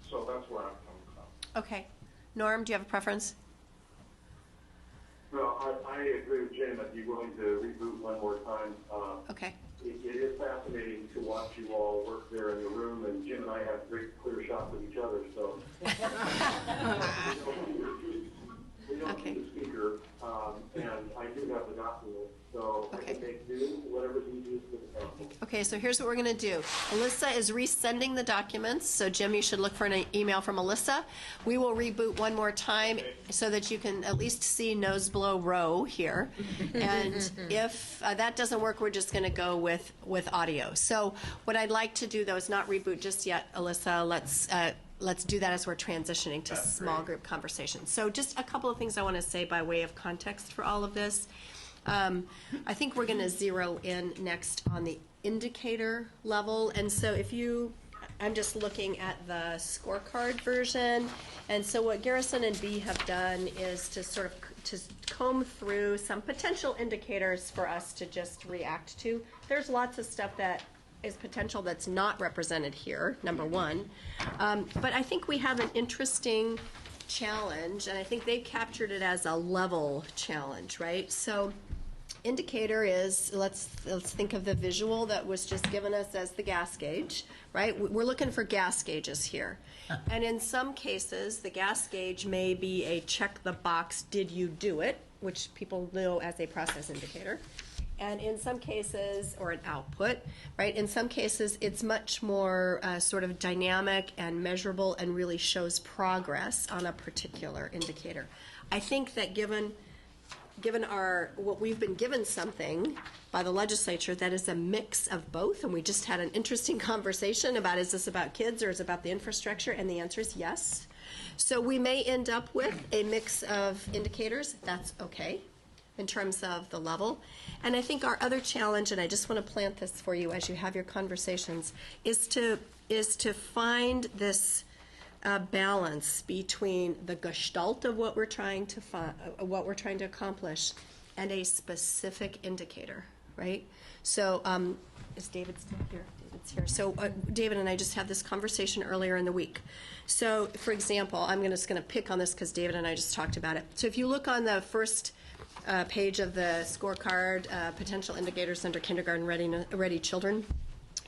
so that's where I'm coming from. Okay. Norm, do you have a preference? Well, I agree with Jim. I'd be willing to reboot one more time. Okay. It is fascinating to watch you all work there in the room, and Jim and I have great clear shots of each other, so. We don't need a speaker, and I do have the document, so I can make do whatever's easiest for the council. Okay, so here's what we're going to do. Alyssa is resending the documents, so Jim, you should look for an email from Alyssa. We will reboot one more time so that you can at least see nose blow row here. And if that doesn't work, we're just going to go with audio. So what I'd like to do, though, is not reboot just yet, Alyssa. Let's do that as we're transitioning to small group conversations. So just a couple of things I want to say by way of context for all of this. I think we're going to zero in next on the indicator level. And so I'm just looking at the scorecard version. And so what Garrison and Bee have done is to sort of to comb through some potential indicators for us to just react to. There's lots of stuff that is potential that's not represented here, number one. But I think we have an interesting challenge, and I think they've captured it as a level challenge, right? So indicator is, let's think of the visual that was just given us as the gas gauge, right? We're looking for gas gauges here. And in some cases, the gas gauge may be a check the box, did you do it, which people know as a process indicator. And in some cases, or an output, right? In some cases, it's much more sort of dynamic and measurable and really shows progress on a particular indicator. I think that given what we've been given something by the legislature that is a mix of both, and we just had an interesting conversation about, is this about kids or is it about the infrastructure? And the answer is yes. So we may end up with a mix of indicators. That's okay in terms of the level. And I think our other challenge, and I just want to plant this for you as you have your conversations, is to find this balance between the gestalt of what we're trying to accomplish and a specific indicator, right? So is David still here? David's here. So David and I just had this conversation earlier in the week. So for example, I'm just going to pick on this because David and I just talked about it. So if you look on the first page of the scorecard, potential indicators under kindergarten ready children,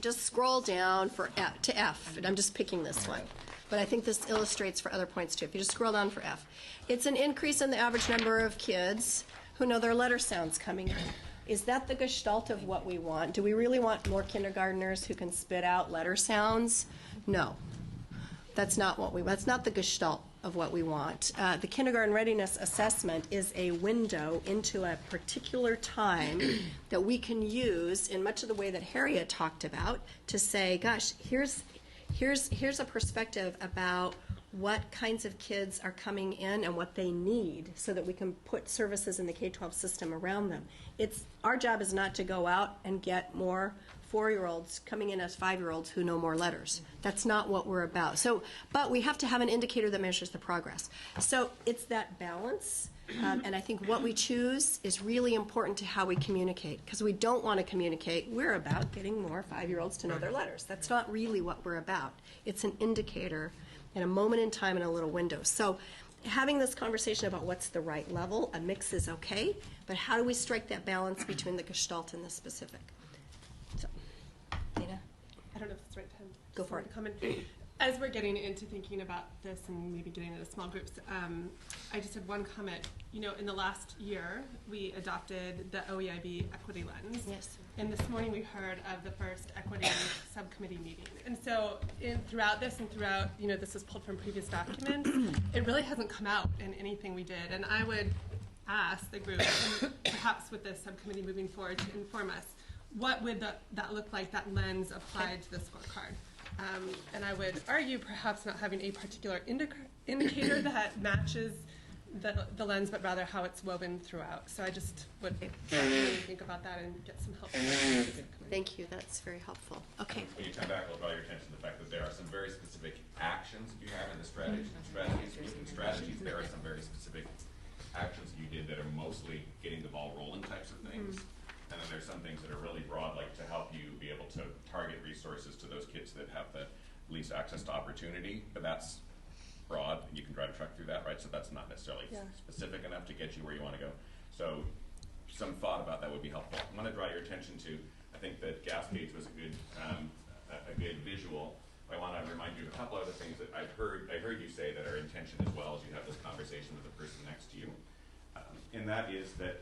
just scroll down to F, and I'm just picking this one. But I think this illustrates for other points too. If you just scroll down for F, it's an increase in the average number of kids who know their letter sounds coming in. Is that the gestalt of what we want? Do we really want more kindergartners who can spit out letter sounds? No. That's not what we want. That's not the gestalt of what we want. The kindergarten readiness assessment is a window into a particular time that we can use in much of the way that Harriet talked about to say, gosh, here's a perspective about what kinds of kids are coming in and what they need so that we can put services in the K-12 system around them. Our job is not to go out and get more 4-year-olds coming in as 5-year-olds who know more letters. That's not what we're about. But we have to have an indicator that measures the progress. So it's that balance, and I think what we choose is really important to how we communicate, because we don't want to communicate, we're about getting more 5-year-olds to know their letters. That's not really what we're about. It's an indicator in a moment in time in a little window. So having this conversation about what's the right level, a mix is okay, but how do we strike that balance between the gestalt and the specific? So, Dana? I don't know if it's the right time. Go for it. Comment. As we're getting into thinking about this and maybe getting into small groups, I just had one comment. You know, in the last year, we adopted the OEIB equity lens. Yes. And this morning we heard of the first equity subcommittee meeting. And so throughout this and throughout, you know, this was pulled from previous documents, it really hasn't come out in anything we did. And I would ask the group, and perhaps with this subcommittee moving forward, to inform us, what would that look like, that lens applied to the scorecard? And I would argue perhaps not having a particular indicator that matches the lens, but rather how it's woven throughout. So I just would really think about that and get some help. Thank you. That's very helpful. Okay. When you come back, I'll draw your attention to the fact that there are some very specific actions you have in the strategies. Within strategies, there are some very specific actions you did that are mostly getting the ball rolling types of things. And then there's some things that are really broad, like to help you be able to target resources to those kids that have the least access to opportunity. But that's broad, and you can drive a truck through that, right? So that's not necessarily specific enough to get you where you want to go. So some thought about that would be helpful. I'm going to draw your attention to, I think that gas gauge was a good visual. I want to remind you of a couple other things that I heard you say that are intention as well as you have this conversation with the person next to you. And that is that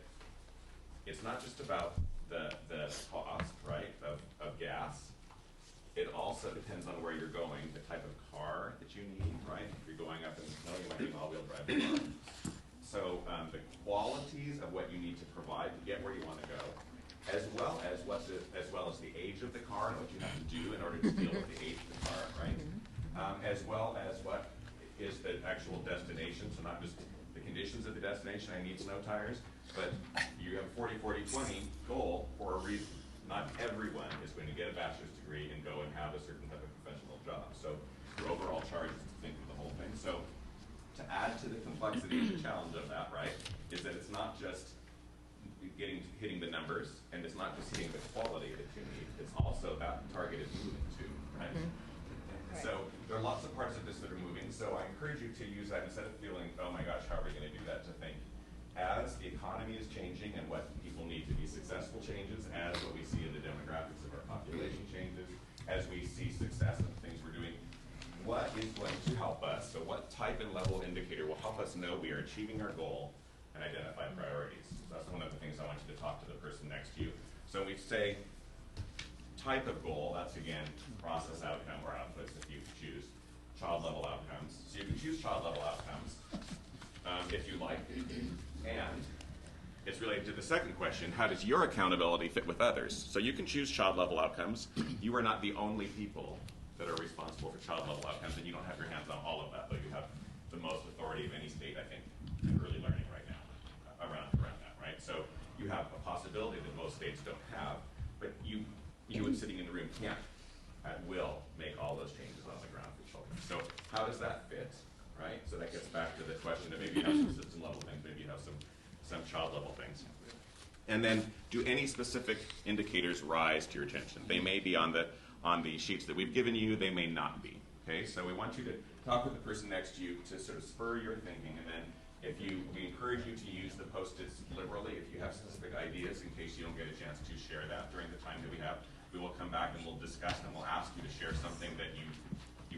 it's not just about the cost, right, of gas. It also depends on where you're going, the type of car that you need, right? If you're going up in the snow, you might need an all-wheel drive car. So the qualities of what you need to provide to get where you want to go, as well as the age of the car and what you have to do in order to deal with the age of the car, right? As well as what is the actual destination, so not just the conditions of the destination, I need snow tires, but you have a 40-40-20 goal for a reason, not everyone is going to get a bachelor's degree and go and have a certain type of professional job. So your overall charge is to think of the whole thing. So to add to the complexity and the challenge of that, right, is that it's not just hitting the numbers, and it's not just hitting the quality that you need. It's also that target is moving too, right? Right. So there are lots of parts of this that are moving. So I encourage you to use that instead of feeling, oh my gosh, how are we going to do that? To think, as the economy is changing and what people need to be successful changes, as what we see in the demographics of our population changes, as we see success in the things we're doing, what is going to help us? So what type and level indicator will help us know we are achieving our goal and identify priorities? So that's one of the things I want you to talk to the person next to you. So we say type of goal, that's again process outcome or outputs if you choose child level outcomes. So you can choose child level outcomes if you like. And it's related to the second question, how does your accountability fit with others? So you can choose child level outcomes. You are not the only people that are responsible for child level outcomes, and you don't have your hands on all of that, but you have the most authority of any state, I think, in early learning right now around that, right? So you have a possibility that most states don't have, but you sitting in the room can't at will make all those changes on the ground for children. So how does that fit, right? So that gets back to the question that maybe you have some system level things, maybe you have some child level things. And then do any specific indicators rise to your attention? They may be on the sheets that we've given you, they may not be. Okay, so we want you to talk with the person next to you to sort of spur your thinking, and then we encourage you to use the Post-its liberally if you have specific ideas in case you don't get a chance to share that during the time that we have. We will come back and we'll discuss and we'll ask you to share something that you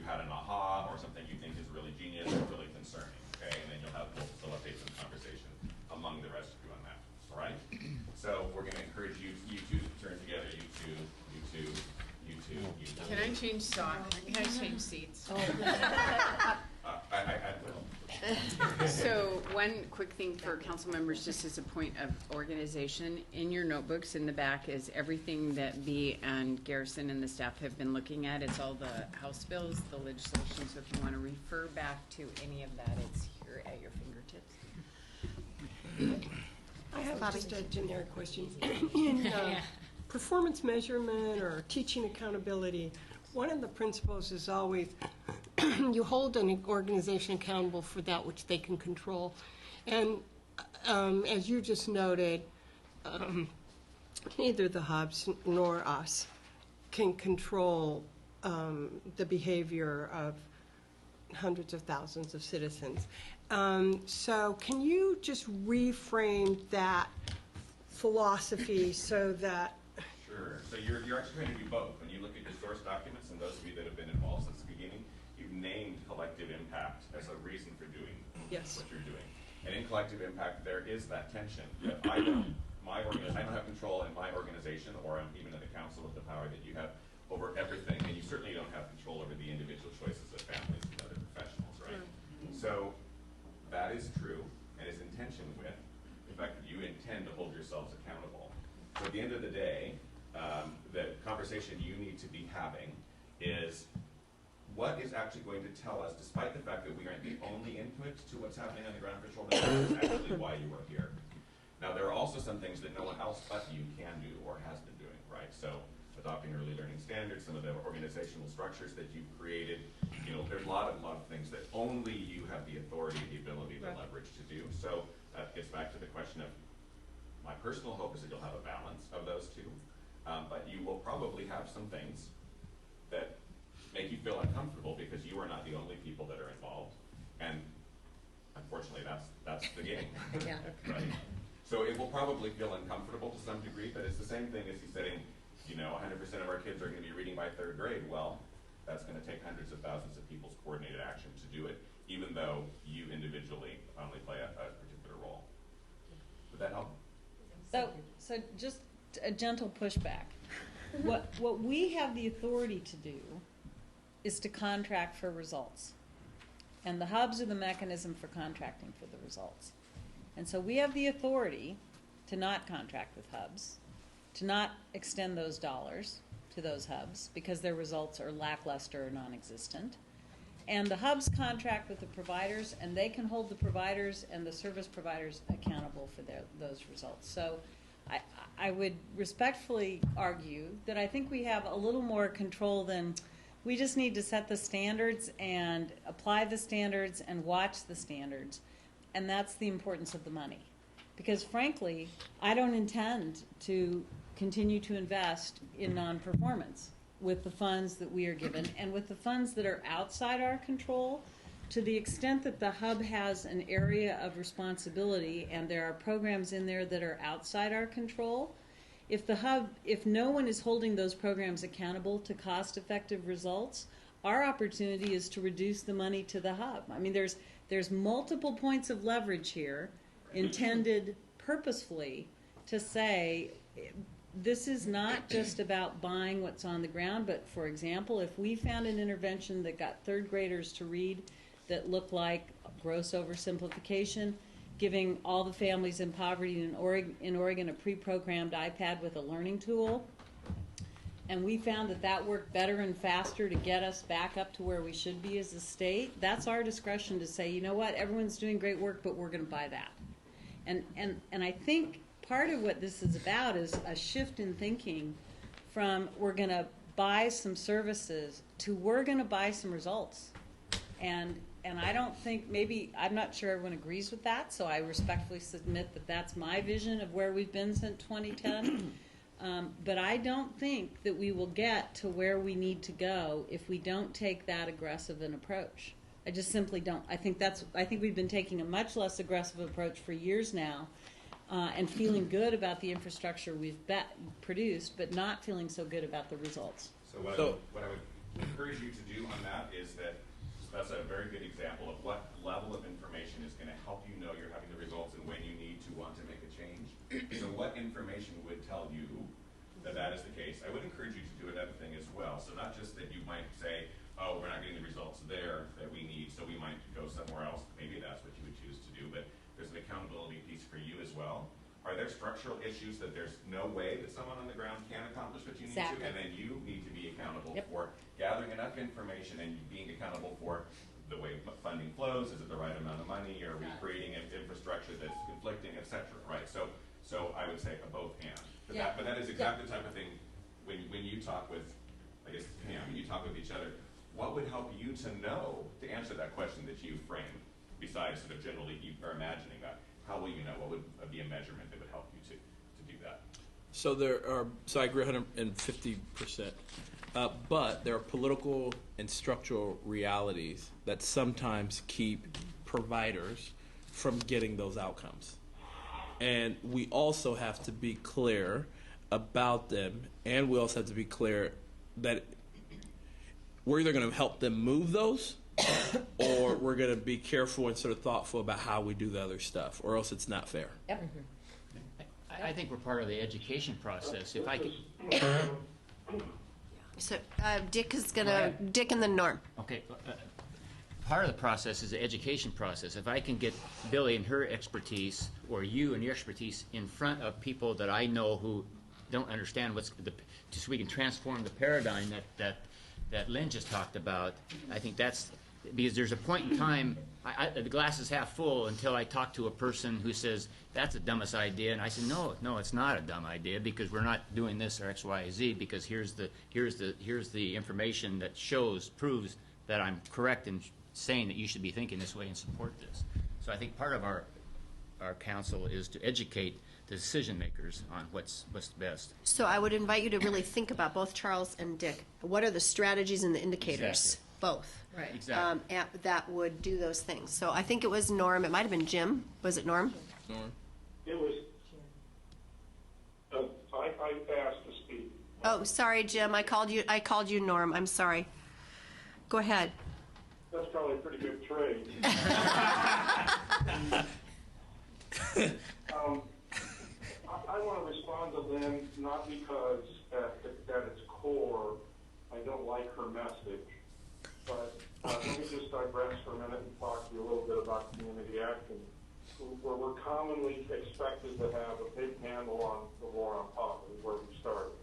had an aha or something you think is really genius or really concerning, okay? And then we'll facilitate some conversation among the rest of you on that, all right? So we're going to encourage you two to turn together, you two. Can I change Can I change seats? I will. So one quick thing for council members, just as a point of organization, in your notebooks in the back is everything that Bea and Garrison and the staff have been looking at. It's all the House bills, the legislation, so if you want to refer back to any of that, it's here at your fingertips. I have just a generic question. In performance measurement or teaching accountability, one of the principles is always you hold an organization accountable for that which they can control. And as you just noted, neither the hubs nor us can control the behavior of hundreds of thousands of citizens. So can you just reframe that philosophy so that... Sure. So you're actually going to do both. When you look at your source documents, and those of you that have been involved since the beginning, you've named collective impact as a reason for doing what you're doing. And in collective impact, there is that tension. That I don't have control in my organization, or even in the council, of the power that you have over everything, and you certainly don't have control over the individual choices of families and other professionals, right? So that is true, and is in tension with the fact that you intend to hold yourselves accountable. So at the end of the day, the conversation you need to be having is what is actually going to tell us, despite the fact that we aren't the only input to what's happening on the ground for children, is actually why you are here. Now, there are also some things that no one else but you can do or has been doing, right? So adopting early learning standards, some of the organizational structures that you've created, there's a lot of things that only you have the authority, the ability, the leverage to do. So that gets back to the question of my personal hope is that you'll have a balance of those two. But you will probably have some things that make you feel uncomfortable because you are not the only people that are involved. And unfortunately, that's the game. Yeah. Right? So it will probably feel uncomfortable to some degree, but it's the same thing as you saying, 100% of our kids are going to be reading by 3rd grade. Well, that's going to take hundreds of thousands of people's coordinated action to do it, even though you individually only play a particular role. Would that help? So just a gentle pushback. What we have the authority to do is to contract for results. And the hubs are the mechanism for contracting for the results. And so we have the authority to not contract with hubs, to not extend those dollars to those hubs because their results are lackluster or non-existent. And the hubs contract with the providers, and they can hold the providers and the service providers accountable for those results. So I would respectfully argue that I think we have a little more control than we just need to set the standards and apply the standards and watch the standards. And that's the importance of the money. Because frankly, I don't intend to continue to invest in non-performance with the funds that we are given and with the funds that are outside our control. To the extent that the hub has an area of responsibility and there are programs in there that are outside our control, if no one is holding those programs accountable to cost-effective results, our opportunity is to reduce the money to the hub. I mean, there's multiple points of leverage here intended purposefully to say this is not just about buying what's on the ground, but for example, if we found an intervention that got third graders to read that looked like gross oversimplification, giving all the families in poverty in Oregon a pre-programmed iPad with a learning tool, and we found that worked better and faster to get us back up to where we should be as a state, that's our discretion to say, you know what, everyone's doing great work, but we're going to buy that. And I think part of what this is about is a shift in thinking from we're going to buy some services to we're going to buy some results. And I don't think, I'm not sure everyone agrees with that, so I respectfully submit that that's my vision of where we've been since 2010. But I don't think that we will get to where we need to go if we don't take that aggressive an approach. I just simply don't. I think we've been taking a much less aggressive approach for years now, and feeling good about the infrastructure we've produced, but not feeling so good about the results. So what I would encourage you to do on that is that's a very good example of what level of information is going to help you know you're having the results and when you need to want to make a change. So what information would tell you that is the case? I would encourage you to do another thing as well. So not just that you might say, oh, we're not getting the results there that we need, so we might go somewhere else. Maybe that's what you would choose to do, but there's an accountability piece for you as well. Are there structural issues that there's no way that someone on the ground can accomplish what you need to, and then you need to be accountable for gathering enough information and being accountable for the way funding flows? Is it the right amount of money? Are we creating an infrastructure that's conflicting, et cetera, right? So I would say a both and. But that is exactly the type of thing when you talk with, I guess, Pam, when you talk with each other, what would help you to know, to answer that question that you framed, besides sort of generally you are imagining that? How will you know? What would be a measurement that would help you to do that? So I agree 150%. But there are political and structural realities that sometimes keep providers from getting those outcomes. And we also have to be clear about them, and we also have to be clear that we're either going to help them move those or we're going to be careful and sort of thoughtful about how we do the other stuff, or else it's not fair. Yep. I think we're part of the education process. If I could. So Dick and then Norm. Okay. Part of the process is the education process. If I can get Billy and her expertise, or you and your expertise, in front of people that I know who don't understand so we can transform the paradigm that Lynn just talked about. I think that's because there's a point in time, the glass is half full until I talk to a person who says, that's the dumbest idea. And I say, no, it's not a dumb idea, because we're not doing this or X, Y, Z, because here's the information that proves that I'm correct in saying that you should be thinking this way and support this. So I think part of our council is to educate the decision makers on what's best. So I would invite you to really think about, both Charles and Dick, what are the strategies and the indicators? Exactly. Both. Right. Exactly. That would do those things. So I think it was Norm. It might have been Jim. Was it Norm? Norm. It was, I asked to speak. Oh, sorry, Jim. I called you Norm. I'm sorry. Go ahead. That's probably a pretty good trade. I want to respond to Lynn, not because at its core I don't like her message, but let me just digress for a minute and talk to you a little bit about community action, where we're commonly expected to have a big handle on the war on poverty, where we started.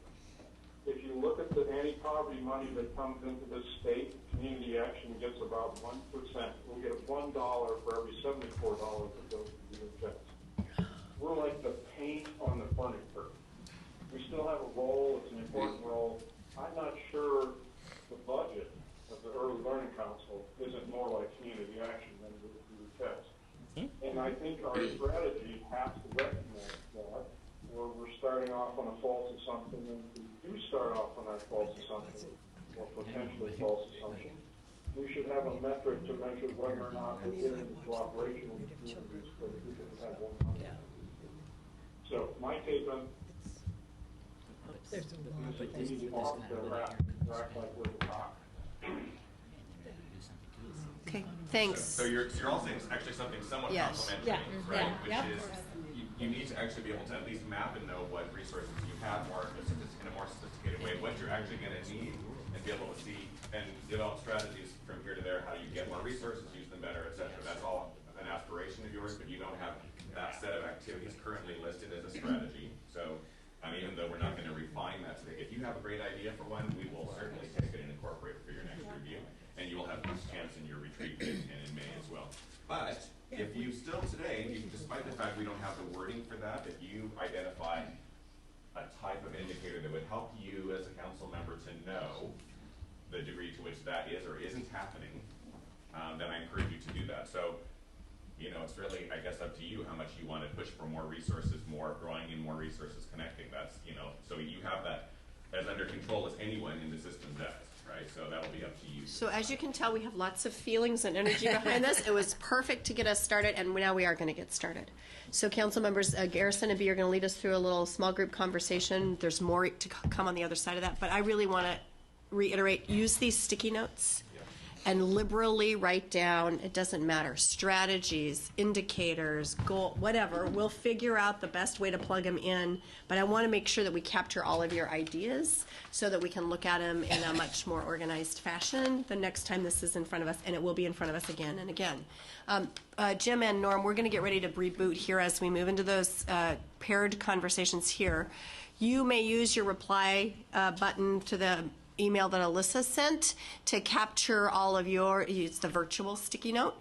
If you look at the anti-poverty money that comes into this state, community action gets about 1%. We'll get $1 for every $74 that goes to the checks. We're like the paint on the furniture. Learning Council isn't more like community action than it would be test. And I think our strategy has to recognize that, where we're starting off on a false assumption, and if we do start off on that false assumption, or potentially false assumption, we should have a metric to measure whether or not we're getting into operational communities where people have one contact. So my take on this is we need to offer to act like we're the rock. Okay, thanks. So you're all saying it's actually something somewhat Yes. complementary, Yeah. right? Yeah. Which is you need to actually be able to at least map and know what resources you have more in a more sophisticated way, what you're actually going to need, and be able to see and develop strategies from here to there. How do you get more resources, use them better, etc. That's all an aspiration of yours, but you don't have that set of activities currently listed as a strategy. So, even though we're not going to refine that today, if you have a great idea for one, we will certainly take it and incorporate it for your next review. And you will have a chance in your retreat and in May as well. But if you still today, despite the fact we don't have the wording for that, if you identify a type of indicator that would help you as a council member to know the degree to which that is or isn't happening, then I encourage you to do that. So, it's really, I guess, up to you how much you want to push for more resources, more drawing in more resources, connecting. That's, so you have that as under control as anyone in the system does, right? So that'll be up to you. So as you can tell, we have lots of feelings and energy behind this. It was perfect to get us started, and now we are going to get started. So council members, Garrison and Bee are going to lead us through a little small group conversation. There's more to come on the other side of that, but I really want to reiterate, use these sticky notes and liberally write down, it doesn't matter, strategies, indicators, goal, whatever. We'll figure out the best way to plug them in, but I want to make sure that we capture all of your ideas so that we can look at them in a much more organized fashion the next time this is in front of us, and it will be in front of us again and again. Jim and Norm, we're going to get ready to reboot here as we move into those paired conversations here. You may use your reply button to the email that Alyssa sent to capture all of your, it's the virtual sticky note,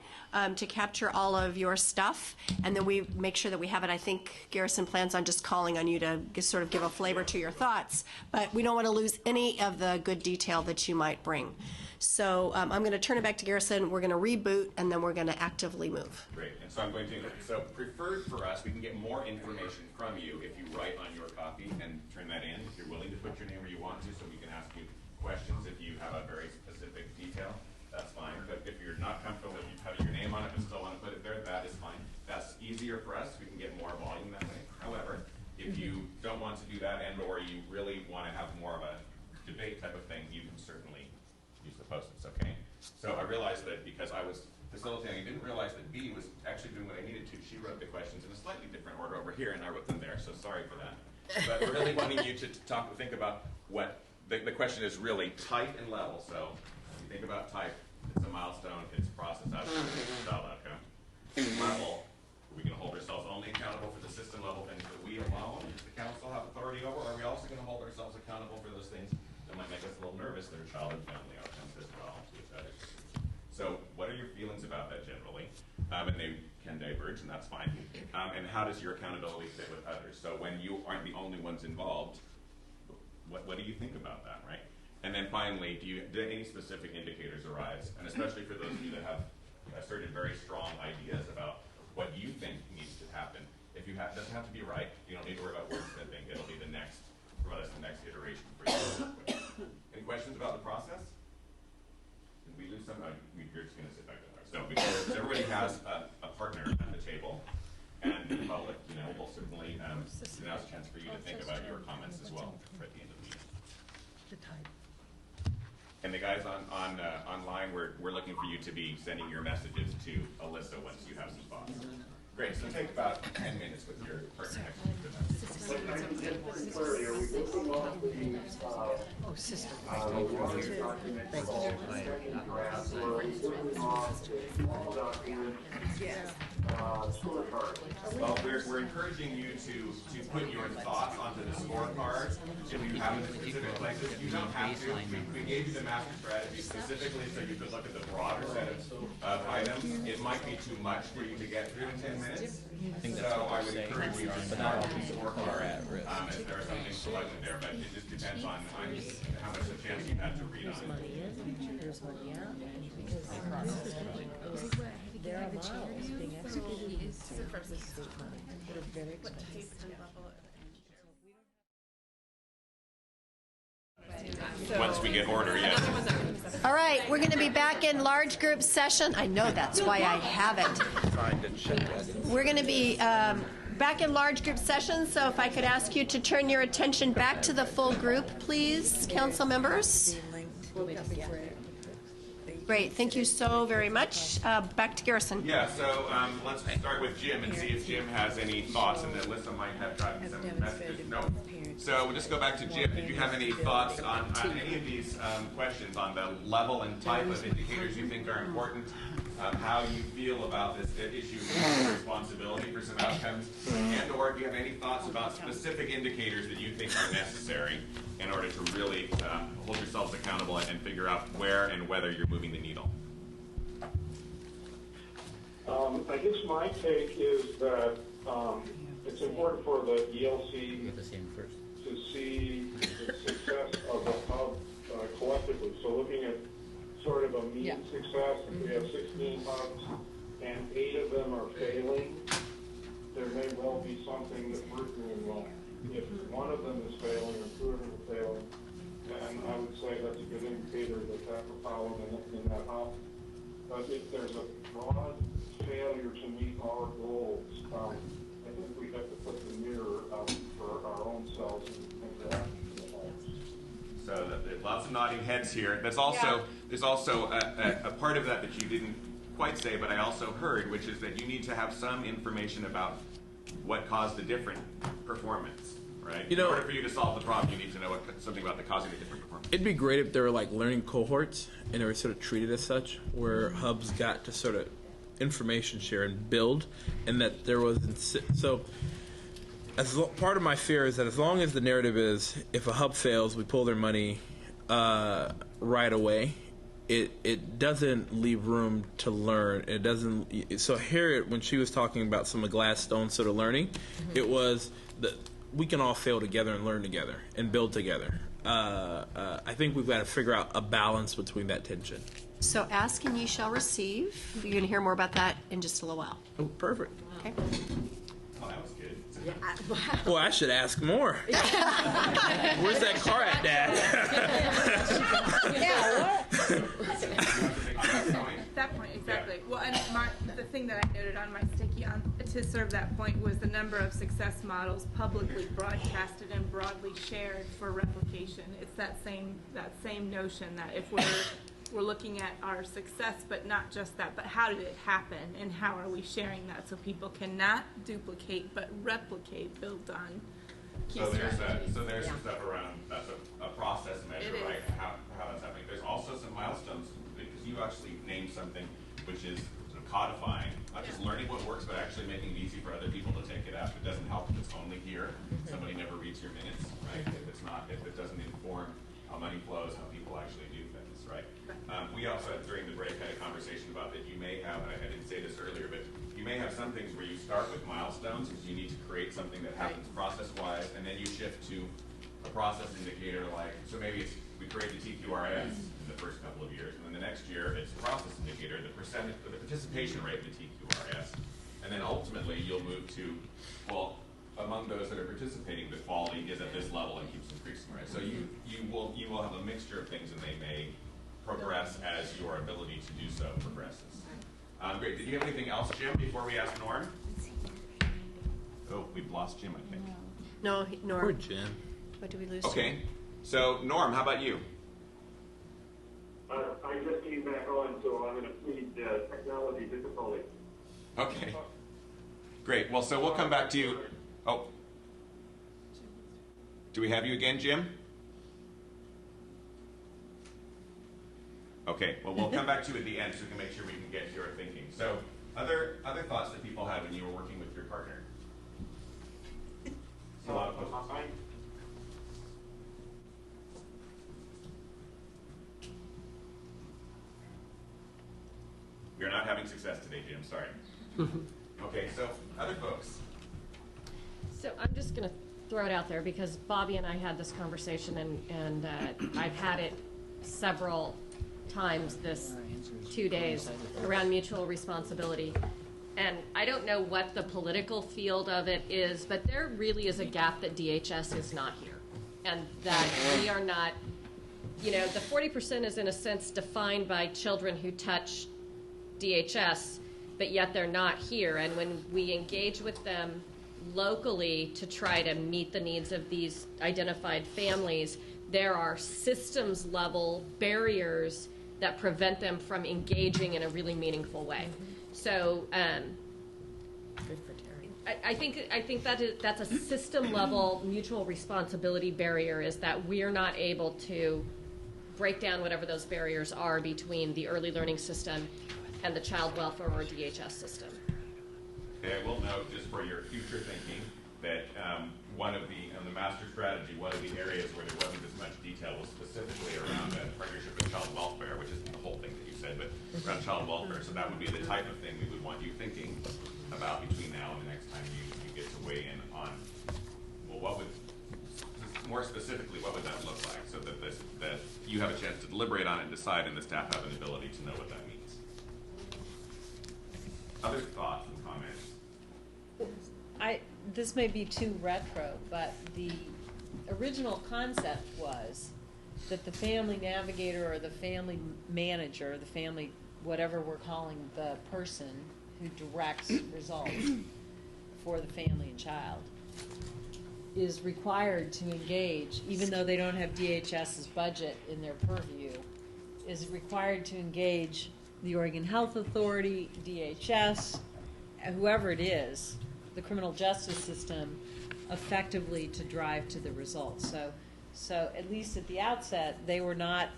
to capture all of your stuff, and then we make sure that we have it. I think Garrison plans on just calling on you to sort of give a flavor to your thoughts, but we don't want to lose any of the good detail that you might bring. So I'm going to turn it back to Garrison. We're going to reboot, and then we're going to actively move. Great, and so I'm going to, so preferred for us, we can get more information from you if you write on your copy and turn that in, if you're willing to put your name where you want to, so we can ask you questions if you have a very specific detail, that's fine. But if you're not comfortable with having your name on it but still want to put it there, that is fine. That's easier for us. We can get more volume that way. However, if you don't want to do that and or you really want to have more of a debate type of thing, you can certainly use the Post-its, okay? So I realized that because I was facilitating, I didn't realize that B was actually doing what I needed to. She wrote the questions in a slightly different order over here, and I wrote them there, so sorry for that. But we're really wanting you to think about what the question is really type and level. So if you think about type, it's a milestone, it's process outcome, it's style outcome. Level, are we going to hold ourselves only accountable for the system level things that we alone, the council, have authority over? Or are we also going to hold ourselves accountable for those things that might make us a little nervous that are child and family outcomes as well? So what are your feelings about that generally? And they can diverge, and that's fine. And how does your accountability fit with others? So when you aren't the only ones involved, what do you think about that, right? And then finally, do any specific indicators arise? And especially for those of you that have asserted very strong ideas about what you think needs to happen. If you have, doesn't have to be right. You don't need to worry about wordsmithing. It'll be the next iteration for you. Any questions about the process? Did we lose some? You're just going to sit back there. So because everybody has a partner at the table, and in public, we'll certainly now's a chance for you to think about your comments as well at the end of the meeting. The type. And the guys online, we're looking for you to be sending your messages to Alyssa once you have some thoughts. Great, so take about 10 minutes with your partner next to Oh, sister. Thank you. pulling off a small document, scorecard. Well, we're encouraging you to put your thoughts onto the scorecard. If you have a specific places, you don't have to. We gave you the master strategy specifically so you could look at the broader set of items. It might be too much for you to get through in 10 minutes. So I would encourage you to start with the scorecard. If there are some things selected there, but it just depends on how much of a chance you've had to read on it. There's money out, because there are models being executed. They're very expensive. Once we get order, yes. All right, we're going to be back in large group session. I know that's why I have it. We're going to be back in large group session, so if I could ask you to turn your attention back to the full group, please, council members. Great, thank you so very much. Back to Garrison. Yeah, so let's start with Jim and see if Jim has any thoughts, and then Alyssa might have gotten some messages. No. So we'll just go back to Jim. Did you have any thoughts on any of these questions, on the level and type of indicators you think are important, how you feel about this issue of responsibility for some outcomes, and or do you have any thoughts about specific indicators that you think are necessary in order to really hold yourselves accountable and figure out where and whether you're moving the needle? I guess my take is that it's important for the ELC to see the success of the hub collectively. So looking at sort of a mean success, if we have 16 hubs and 8 of them are failing, there may well be something that we're doing wrong. If one of them is failing or 2 of them are failing, then I would say that's a good indicator that that's a problem in that hub. But if there's a broad failure to meet our goals, I think we have to put the mirror up for our own selves and react to the hubs. So lots of nodding heads here. There's also a part of that you didn't quite say, but I also heard, which is that you need to have some information about what caused the different performance, right? In order for you to solve the problem, you need to know something about the causing the different performance. It'd be great if there were like learning cohorts and they were sort of treated as such, where hubs got to sort of information share and build, and that there was part of my fear is that as long as the narrative is if a hub fails, we pull their money right away. It doesn't leave room to learn. It doesn't. So here, when she was talking about some of Gladstone's sort of learning, it was that we can all fail together and learn together and build together. I think we've got to figure out a balance between that tension. So ask and ye shall receive. You're going to hear more about that in just a little while. Oh, perfect. Okay. Oh, that was good. Well, I should ask more. Where's that car at, Dad? That point, exactly. Well, and the thing that I noted on my sticky to serve that point was the number of success models publicly broadcasted and broadly shared for replication. It's that same notion that if we're looking at our success, but not just that, but how did it happen and how are we sharing that so people can not duplicate but replicate, build on key strategies. So there's some stuff around that's a process measure, right? How that's happening. There's also some milestones because you actually named something which is sort of codifying, not just learning what works, but actually making it easy for other people to take it up. It doesn't help if it's only here. Somebody never reads your minutes, right? If it doesn't inform how money flows, how people actually do things, right? We also, during the break, had a conversation about that you may have, and I didn't say this earlier, but you may have some things where you start with milestones because you need to create something that happens process-wise, and then you shift to a process indicator like, so maybe we create the TQRS in the first couple of years, and then the next year it's a process indicator, the participation rate in the TQRS, and then ultimately you'll move to, well, among those that are participating, the quality is at this level and keeps increasing, right? So you will have a mixture of things, and they may progress as your ability to do so progresses. Great. Did you have anything else, Jim, before we ask Norm? Oh, we've lost Jim, I think. No, Norm. Poor Jim. What did we lose? Okay. So, Norm, how about you? I just came back on, so I'm going to plead technology difficulty. Okay. Great. Well, so we'll come back to you. Oh. Do we have you again, Jim? Okay, well, we'll come back to you at the end so we can make sure we can get your thinking. So, other thoughts that people had when you were working with your partner? A lot of folks. We're not having success today, Jim, sorry. Okay, so other folks. So I'm just going to throw it out there because Bobby and I had this conversation, and I've had it several times this 2 days around mutual responsibility. And I don't know what the political field of it is, but there really is a gap that DHS is not here. And that we are not, the 40% is in a sense defined by children who touch DHS, but yet they're not here. And when we engage with them locally to try to meet the needs of these identified families, there are systems level barriers that prevent them from engaging in a really meaningful way. So Good for Terry. I think that's a system level mutual responsibility barrier, is that we're not able to break down whatever those barriers are between the early learning system and the child welfare or DHS system. Okay, I will note, just for your future thinking, that on the master strategy, one of the areas where there wasn't as much detail was specifically around a partnership with child welfare, which isn't the whole thing that you said, but around child welfare. So that would be the type of thing we would want you thinking about between now and the next time you get to weigh in on, well, more specifically, what would that look like, so that you have a chance to deliberate on it and decide, and the staff have an ability to know what that means. Other thoughts and comments? This may be too retro, but the original concept was that the family navigator or the family manager, the family, whatever we're calling the person who directs results for the family and child, is required to engage, even though they don't have DHS's budget in their purview, is required to engage the Oregon Health Authority, DHS, whoever it is, the criminal justice system, effectively to drive to the results. So at least at the outset, they were not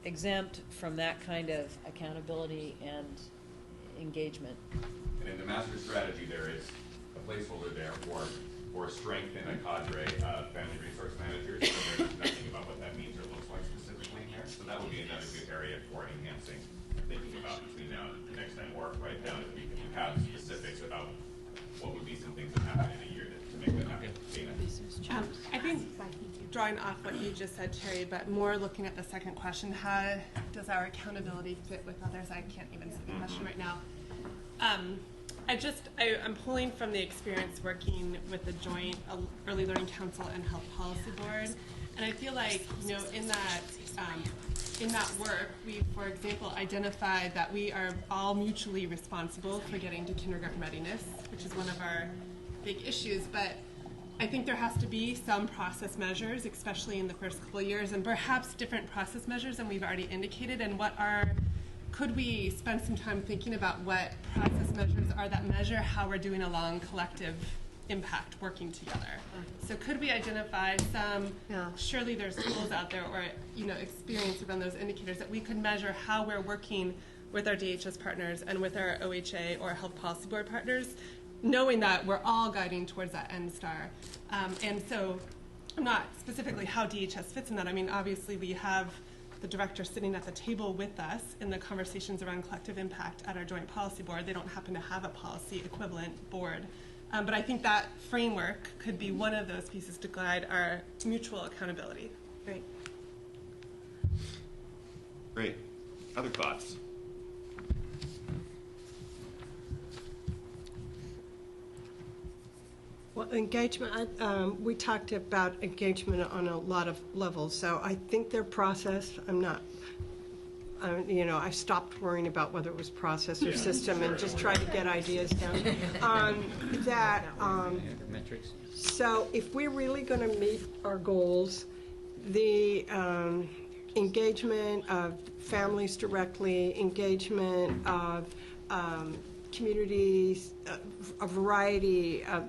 exempt from that kind of accountability and engagement. And in the master strategy, there is a placeholder there for strength in a cadre of family resource managers. So there's nothing about what that means or looks like specifically in there. So that would be another good area for enhancing thinking about between now and the next time, or write down if you have specifics about what would be some things that happen in a year to make that happen. Dana? I think drawing off what you just said, Terry, but more looking at the second question, how does our accountability fit with others? I can't even see the question right now. I'm pulling from the experience working with the Joint Early Learning Council and Health Policy Board, and I feel like, in that work, we, for example, identified that we are all mutually responsible for getting to kindergarten readiness, which is one of our big issues, but I think there has to be some process measures, especially in the first couple of years, and perhaps different process measures than we've already indicated, and could we spend some time thinking about what process measures are that measure how we're doing along collective impact working together? So could we identify some, surely there's tools out there or experience around those indicators that we could measure how we're working with our DHS partners and with our OHA or Health Policy Board partners, knowing that we're all guiding towards that end star. And so not specifically how DHS fits in that. I mean, obviously we have the director sitting at the table with us in the conversations around collective impact at our Joint Policy Board. They don't happen to have a policy equivalent board. But I think that framework could be one of those pieces to guide our mutual accountability. Great. Great. Other thoughts? Well, engagement, we talked about engagement on a lot of levels, so I think their process, I stopped worrying about whether it was process or system and just tried to get ideas down. So if we're really going to meet our goals, the engagement of families directly, engagement of communities, a variety of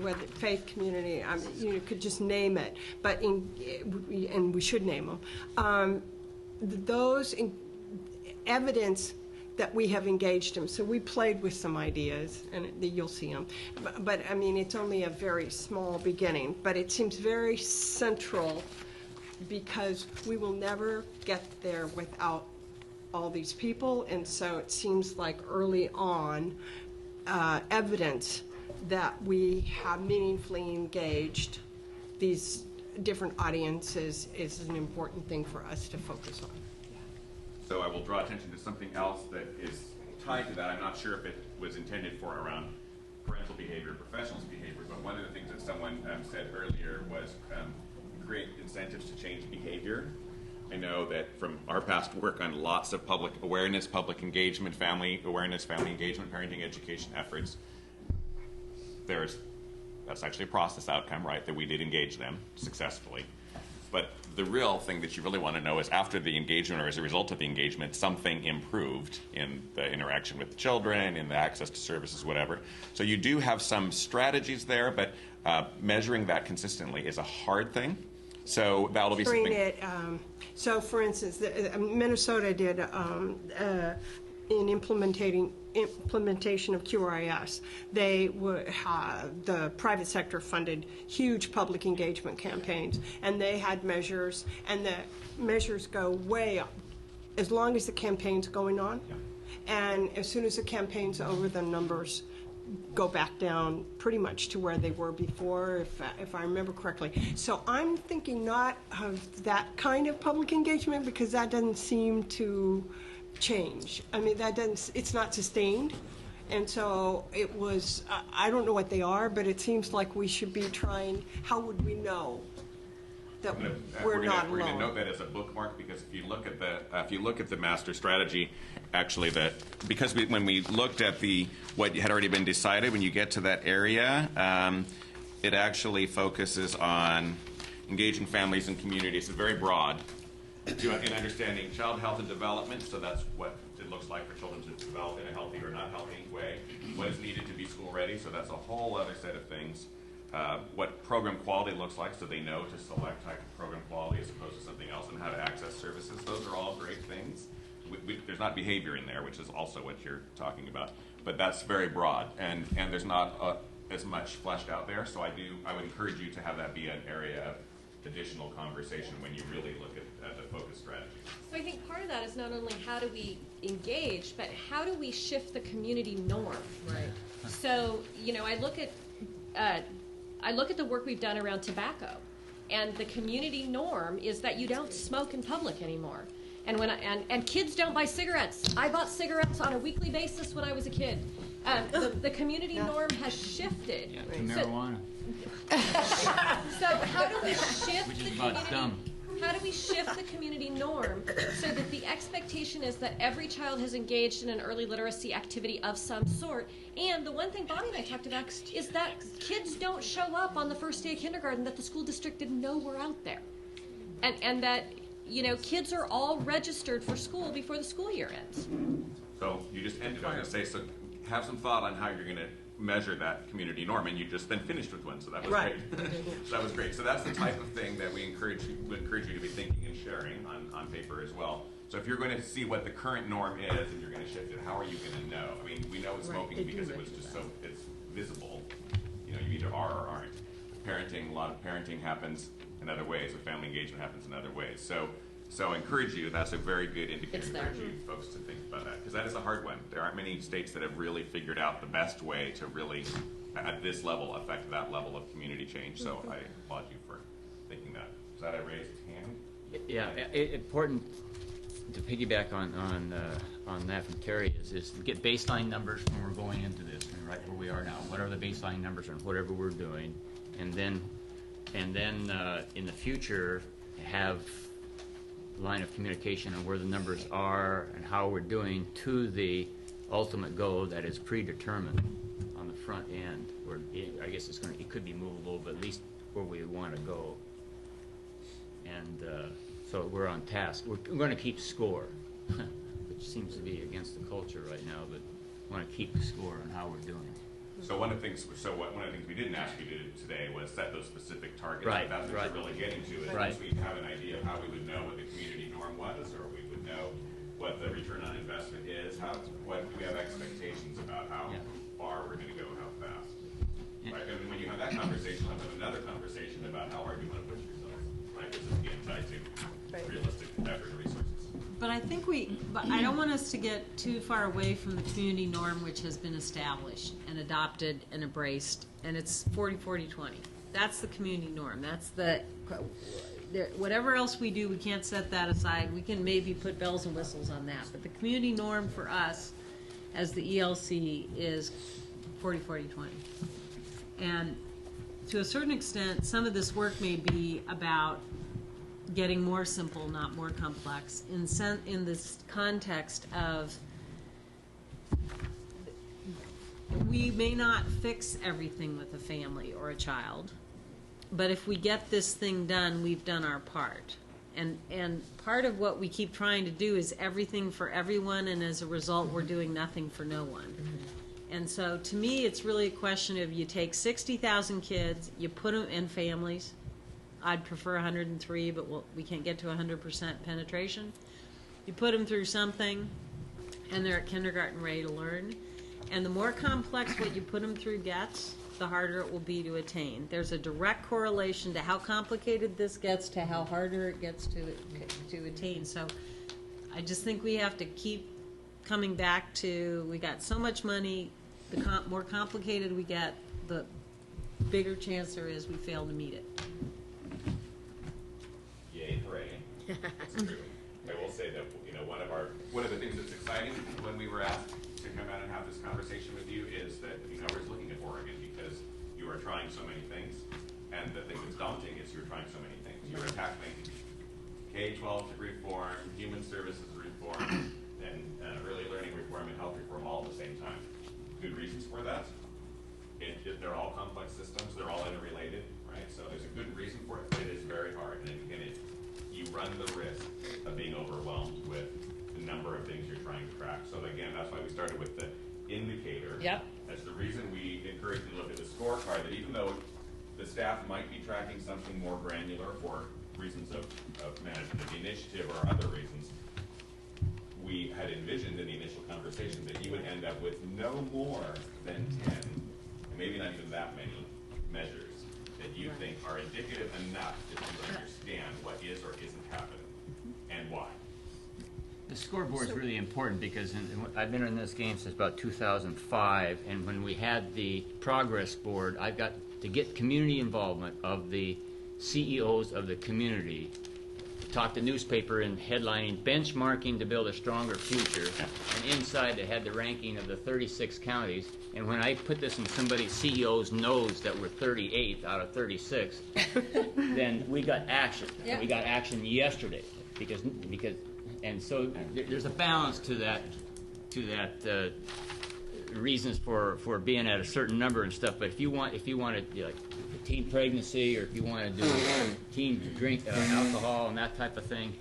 whether faith community, you could just name it, but and we should name them. evidence that we have engaged them. So we played with some ideas, and you'll see them. But I mean, it's only a very small beginning, but it seems very central because we will never get there without all these people, and so it seems like early on, evidence that we have meaningfully engaged these different audiences is an important thing for us to focus on. So I will draw attention to something else that is tied to that. I'm not sure if it was intended for around parental behavior, professionals' behavior, but one of the things that someone said earlier was create incentives to change behavior. I know that from our past work on lots of public awareness, public engagement, family awareness, family engagement, parenting education efforts, that's actually a process outcome, right, that we did engage them successfully. But the real thing that you really want to know is after the engagement or as a result of the engagement, something improved in the interaction with the children, in the access to services, whatever. So you do have some strategies there, but measuring that consistently is a hard thing. So that'll be something. So for instance, Minnesota did in implementation of QRIS, the private sector funded huge public engagement campaigns, and they had measures, and the measures go way up as long as the campaign's going on. Yeah. And as soon as the campaign's over, the numbers go back down pretty much to where they were before, if I remember correctly. So I'm thinking not of that kind of public engagement, because that doesn't seem to change. I mean, it's not sustained. And so it was, I don't know what they are, but it seems like we should be trying, how would we know that we're not alone? We're going to note that as a bookmark, because if you look at the master strategy, actually because when we looked at what had already been decided, when you get to that area, it actually focuses on engaging families and communities. It's very broad. In understanding child health and development, so that's what it looks like for children to develop in a healthy or not healthy way. What is needed to be school ready, so that's a whole other set of things. What program quality looks like, so they know to select type of program quality as opposed to something else, and how to access services. Those are all great things. There's not behavior in there, which is also what you're talking about, but that's very broad, and there's not as much fleshed out there. So I would encourage you to have that be an area of additional conversation when you really look at the focus strategy. So I think part of that is not only how do we engage, but how do we shift the community norm? Right. So, I look at the work we've done around tobacco, and the community norm is that you don't smoke in public anymore. And and kids don't buy cigarettes. I bought cigarettes on a weekly basis when I was a kid. The community norm has shifted. Yeah, to marijuana. So how do we shift Which the is about community? dumb. How do we shift the community norm so that the expectation is that every child has engaged in an early literacy activity of some sort? And the one thing Bonnie and I talked about is that kids don't show up on the first day of kindergarten that the school district didn't know were out there, and that kids are all registered for school before the school year ends. So you just ended on to say, so have some thought on how you're going to measure that community norm, and you just then finished with one, so that was great. So that was great. So that's the type of thing that we encourage you to be thinking and sharing on paper as well. So if you're going to see what the current norm is and you're going to shift it, how are you going to know? I mean, we know it's smoking because it was just it's visible. You either are or aren't. Parenting, a lot of parenting happens in other ways. The family engagement happens in other ways. So I encourage you, that's a very good indicator. I encourage you folks to think about that, because that is a hard one. There aren't many states that have really figured out the best way to really, at this level, affect that level of community change. So I applaud you for thinking that. Is that a raised hand? Yeah, important to piggyback on that from Terry is to get baseline numbers when we're going into this, and right where we are now. What are the baseline numbers on whatever we're doing, and then in the future have line of communication on where the numbers are and how we're doing to the ultimate goal that is predetermined on the front end. Where I guess it could be movable, but at least where we want to go. And so we're on task. We're going to keep score, which seems to be against the culture right now, but we want to keep score on how we're doing. So one of the things we didn't ask you to do today was set those specific targets. Right. That's what you're really getting to. Is once we have an idea of how we would know what the community norm was, or we would know what the return on investment is, what do we have expectations about how far we're going to go, how fast. Right? And when you have that conversation, you'll have another conversation about how hard you want to push yourself. Right? This is again tied to realistic effort and resources. But I don't want us to get too far away from the community norm, which has been established and adopted and embraced, and it's 40-40-20. That's the community norm. That's whatever else we do, we can't set that aside. We can maybe put bells and whistles on that, but the community norm for us as the ELC is 40-40-20. And to a certain extent, some of this work may be about getting more simple, not more complex, in this context of we may not fix everything with a family or a child, but if we get this thing done, we've done our part. And part of what we keep trying to do is everything for everyone, and as a result, we're doing nothing for no one. And so to me, it's really a question of you take 60,000 kids, you put them in families. I'd prefer 103, but we can't get to 100% penetration. You put them through something, and they're at kindergarten ready to learn. And the more complex what you put them through gets, the harder it will be to attain. There's a direct correlation to how complicated this gets to how harder it gets to attain. So I just think we have to keep coming back to, we got so much money, the more complicated we get, the bigger chance there is we fail to meet it. Yay, hooray. That's true. I will say that, one of the things that's exciting when we were asked to come out and have this conversation with you is that, we're looking at Oregon because you are trying so many things, and the thing that's daunting is you're trying so many things. You're tackling K-12 reform, human services reform, and early learning reform and health reform all at the same time. Good reasons for that. They're all complex systems. They're all interrelated, right? So there's a good reason for it, but it is very hard. And again, you run the risk of being overwhelmed with the number of things you're trying to track. So again, that's why we started with the indicator. Yep. That's the reason we encourage you to look at the scorecard, that even though the staff might be tracking something more granular for reasons of management of the initiative or other reasons, we had envisioned in the initial conversation that you would end up with no more than 10, and maybe not even that many, measures that you think are indicative enough that you understand what is or isn't happening and why. The scoreboard is really important because I've been in this game since about 2005, and when we had the progress board, I've got to get community involvement of the CEOs of the community. Talk to newspaper and headlining, benchmarking to build a stronger future, and inside they had the ranking of the 36 counties. And when I put this in somebody's CEO's nose that we're 38th out of 36, then we got action. Yeah. We got action yesterday because and so there's a balance to that reasons for being at a certain number and stuff. But if you want to like teen pregnancy, or if you want to do teen drink alcohol and that type of thing,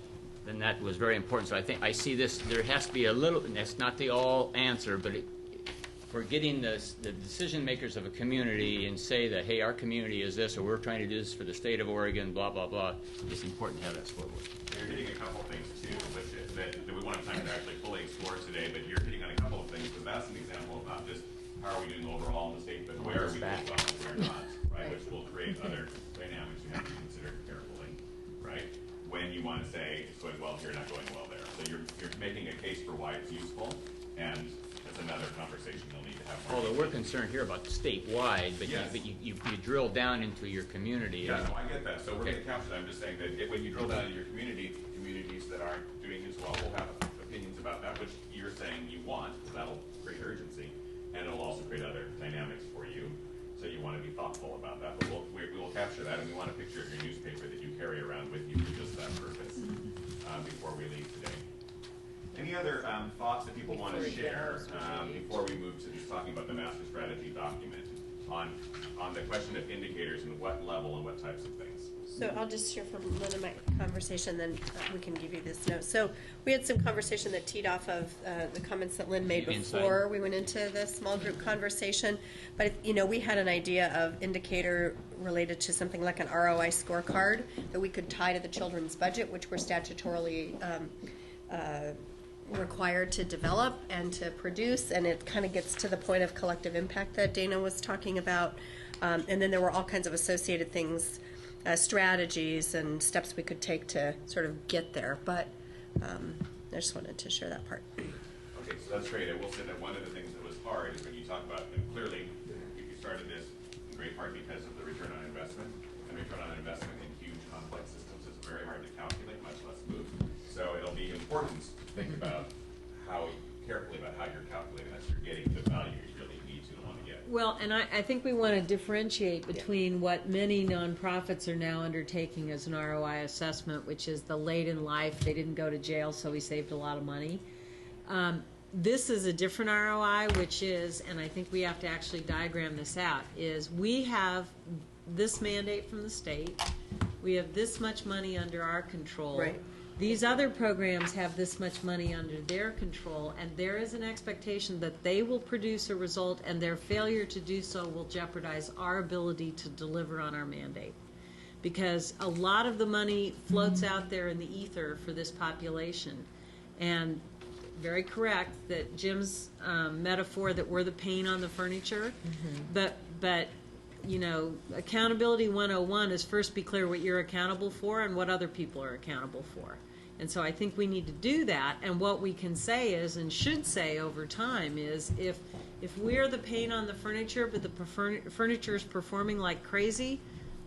then that was very important. So I see this. There has to be a little. And that's not the all answer, but for getting the decision makers of a community and say that, hey, our community is this, or we're trying to do this for the state of Oregon, blah blah blah. It's important to have that scoreboard. You're hitting a couple things too, which is that we won't have time to actually fully explore today, but you're hitting on a couple of things, because that's an example of not just how are we doing overall in the state, but where are we doing well and where not, right? Which will create other dynamics you have to consider carefully, right? When you want to say it's going well here, not going well there. So you're making a case for why it's useful, and that's another conversation you'll need to have. Although we're concerned here about statewide, but yes. you drill down into your community. Yeah, no, I get that. So we're going to capture that. I'm just saying that when you drill down into your communities that aren't doing as well will have opinions about that, which you're saying you want, because that'll create urgency, and it'll also create other dynamics for you. So you want to be thoughtful about that. But we will capture that, and we want a picture of your newspaper that you carry around with you for just that purpose before we leave today. Any other thoughts that people want to share before we move to just talking about the master strategy document on the question of indicators and what level and what types of things? So I'll just share from Lynn and my conversation, then we can give you this note. So we had some conversation that teed off of the comments that Lynn made before we went into the small group conversation. But, we had an idea of indicator related to something like an ROI scorecard that we could tie to the children's budget, which we're statutorily required to develop and to produce, and it kind of gets to the point of collective impact that Dana was talking about. And then there were all kinds of associated things, strategies and steps we could take to sort of get there. But I just wanted to share that part. Okay, so that's great. I will say that one of the things that was hard is when you talk about, and clearly, you started this in great part because of the return on investment. And return on investment in huge complex systems is very hard to calculate, much less move. So it'll be important to think about carefully about how you're calculating that, so you're getting the value you really need to want to get. Well, and I think we want to differentiate between what many nonprofits are now undertaking as an ROI assessment, which is the late in life, they didn't go to jail, so we saved a lot of money. This is a different ROI, which is, and I think we have to actually diagram this out, is we have this mandate from the state, we have this much money under our control. Right. These other programs have this much money under their control, and there is an expectation that they will produce a result, and their failure to do so will jeopardize our ability to deliver on our mandate. Because a lot of the money floats out there in the ether for this population. And very correct that Jim's metaphor that we're the paint on the furniture, but you know, accountability 101 is first be clear what you're accountable for and what other people are accountable for. And so I think we need to do that, and what we can say is, and should say over time, is if we're the paint on the furniture but the furniture is performing like crazy,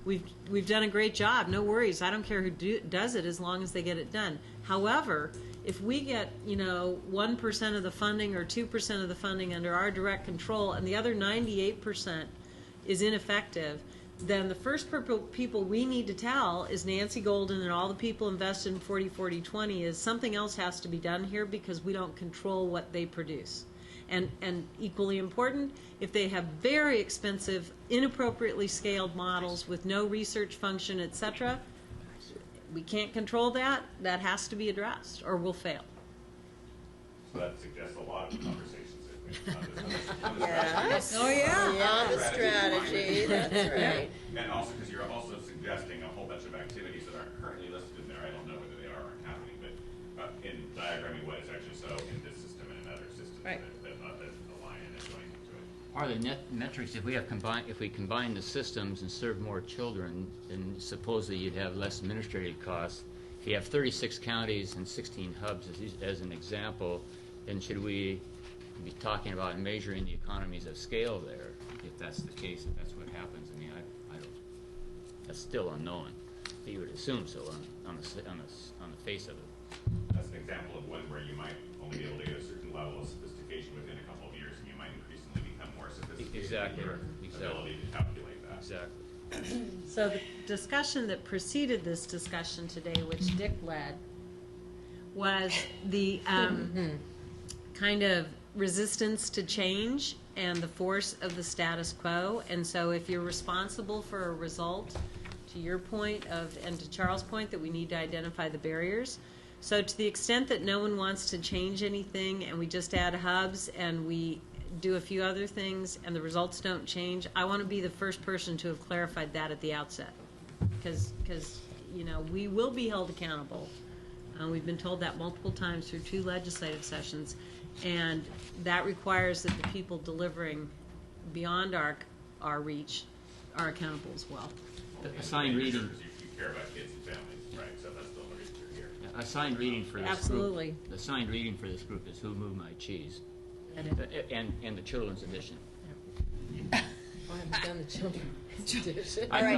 we've done a great job, no worries, I don't care who does it as long as they get it done. However, if we get, 1% of the funding or 2% of the funding under our direct control and the other 98% is ineffective, then the first people we need to tell is Nancy Golden and all the people invested in 40-40-20 is something else has to be done here because we don't control what they produce. And equally important, if they have very expensive, inappropriately scaled models with no research function, etc., we can't control that. That has to be addressed, or we'll fail. So that suggests a lot of conversations on Yes. Oh, yeah. On the strategy. That's right. And also because you're also suggesting a whole bunch of activities that aren't currently listed in there. I don't know whether they are or aren't happening, but in diagramming what is actually so in this system and in other systems that align and join into it. Are the net metrics, if we combine the systems and serve more children, then supposedly you'd have less administrative costs. If you have 36 counties and 16 hubs as an example, then should we be talking about measuring the economies of scale there, if that's the case, if that's what happens? I mean, I don't, that's still unknown. But you would assume so on the face of it. That's an example of one where you might only be able to get a certain level of sophistication within a couple of years, and you might increasingly become more sophisticated Exactly. in your ability to calculate that. Exactly. So the discussion that preceded this discussion today, which Dick led, was the kind of resistance to change and the force of the status quo. And so if you're responsible for a result, to your point and to Charles' point, that we need to identify the barriers. So to the extent that no one wants to change anything and we just add hubs and we do a few other things and the results don't change, I want to be the first person to have clarified that at the outset. Because we will be held accountable. We've been told that multiple times through 2 legislative sessions. And that requires that the people delivering beyond our reach are accountable as well. Assigned reading. You care about kids and families, right? So that's the only reason you're here. Yeah, assigned reading for this Absolutely. group. The assigned reading for this group is Who Moved My Cheese, and the children's edition. I haven't done the children's edition. I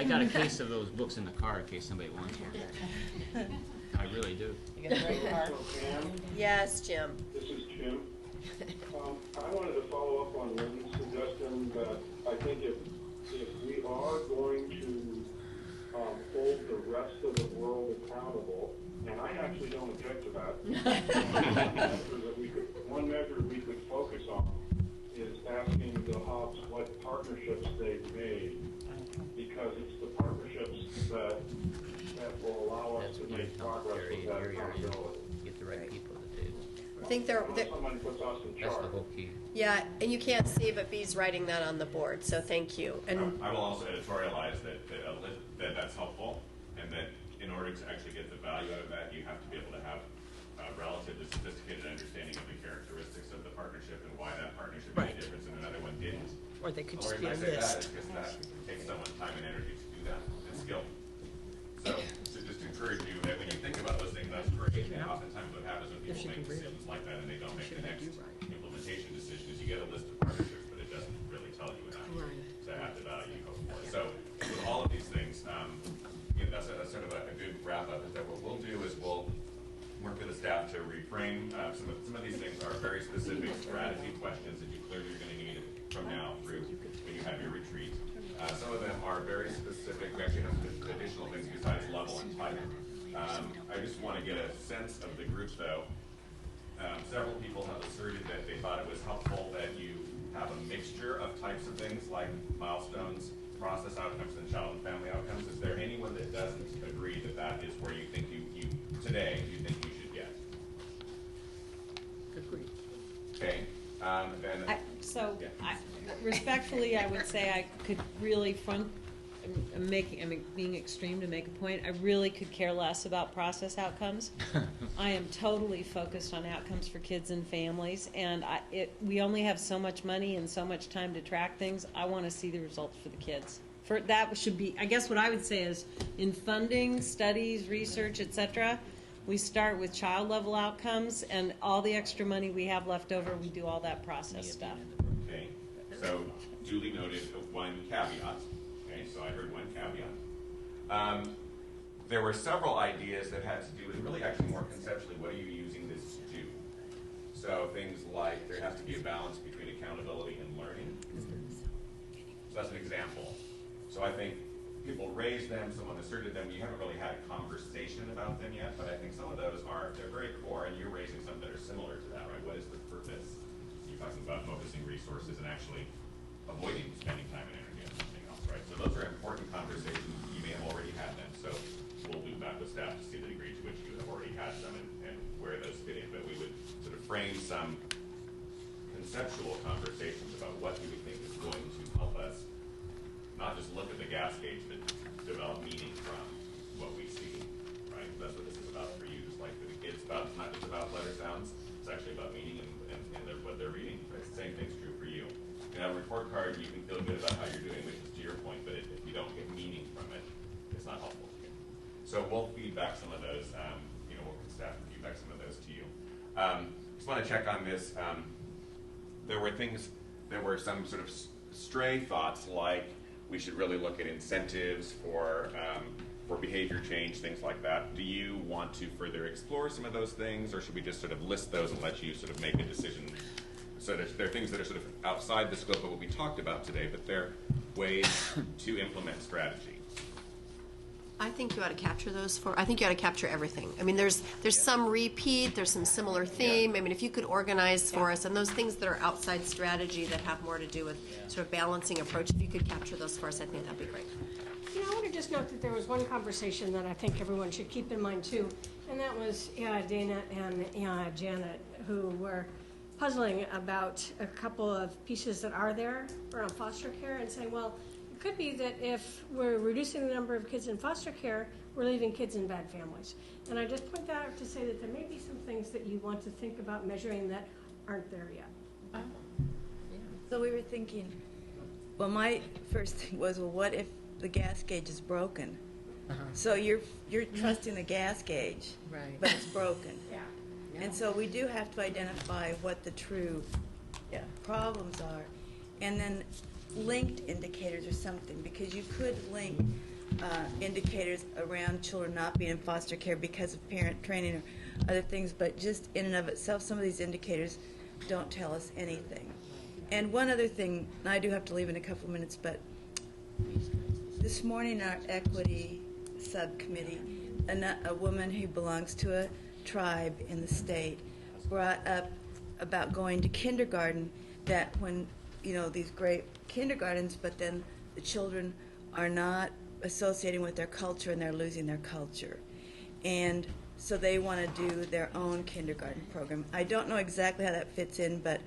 got a case of those books in the car in case somebody wants one. I really do. Yes, Jim. This is Jim. I wanted to follow up on Lynn's suggestion that I think if we are going to hold the rest of the world accountable, and I actually don't object to that, one measure we could focus on is asking the hubs what partnerships they've made, because it's the partnerships that will allow us to make progress with that accountability. Get the right people at the table. I think they're someone puts us in charge. That's the whole key. yeah, and you can't see, but B's writing that on the board, so thank you. And I will also editorialize that that's helpful, and that in order to actually get the value out of that, you have to be able to have relatively sophisticated understanding of the characteristics of the partnership and why that partnership made a difference and another one didn't. Or they could The just be reason a I say that list. is because that takes someone time and energy to do that, and skill. So just encourage you that when you think about those things, that's great. And oftentimes what happens when people make decisions like that and they don't make the next implementation decision is you get a list of partnerships, but it doesn't really tell you enough to have the value you hope for. So with all of these things, that's sort of a good wrap up. Is that what we'll do is we'll work with the staff to reframe some of these things are very specific strategy questions that you clearly are going to need from now through when you have your retreat. Some of them are very specific. We actually have additional things besides level and type. I just want to get a sense of the group, though. Several people have asserted that they thought it was helpful that you have a mixture of types of things like milestones, process outcomes, and child and family outcomes. Is there anyone that doesn't agree that that is where you think you today you think you should get? Agreed. Okay. Then. Respectfully, I would say I could really being extreme to make a point, I really could care less about process outcomes. I am totally focused on outcomes for kids and families, and we only have so much money and so much time to track things. I want to see the results for the kids. That should be, I guess what I would say is, in funding, studies, research, etc., we start with child level outcomes, and all the extra money we have left over, we do all that process stuff. Okay. So duly noted one caveat. Okay, so I heard one caveat. There were several ideas that had to do with really actually more conceptually, what are you using this to do? So things like there has to be a balance between accountability and learning. So that's an example. So I think people raised them, someone asserted them. We haven't really had a conversation about them yet, but I think some of those they're very core, and you're raising some that are similar to that, right? What is the purpose? You're talking about focusing resources and actually avoiding spending time and energy on something else, right? So those are important conversations. You may have already had them, so we'll loop back with staff to see the degree to which you have already had them and where those fit in. But we would sort of frame some conceptual conversations about what do we think is going to help us not just look at the gas gauge, but develop meaning from what we see, right? That's what this is about for you, just like for the kids. It's not just about letter sounds, it's actually about meaning and what they're reading. Right? The same thing's true for you. You can have a report card, you can feel good about how you're doing, which is to your point, but if you don't get meaning from it, it's not helpful to you. So we'll feedback some of those, we'll get staff to feedback some of those to you. Just want to check on this. There were some sort of stray thoughts like, we should really look at incentives for behavior change, things like that. Do you want to further explore some of those things, or should we just sort of list those and let you sort of make a decision? So there are things that are sort of outside the scope of what we talked about today, but they're ways to implement strategy. I think you ought to capture those I think you ought to capture everything. I mean, there's some repeat, there's some similar theme. I mean, if you could organize for us, and those things that are outside strategy that have more to do with sort of balancing approach, if you could capture those for us, I think that'd be great. You know, I want to just note that there was one conversation that I think everyone should keep in mind too, and that was Dana and Janet, who were puzzling about a couple of pieces that are there around foster care and saying, well, it could be that if we're reducing the number of kids in foster care, we're leaving kids in bad families. And I just point that out to say that there may be some things that you want to think about measuring that aren't there yet. So we were thinking, well, my first thing was, well, what if the gas gauge is broken? So you're trusting the gas gauge, right, but it's broken. Yeah. And so we do have to identify what the true problems are, and then linked indicators or something, because you could link indicators around children not being in foster care because of parent training or other things, but just in and of itself, some of these indicators don't tell us anything. And one other thing, and I do have to leave in a couple minutes, but this morning our equity subcommittee, a woman who belongs to a tribe in the state brought up about going to kindergarten, that when, these great kindergartens, but then the children are not associating with their culture and they're losing their culture. And so they want to do their own kindergarten program. I don't know exactly how that fits in, but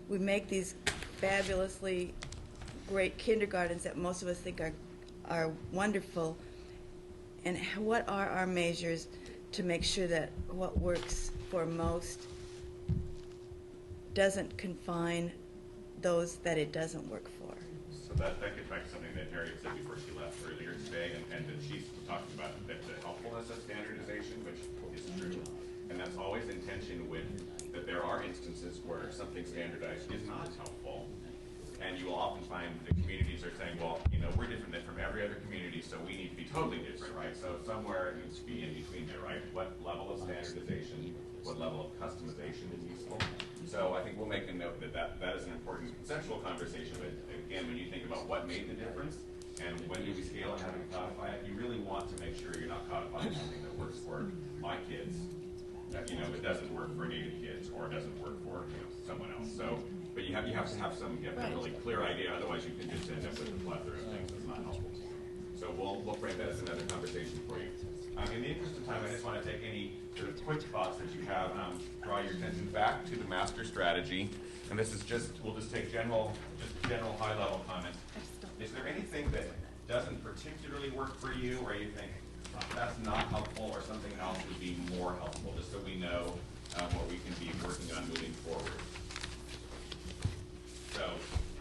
we make these fabulously great kindergartens that most of us think are wonderful. And what are our measures to make sure that what works for most doesn't confine those that it doesn't work for. So that gets back to something that Harriet said before she left earlier today, and that she's talking about the helpfulness of standardization, which is true. And that's always in tension with that there are instances where something standardized is not helpful. And you will often find the communities are saying, well, you know, we're different than from every other community, so we need to be totally different, right? So somewhere it needs to be in between there, right? What level of standardization, what level of customization is useful? So I think we'll make a note that is an important conceptual conversation, but again, when you think about what made the difference and when do we scale and how do we codify it, you really want to make sure you're not codifying something that works for my kids, that, you know, it doesn't work for native kids or it doesn't work for, you know, someone else. So, but you have to have a really clear idea, otherwise you can just end up with a plethora of things that's not helpful. So we'll frame that as another conversation for you. In the interest of time, I just want to take any sort of quick thoughts that you have, draw your attention back to the master strategy. And this is we'll just take general high-level comments. Is there anything that doesn't particularly work for you, or you think that's not helpful, or something else would be more helpful, just so we know what we can be working on moving forward? So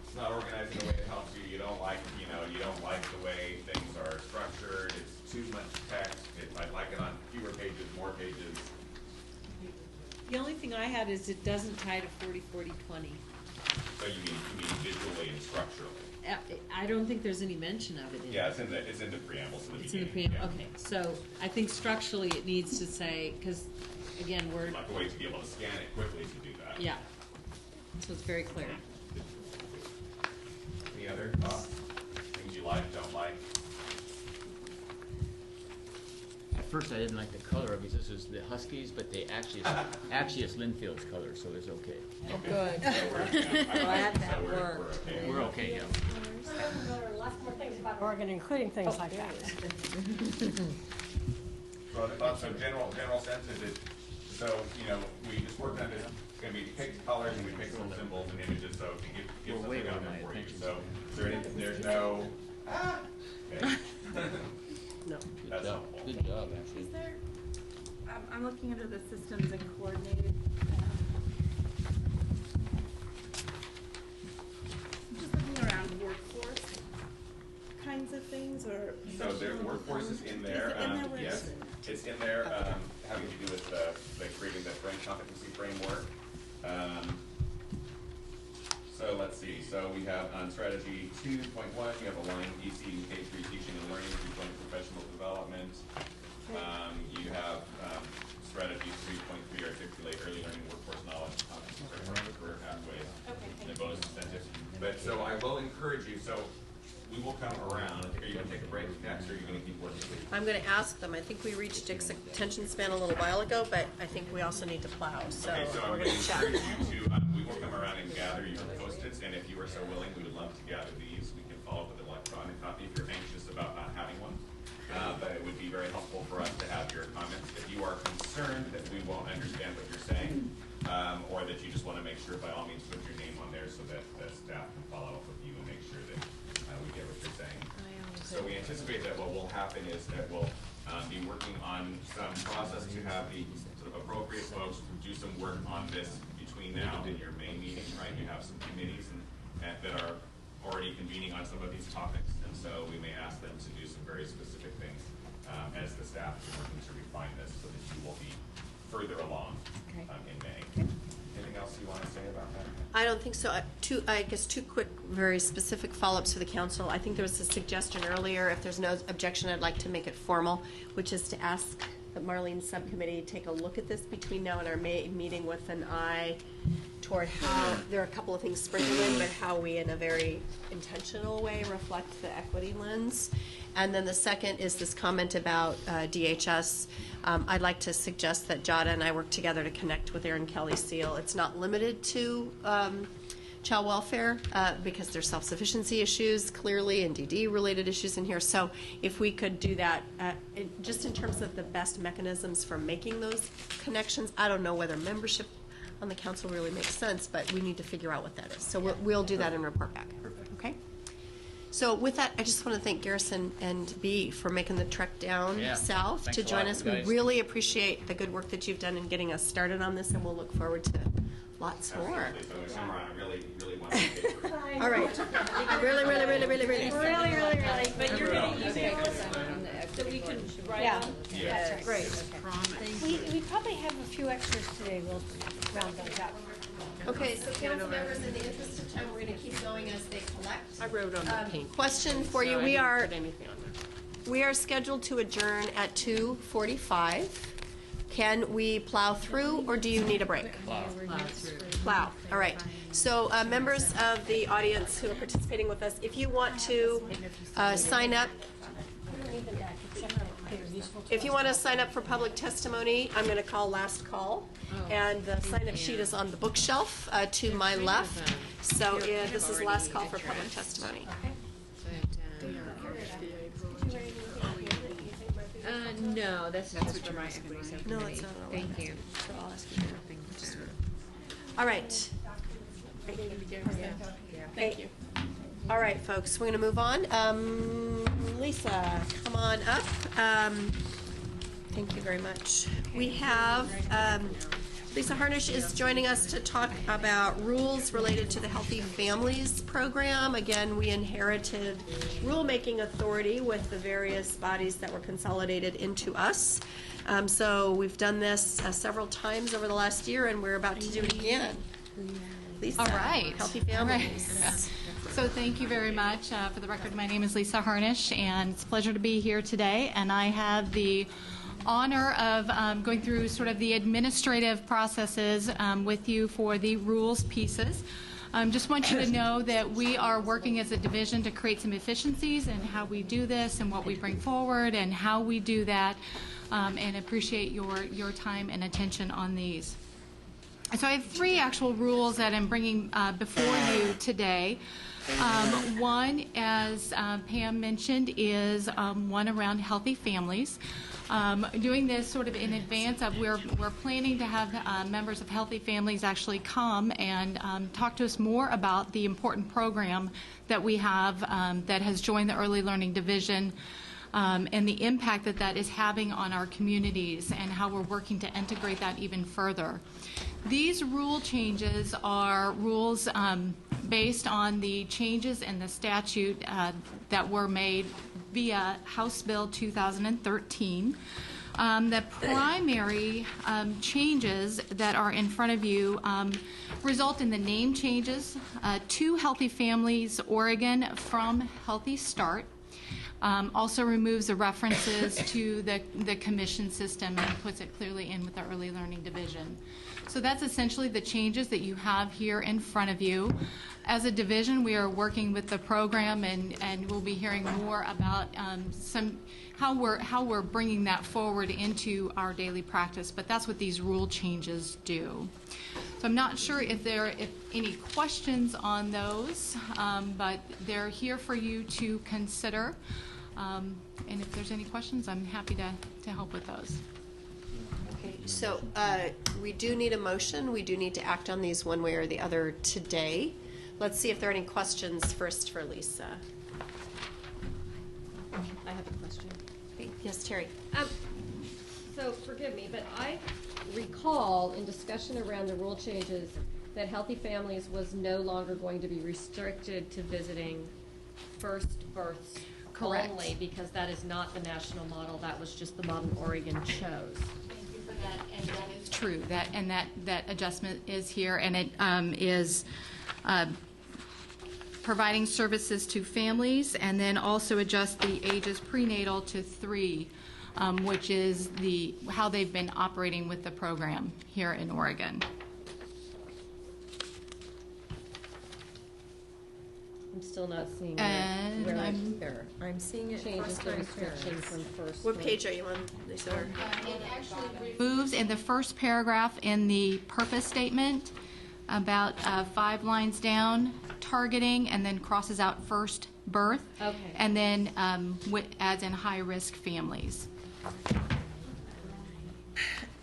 it's not organized in a way that helps you. You don't like the way things are structured. It's too much text. I'd like it on fewer pages, more pages. The only thing I had is it doesn't tie to 40-40-20. So you mean visually and structurally? I don't think there's any mention of it. Yeah, it's in the preamble. It's in the preamble. Okay, so I think structurally it needs to say, because again, we're like a way to be able to scan it quickly to do that. Yeah, so it's very clear. Any other thoughts? Things you like, don't like? At first, I didn't like the color of it. This is the Huskies, but they actually it's Linfield's color, so it's okay. Oh, good. Glad that worked. We're okay, yeah. Lots more things about Oregon, including things like that. So general sense is it, so, you know, we just worked on this, it's going to be picked colors and we picked some symbols and images, so to give something out there for you. So there's no, okay. No. That's helpful. Good job, actually. Is there, I'm looking into the systems and coordinated. Just looking around workforce kinds of things, or. So their workforce is in there. Yes, it's in there, having to do with creating the competency framework. So let's see. So we have on strategy 2.1, we have aligned EC and K3 teaching and learning through joint professional development. You have strategy 3.3, articulate early learning workforce knowledge, competency framework, career pathways, and bonus incentives. But so I will encourage you. So we will come around. Are you going to take a break next, or are you going to keep working? I'm going to ask them. I think we reached Dick's attention span a little while ago, but I think we also need to plow. So, okay, so we're going going to to encourage you to, we will come around and gather your Post-its, and if you are so willing, we would love to gather these. We can follow up with an electronic copy if you're anxious about not having one. But it would be very helpful for us to have your comments. If you are concerned that we won't understand what you're saying, or that you just want to make sure, by all means, put your name on there so that the staff can follow up with you and make sure that we get what you're saying. So we anticipate that what will happen is that we'll be working on some process to have the sort of appropriate folks who do some work on this between now and your May meeting, right? You have some committees that are already convening on some of these topics, and so we may ask them to do some very specific things as the staff is working to refine this so that you will be further along in May. Anything else you want to say about that? I don't think so. I guess two quick, very specific follow-ups for the council. I think there was a suggestion earlier, if there's no objection, I'd like to make it formal, which is to ask the Marlene's subcommittee take a look at this between now and our May meeting with an eye toward how, there are a couple of things sprinkled in, but how we in a very intentional way reflect the equity lens. And then the second is this comment about DHS. I'd like to suggest that Jada and I work together to connect with Erin Kelly Seal. It's not limited to child welfare because there's self-sufficiency issues clearly and DD-related issues in here. So if we could do that just in terms of the best mechanisms for making those connections, I don't know whether membership on the council really makes sense, but we need to figure out what that is. So we'll do that and report back. Okay? So with that, I just want to thank Garrison and Bee for making the trek down Yeah. south Thanks to a join lot, us. you We guys. really appreciate the good work that you've done in getting us started on this, and we'll look forward to lots more. Absolutely. So Summer, I really, really want to take it. All right. Really. Really. But you're gonna use Okay. it so we can write Yeah. on. Yes. That's great. We probably have a few extras today. We'll round those up. Okay, so council members, in the interest of time, we're going to keep going as they collect. I wrote on the pink. Question for you. So I We didn't are put anything on there. we are scheduled to adjourn at 2:45. Can we plow through, or do you need a break? Plow. All right. So members of the audience who are participating with us, if you want to sign up, if you want to sign up for public testimony, I'm going to call last call. And the sign-up sheet is on the bookshelf to my left. So this is last call for public testimony. No, that's just for my equity subcommittee. No, it's not. Thank you. So I'll ask you. All right. Thank you. All right, folks, we're going to move on. Lisa, come on up. Thank you very much. We have, Lisa Harnish is joining us to talk about rules related to the Healthy Families Program. Again, we inherited rulemaking authority with the various bodies that were consolidated into us. So we've done this several times over the last year, and we're about to do it again. Lisa, All right. Healthy All right. Families. So thank you very much. For the record, my name is Lisa Harnish, and it's a pleasure to be here today. And I have the honor of going through sort of the administrative processes with you for the rules pieces. Just want you to know that we are working as a division to create some efficiencies in how we do this and what we bring forward and how we do that, and appreciate your time and attention on these. So I have three actual rules that I'm bringing before you today. One, as Pam mentioned, is one around healthy families. Doing this sort of in advance of we're planning to have members of Healthy Families actually come and talk to us more about the important program that we have that has joined the Early Learning Division. And the impact that that is having on our communities and how we're working to integrate that even further. These rule changes are rules based on the changes in the statute that were made via House Bill 2013. The primary changes that are in front of you result in the name changes to Healthy Families Oregon from Healthy Start. Also removes the references to the commission system and puts it clearly in with the Early Learning Division. So that's essentially the changes that you have here in front of you. As a division, we are working with the program, and we'll be hearing more about how we're bringing that forward into our daily practice. But that's what these rule changes do. So I'm not sure if any questions on those, but they're here for you to consider. And if there's any questions, I'm happy to help with those. Okay, so we do need a motion. We do need to act on these one way or the other today. Let's see if there are any questions first for Lisa. I have a question. Yes, Terry. So forgive me, but I recall in discussion around the rule changes that Healthy Families was no longer going to be restricted to visiting first births Correct. only, because that is not the national model. That was just the model Oregon chose. Thank you for that, and that is true. That adjustment is here, and it is providing services to families, and then also adjust the ages prenatal to 3, which is how they've been operating with the program here in Oregon. I'm still not seeing And where I'm seeing it changes first the time restriction parents. from first. What page are you on, Lisa? It actually moves in the first paragraph in the purpose statement, about 5 lines down, targeting, and then crosses out first birth. Okay. And then adds in high-risk families.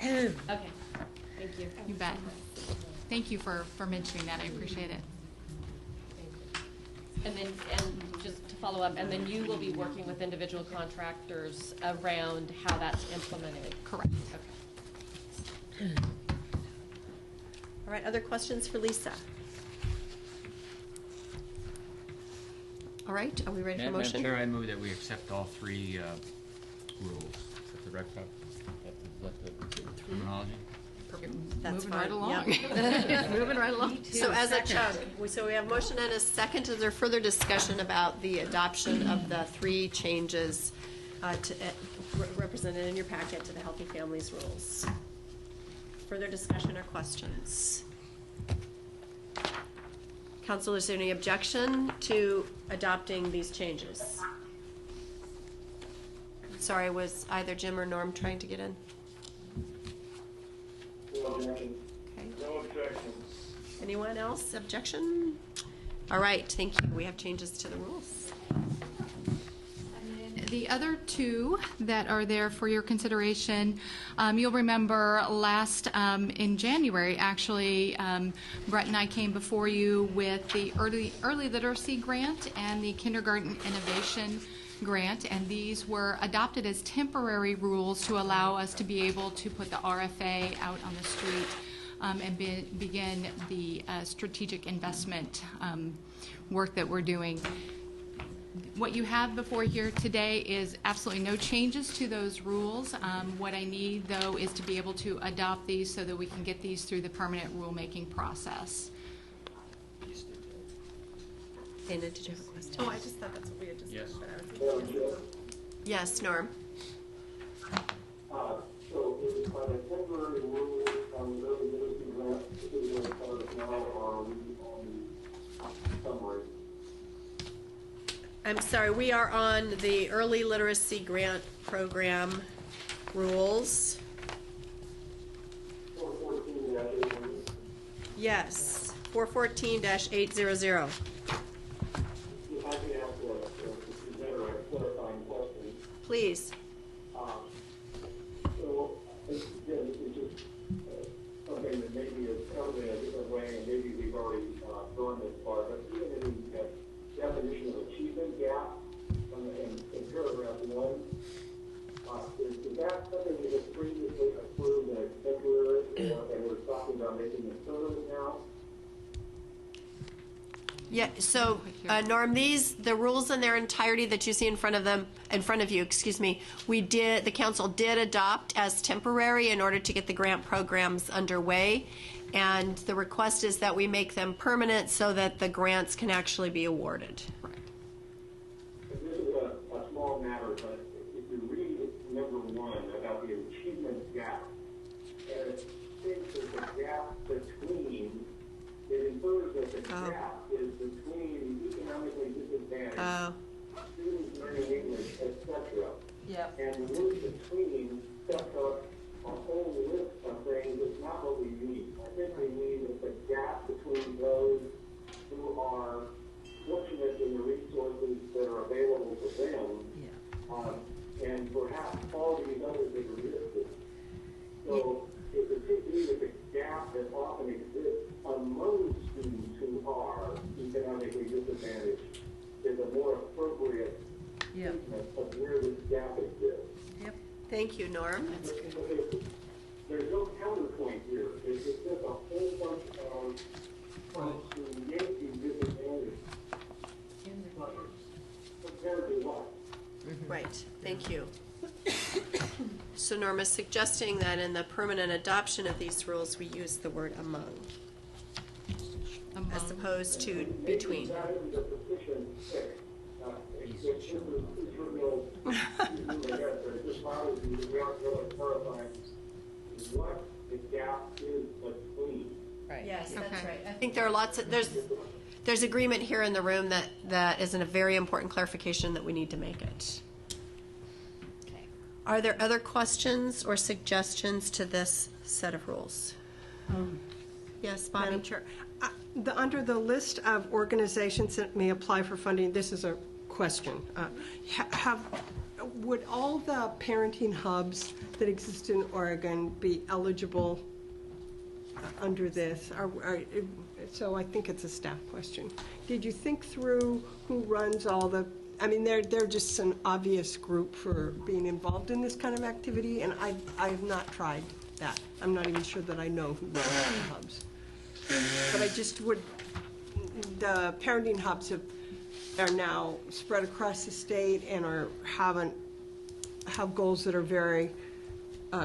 Okay, thank you. You bet. Thank you for mentioning that. I appreciate it. And then, and just to follow up, and then you will be working with individual contractors around how that's implemented? Correct. Okay. All right, other questions for Lisa? All right, are we ready for Madam motion? Chair, I move that we accept all three rules. Is that the right terminology? That's Moving fine. right along. Yep. Moving right along. So as a chunk, so we have motion and a second. Is there further discussion about the adoption of the three changes represented in your packet to the Healthy Families Rules? Further discussion or questions? Council, is there any objection to adopting these changes? Sorry, was either Jim or Norm trying to get in? Okay. No objection. Anyone else? Objection? All right, thank you. We have changes to the rules. The other two that are there for your consideration, you'll remember last in January, actually, Brett and I came before you with the early literacy grant and the kindergarten innovation grant, and these were adopted as temporary rules to allow us to be able to put the RFA out on the street and begin the strategic investment work that we're doing. What you have before here today is absolutely no changes to those rules. What I need, though, is to be able to adopt these so that we can get these through the permanent rulemaking process. Dana, did you have a question? Oh, I just thought that's what we had just Yes. Yes, Norm. So is by the temporary rule on the early literacy grant, is it part of now, or are we on the summary? I'm sorry, we are on the Early Literacy Grant Program rules. 414-8. Yes, 414-800. If I can ask a clarifying question. Please. So, again, this is just something that maybe is covered in a different way, and maybe we've already gone this far, but even in the definition of achievement gap in paragraph 1, is that something that was previously approved and temporary, and we're talking about making it permanent now? Yeah, so, Norm, the rules in their entirety that you see in front of you, excuse me, the council did adopt as temporary in order to get the grant programs underway. And the request is that we make them permanent so that the grants can actually be awarded. This is a small matter, but if you read number 1 about the achievement gap, and it states that the gap between, it infers that the gap is between economically disadvantaged students learning English, etc. Yep. And the word between sets up a whole list of things that's not what we need. I think we need the gap between those who are fortunate in the resources that are available to them, and perhaps all these others that are listed. So it would seem to me that the gap that often exists among students who are economically disadvantaged is a more appropriate statement of where this gap exists. Thank you, Norm. There's no counterpoint here. It's just a whole bunch of trying to make these disadvantaged compared to what? Right, thank you. So Norm is suggesting that in the permanent adoption of these rules, we use the word among, as opposed to between. That isn't a sufficient fix. It's real, it just bothers me that we aren't really clarifying what the gap is between. Right. Yes, that's right. I think there are lots of, there's agreement here in the room that isn't a very important clarification that we need to make it. Okay. Are there other questions or suggestions to this set of rules? Yes, Bobby. Madam Chair, under the list of organizations that may apply for funding, this is a question. Would all the parenting hubs that exist in Oregon be eligible under this? So I think it's a staff question. Did you think through who runs all the, I mean, they're just an obvious group for being involved in this kind of activity, and I have not tried that. I'm not even sure that I know who runs the hubs. But I just would, the parenting hubs are now spread across the state and have goals that are very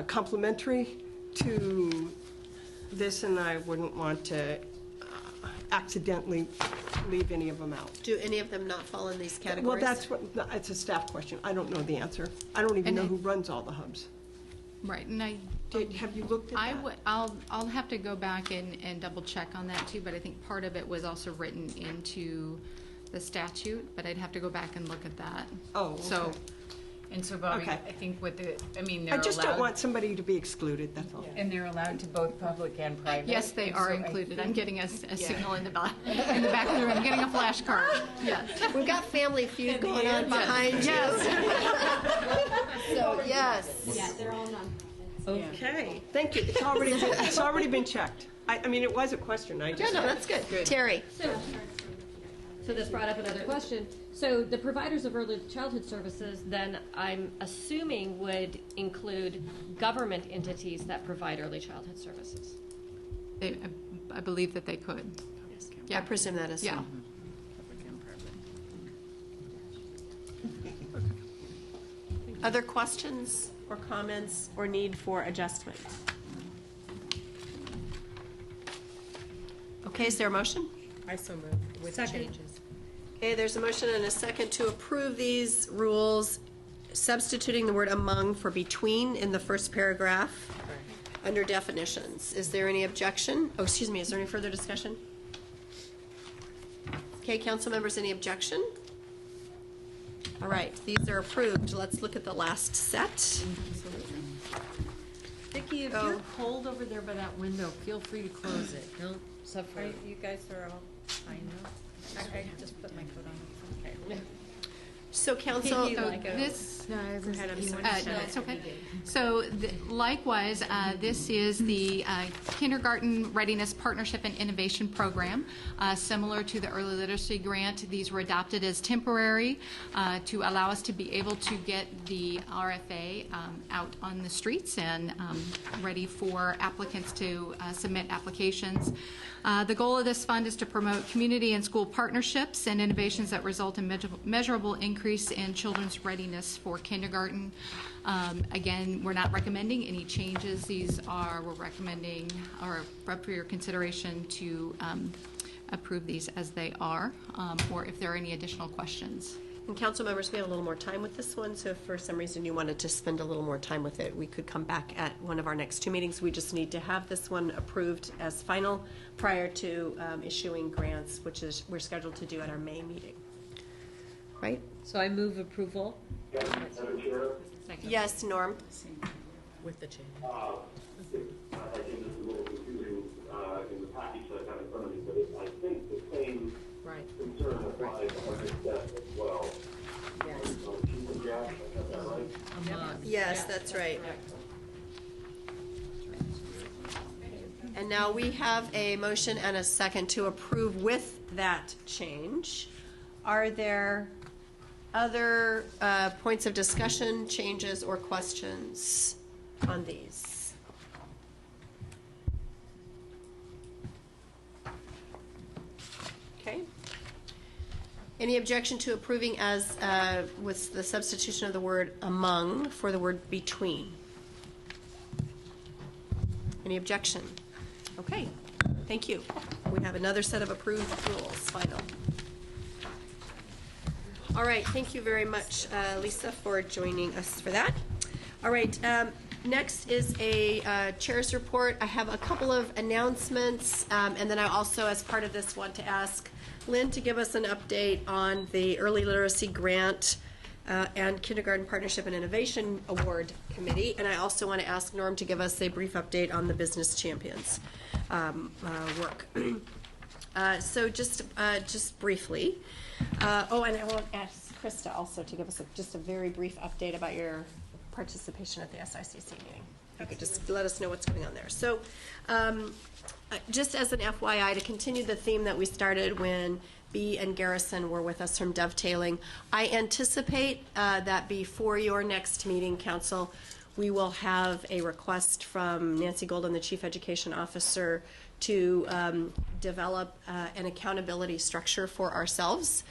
complementary to this, and I wouldn't want to accidentally leave any of them out. Do any of them not fall in these categories? Well, that's what, it's a staff question. I don't know the answer. I don't even know who runs all the hubs. Right, and have you looked at that? I'll have to go back and double check on that too, but I think part of it was also written into the statute, but I'd have to go back and look at that. Oh, okay. So, And so, Bobby, Okay. I think with the, I mean, I they're just don't allowed, want somebody to be excluded, that's all. and they're allowed to both public and private. yes, they And are so I included. I'm think- getting a signal in the back of the room. I'm getting a flashcard. Yes. We've got Family Feud going on behind you. So, yes. Yeah, they're all non. Okay, thank you. It's already been checked. I mean, it was a question. I Yeah, just. no, that's good. Terry? So this brought up another question. So the providers of early childhood services, then I'm assuming would include government entities that provide early childhood services. I believe that they could. I presume that is. Yeah. Other questions or comments or need for adjustment? Okay, is there a motion? I so move with changes. Okay, there's a motion and a second to approve these rules, substituting the word among for between in the first paragraph under definitions. Is there any objection? Oh, excuse me, is there any further discussion? Okay, council members, any objection? All right, these are approved. Let's look at the last set. Vicki, if you're cold over there by that window, feel free to close it. Don't suffer. You guys are all, I know. I just put my coat on. Okay. So council, This, No, I was gonna say, no, it's okay. So likewise, this is the Kindergarten Readiness Partnership and Innovation Program. Similar to the Early Literacy Grant, these were adopted as temporary to allow us to be able to get the RFA out on the streets and ready for applicants to submit applications. The goal of this fund is to promote community and school partnerships and innovations that result in measurable increase in children's readiness for kindergarten. Again, we're not recommending any changes. We're recommending or up for your consideration to approve these as they are, or if there are any additional questions. and council members, we have a little more time with this one, so if for some reason you wanted to spend a little more time with it, we could come back at one of our next two meetings. We just need to have this one approved as final prior to issuing grants, which is we're scheduled to do at our May meeting. Right? So I move approval. Madam Chair, Yes, Norm? With the change. I think this is a little confusing in the package that I have in front of me, but I think the same concern applies on this step as well. Yes. Chief and Jack, I got that right? Yes, that's right. And now we have a motion and a second to approve with that change. Are there other points of discussion, changes, or questions on these? Okay. Any objection to approving as with the substitution of the word among for the word between? Any objection? Okay, thank you. We have another set of approved rules, final. All right, thank you very much, Lisa, for joining us for that. All right, next is a chair's report. I have a couple of announcements, and then I also, as part of this, want to ask Lynn to give us an update on the Early Literacy Grant and Kindergarten Partnership and Innovation Award Committee, and I also want to ask Norm to give us a brief update on the Business Champions work. So just briefly. Oh, and I want to ask Krista also to give us just a very brief update about your participation at the SICC meeting. you could just let us know what's going on there. So, just as an FYI, to continue the theme that we started when Bee and Garrison were with us from Dovetailing, I anticipate that before your next meeting, Council, we will have a request from Nancy Golden, the Chief Education Officer, to develop an accountability structure for ourselves.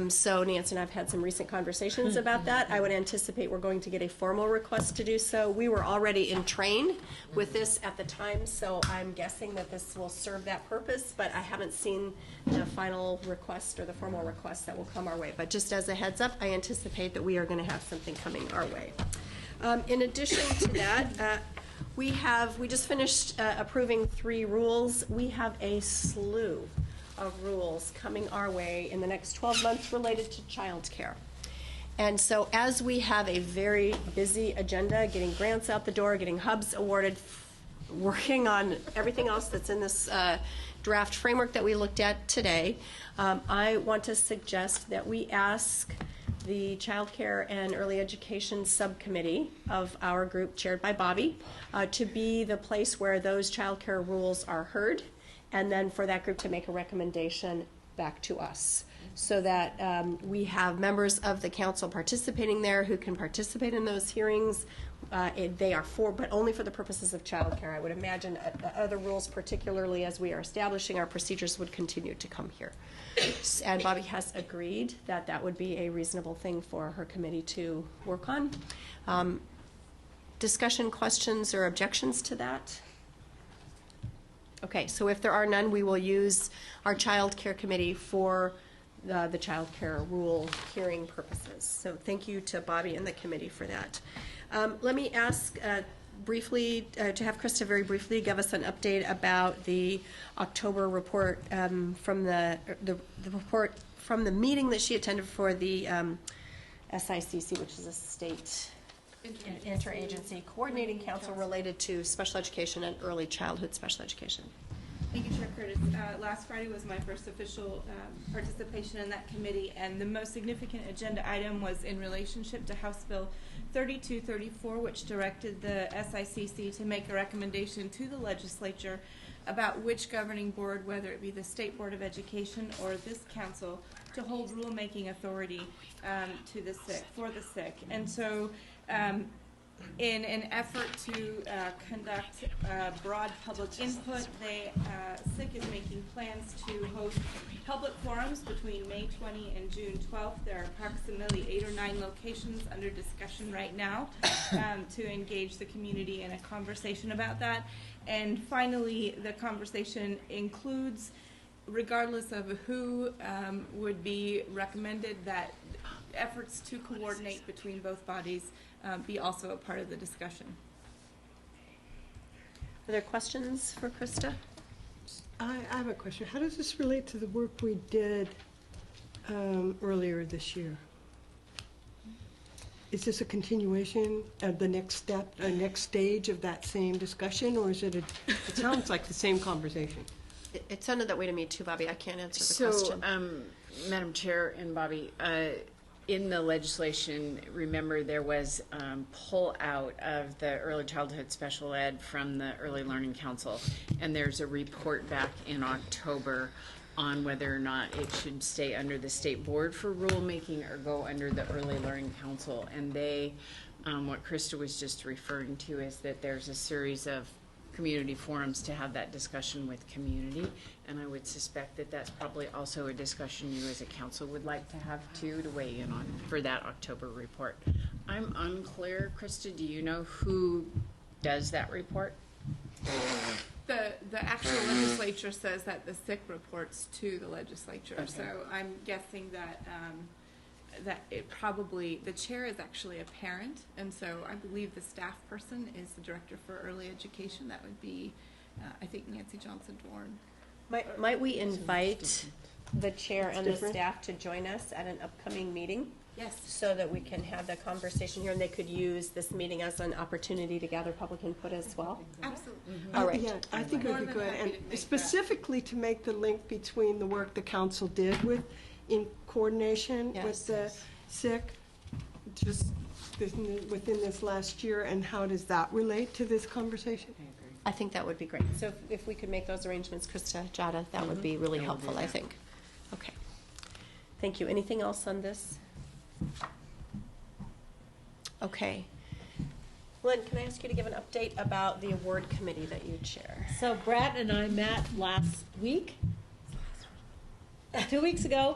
So Nancy and I have had some recent conversations about that. I would anticipate we're going to get a formal request to do so. We were already in train with this at the time, so I'm guessing that this will serve that purpose, but I haven't seen the final request or the formal request that will come our way. But just as a heads up, I anticipate that we are going to have something coming our way. In addition to that, we just finished approving 3 rules. We have a slew of rules coming our way in the next 12 months related to childcare. And so as we have a very busy agenda, getting grants out the door, getting hubs awarded, working on everything else that's in this draft framework that we looked at today, I want to suggest that we ask the Child Care and Early Education Subcommittee of our group, chaired by Bobby, to be the place where those child care rules are heard, and then for that group to make a recommendation back to us, so that we have members of the council participating there who can participate in those hearings. They are but only for the purposes of child care. I would imagine other rules, particularly as we are establishing our procedures, would continue to come here. And Bobby has agreed that that would be a reasonable thing for her committee to work on. Discussion, questions, or objections to that? Okay, so if there are none, we will use our child care committee for the child care rule hearing purposes. So thank you to Bobby and the committee for that. Let me ask briefly, to have Krista very briefly give us an update about the October report from the report from the meeting that she attended for the SICC, which is a state interagency coordinating council related to special education and early childhood special education. Thank you, Chair Curtis. Last Friday was my first official participation in that committee, and the most significant agenda item was in relationship to House Bill 3234, which directed the SICC to make a recommendation to the legislature about which governing board, whether it be the State Board of Education or this council, to hold rulemaking authority for the SIC. And so in an effort to conduct broad public input, SIC is making plans to host public forums between May 20 and June 12th. There are approximately 8 or 9 locations under discussion right now to engage the community in a conversation about that. And finally, the conversation includes, regardless of who would be recommended, that efforts to coordinate between both bodies be also a part of the discussion. Are there questions for Krista? I have a question. How does this relate to the work we did earlier this year? Is this a continuation of the next step, next stage of that same discussion, or is it it sounds like the same conversation? It sounded that way to me too, Bobby. I can't answer the question. So, Madam Chair and Bobby, in the legislation, remember there was pull out of the early childhood special ed from the Early Learning Council, and there's a report back in October on whether or not it should stay under the State Board for rulemaking or go under the Early Learning Council. And they, what Krista was just referring to is that there's a series of community forums to have that discussion with community, and I would suspect that that's probably also a discussion you as a council would like to have too, to weigh in on for that October report. I'm unclear, Krista, do you know who does that report? The actual legislature says that the SIC reports to the legislature, Okay. so I'm guessing that that it probably, the chair is actually a parent, and so I believe the staff person is the director for early education. That would be, I think, Nancy Johnson-Dorn. Might we invite the chair and the different. staff to join us at an upcoming meeting? Yes. So that we can have the conversation here, and they could use this meeting as an opportunity to gather public input as well? Absolutely. All right. Yeah, I think it would be good, and specifically to make the link between the work the council did in coordination with the SIC, just within this last year, and how does that relate to this conversation? I think that would be great. So if we could make those arrangements, Krista, Jada, that would be really helpful, I think. Okay. Thank you. Anything else on this? Okay. Lynn, can I ask you to give an update about the award committee that you chair? So Brett and I met last week. 2 weeks ago.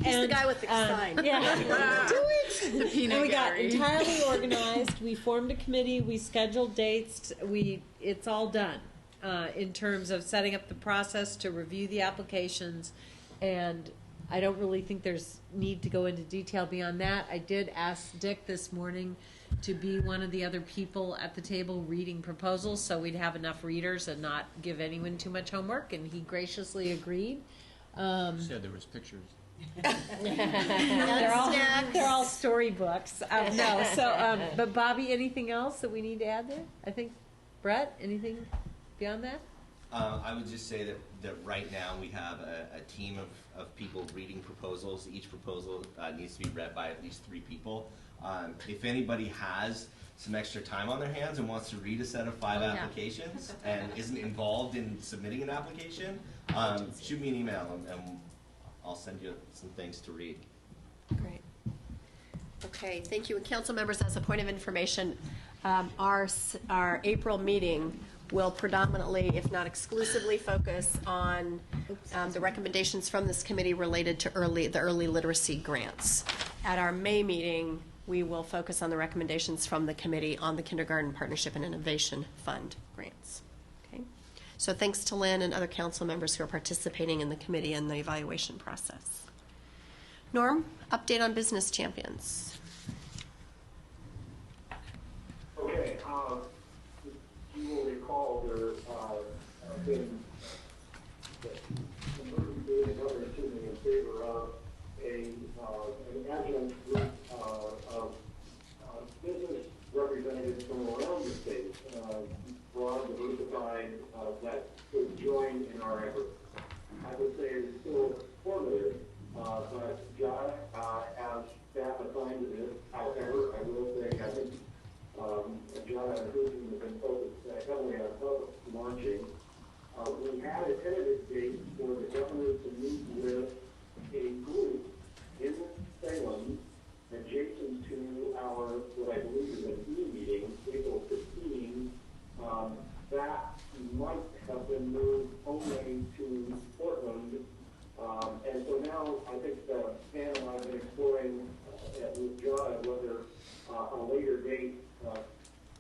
He's the guy with the sign. Yeah. 2 weeks. The peanut And we got gallery. entirely organized. We formed a committee. We scheduled dates. It's all done in terms of setting up the process to review the applications. And I don't really think there's need to go into detail beyond that. I did ask Dick this morning to be one of the other people at the table reading proposals so we'd have enough readers and not give anyone too much homework, and he graciously agreed. Said there was pictures. they're all storybooks. But Bobby, anything else that we need to add there? I think, Brett, anything beyond that? I would just say that right now we have a team of people reading proposals. Each proposal needs to be read by at least 3 people. If anybody has some extra time on their hands and wants to read a set of 5 applications and isn't involved in submitting an application, shoot me an email and I'll send you some things to read. Great. Okay, thank you. And council members, as a point of information, our April meeting will predominantly, if not exclusively, focus on the recommendations from this committee related to the early literacy grants. At our May meeting, we will focus on the recommendations from the committee on the Kindergarten Partnership and Innovation Fund grants. Okay, so thanks to Lynn and other council members who are participating in the committee and the evaluation process. Norm, update on Business Champions. Okay, you will recall there have been some government in favor of an adjunct group of business representatives from around the state, broad, diversified, that could join in our effort. I would say it's still formative, but John has staff assigned to this. However, I will say I think John and Susan have been focused heavily on public launching. We had a tentative date for the governor to meet with a group in Salem adjacent to our, what I believe is an E-meeting, April 15. That might have been moved only to Portland. And so now I think Pam and I have been exploring with John whether a later date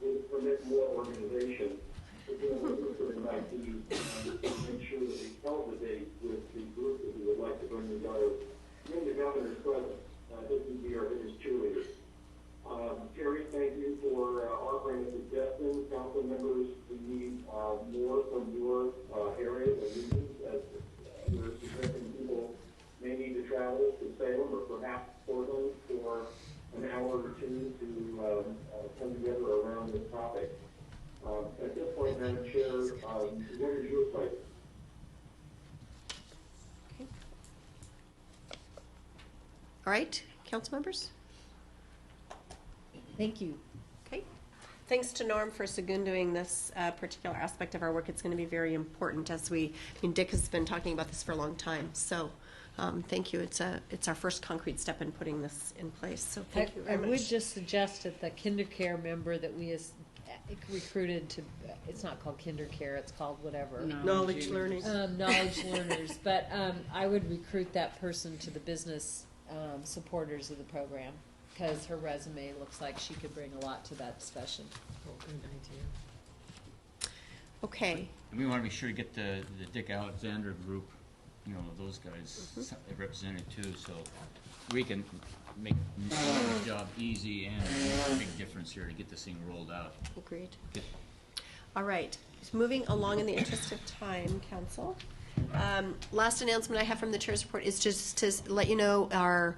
would permit more organization. We're doing a sort of an ID to make sure that we held the date with the group that we would like to bring together. In the governor's presence, this would be our biggest cheerleader. Terry, thank you for offering a suggestion. Council members, we need more from your areas and regions as we're suggesting people may need to travel to Salem or perhaps Portland for an hour or two to come together around this topic. At this point, Madam Chair, what is your place? All right, council members? Thank you. Okay. Thanks to Norm for seconding this particular aspect of our work. It's going to be very important as Dick has been talking about this for a long time. So thank you. It's our first concrete step in putting this in place. So thank you very much. I would just suggest that the KinderCare member that we recruited to, it's not called KinderCare, it's called whatever. Knowledge learning. Knowledge learners. But I would recruit that person to the business supporters of the program, because her resume looks like she could bring a lot to that discussion. Good idea. Okay. And we want to be sure to get the Dick Alexander group, those guys represented too, so we can make the job easy and make a big difference here to get this thing rolled out. Agreed. All right. So moving along in the interest of time, council. Last announcement I have from the chair's report is just to let you know our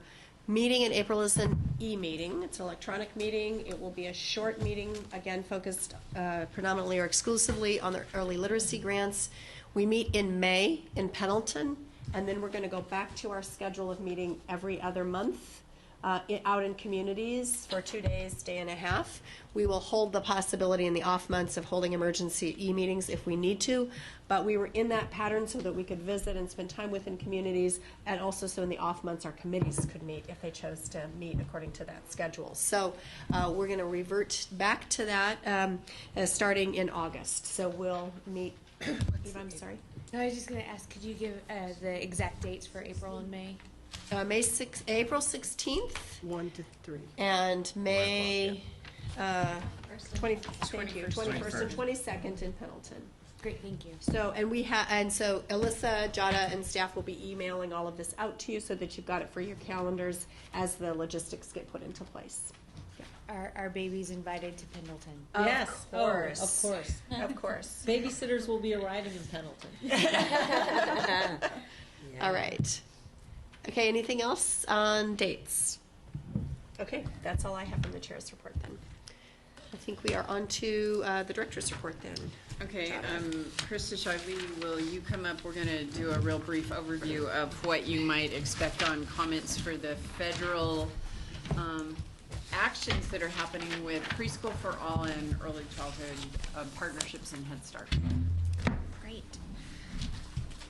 meeting in April is an e-meeting. It's an electronic meeting. It will be a short meeting, again, focused predominantly or exclusively on the early literacy grants. We meet in May in Pendleton, and then we're going to go back to our schedule of meeting every other month out in communities for 2 days, day and a half. We will hold the possibility in the off months of holding emergency e-meetings if we need to, but we were in that pattern so that we could visit and spend time within communities, and also so in the off months our committees could meet if they chose to meet according to that schedule. So we're going to revert back to that starting in August. So we'll meet. Eva, I'm sorry. No, I was just going to ask, could you give the exact dates for April and May? April 16th. 1 to 3. And May 21st and 22nd in Pendleton. Great, thank you. So, and so Alyssa, Jada, and staff will be emailing all of this out to you so that you've got it for your calendars as the logistics get put into place. Are babies invited to Pendleton? Yes, Of course. of course. Of course. Babysitters will be arriving in Pendleton. All right. Okay, anything else on dates? Okay, that's all I have from the chair's report then. I think we are on to the director's report then. Okay, Krista Shively, will you come up? We're going to do a real brief overview of what you might expect on comments for the federal actions that are happening with Preschool for All and early childhood partnerships and Head Start. Great.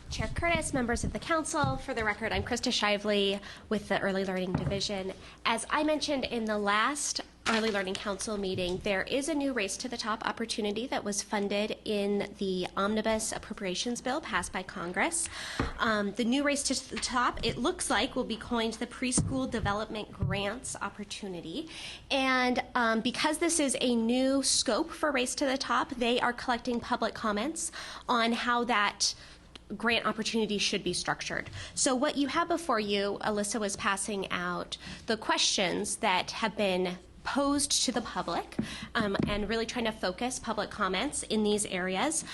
Chair Curtis, members of the council, for the record, I'm Krista Shively with the Early Learning Division. As I mentioned in the last Early Learning Council meeting, there is a new Race to the Top opportunity that was funded in the Omnibus Appropriations Bill passed by Congress. The new Race to the Top, it looks like, will be coined the Preschool Development Grants Opportunity. And because this is a new scope for Race to the Top, they are collecting public comments on how that grant opportunity should be structured. So what you have before you, Alyssa was passing out the questions that have been posed to the public and really trying to focus public comments in these areas.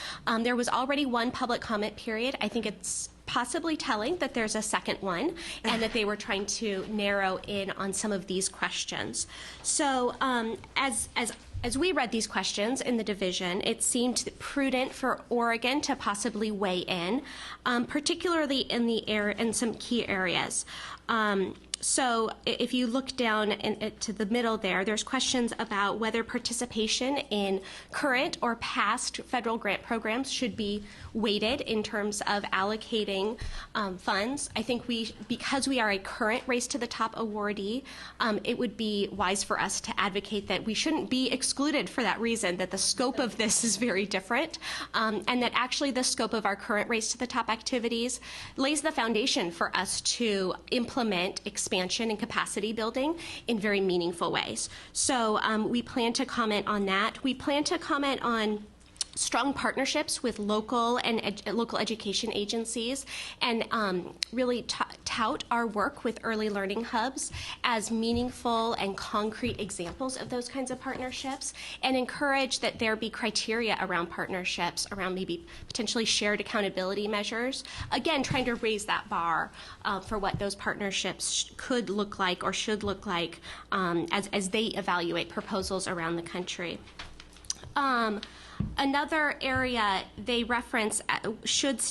There was already one public comment period. I think it's possibly telling that there's a second one and that they were trying to narrow in on some of these questions. So as we read these questions in the division, it seemed prudent for Oregon to possibly weigh in, particularly in some key areas. So if you look down to the middle there, there's questions about whether participation in current or past federal grant programs should be weighted in terms of allocating funds. I think because we are a current Race to the Top awardee, it would be wise for us to advocate that we shouldn't be excluded for that reason, that the scope of this is very different, and that actually the scope of our current Race to the Top activities lays the foundation for us to implement expansion and capacity building in very meaningful ways. So we plan to comment on that. We plan to comment on strong partnerships with local and local education agencies, and really tout our work with early learning hubs as meaningful and concrete examples of those kinds of partnerships, and encourage that there be criteria around partnerships, around maybe potentially shared accountability measures. Again, trying to raise that bar for what those partnerships could look like or should look like as they evaluate proposals around the country. Another area they reference, should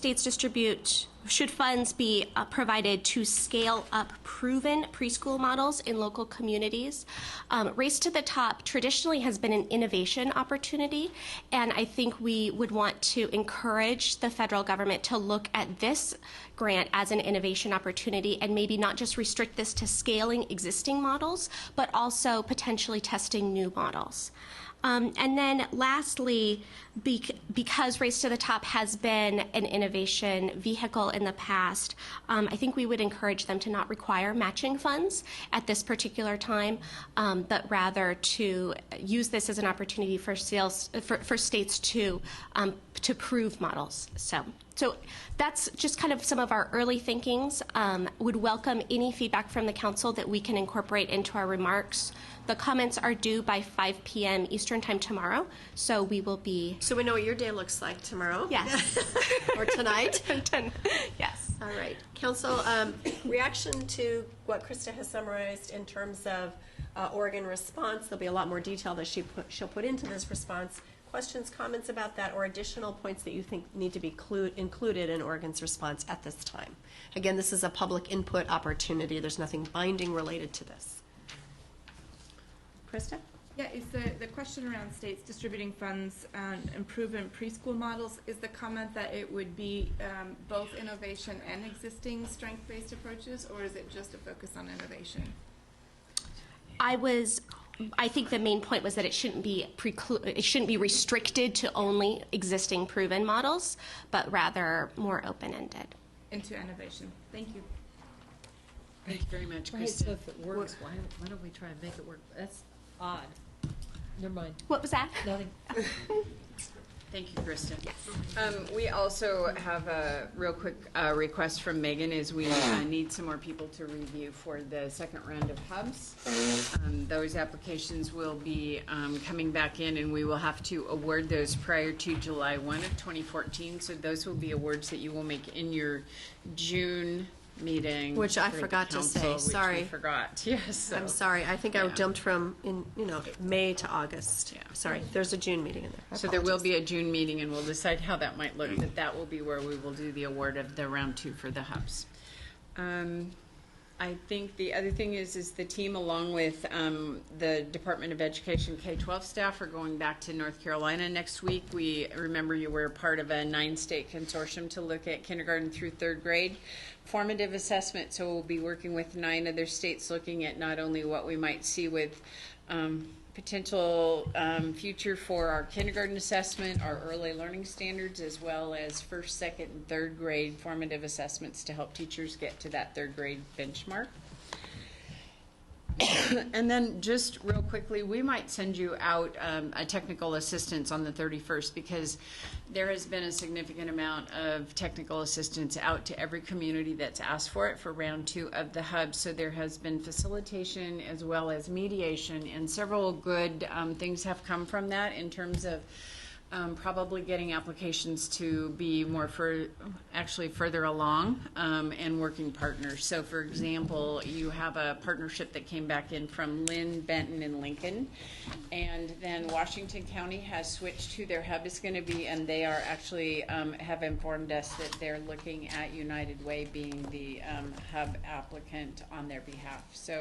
funds be provided to scale up proven preschool models in local communities? Race to the Top traditionally has been an innovation opportunity, and I think we would want to encourage the federal government to look at this grant as an innovation opportunity and maybe not just restrict this to scaling existing models, but also potentially testing new models. And then lastly, because Race to the Top has been an innovation vehicle in the past, I think we would encourage them to not require matching funds at this particular time, but rather to use this as an opportunity for states to prove models. So that's just kind of some of our early thinkings. Would welcome any feedback from the council that we can incorporate into our remarks. The comments are due by 5 p.m. Eastern Time tomorrow, so we will be... So we know what your day looks like tomorrow? Yes. Or tonight? Yes. All right. Council, reaction to what Krista has summarized in terms of Oregon response. There'll be a lot more detail that she'll put into this response. questions, comments about that, or additional points that you think need to be included in Oregon's response at this time? Again, this is a public input opportunity. There's nothing binding related to this. Krista? Yeah, is the question around states distributing funds on improvement preschool models, is the comment that it would be both innovation and existing strength-based approaches, or is it just a focus on innovation? I think the main point was that it shouldn't be restricted to only existing proven models, but rather more open-ended. Into innovation. Thank you. Thank you very much, Right, Krista. so if it works, why don't we try and make it work? That's odd. Never mind. What was that? Nothing. Thank you, Krista. Yes. We also have a real quick request from Megan is we need some more people to review for the second round of hubs. Those applications will be coming back in, and we will have to award those prior to July 1 of 2014. So those will be awards that you will make in your June meeting. Which I for the forgot to say, council, which sorry. we forgot, yes. So. I'm sorry. I think I jumped from May to August. Yeah. Sorry. There's a June meeting in there. So there will be a June meeting, and we'll decide how that might look, but that will be where we will do the award of the round 2 for the hubs. I think the other thing is the team, along with the Department of Education K-12 staff, are going back to North Carolina next week. We remember you were part of a 9-state consortium to look at kindergarten through 3rd grade formative assessment. So we'll be working with 9 other states, looking at not only what we might see with potential future for our kindergarten assessment, our early learning standards, as well as 1st, 2nd, and 3rd grade formative assessments to help teachers get to that 3rd grade benchmark. And then just real quickly, we might send you out a technical assistance on the 31st, because there has been a significant amount of technical assistance out to every community that's asked for it for round 2 of the hub. So there has been facilitation as well as mediation, and several good things have come from that in terms of probably getting applications to be more actually further along and working partners. So for example, you have a partnership that came back in from Lynn, Benton, and Lincoln, and then Washington County has switched who their hub is going to be, and they are actually have informed us that they're looking at United Way being the hub applicant on their behalf. So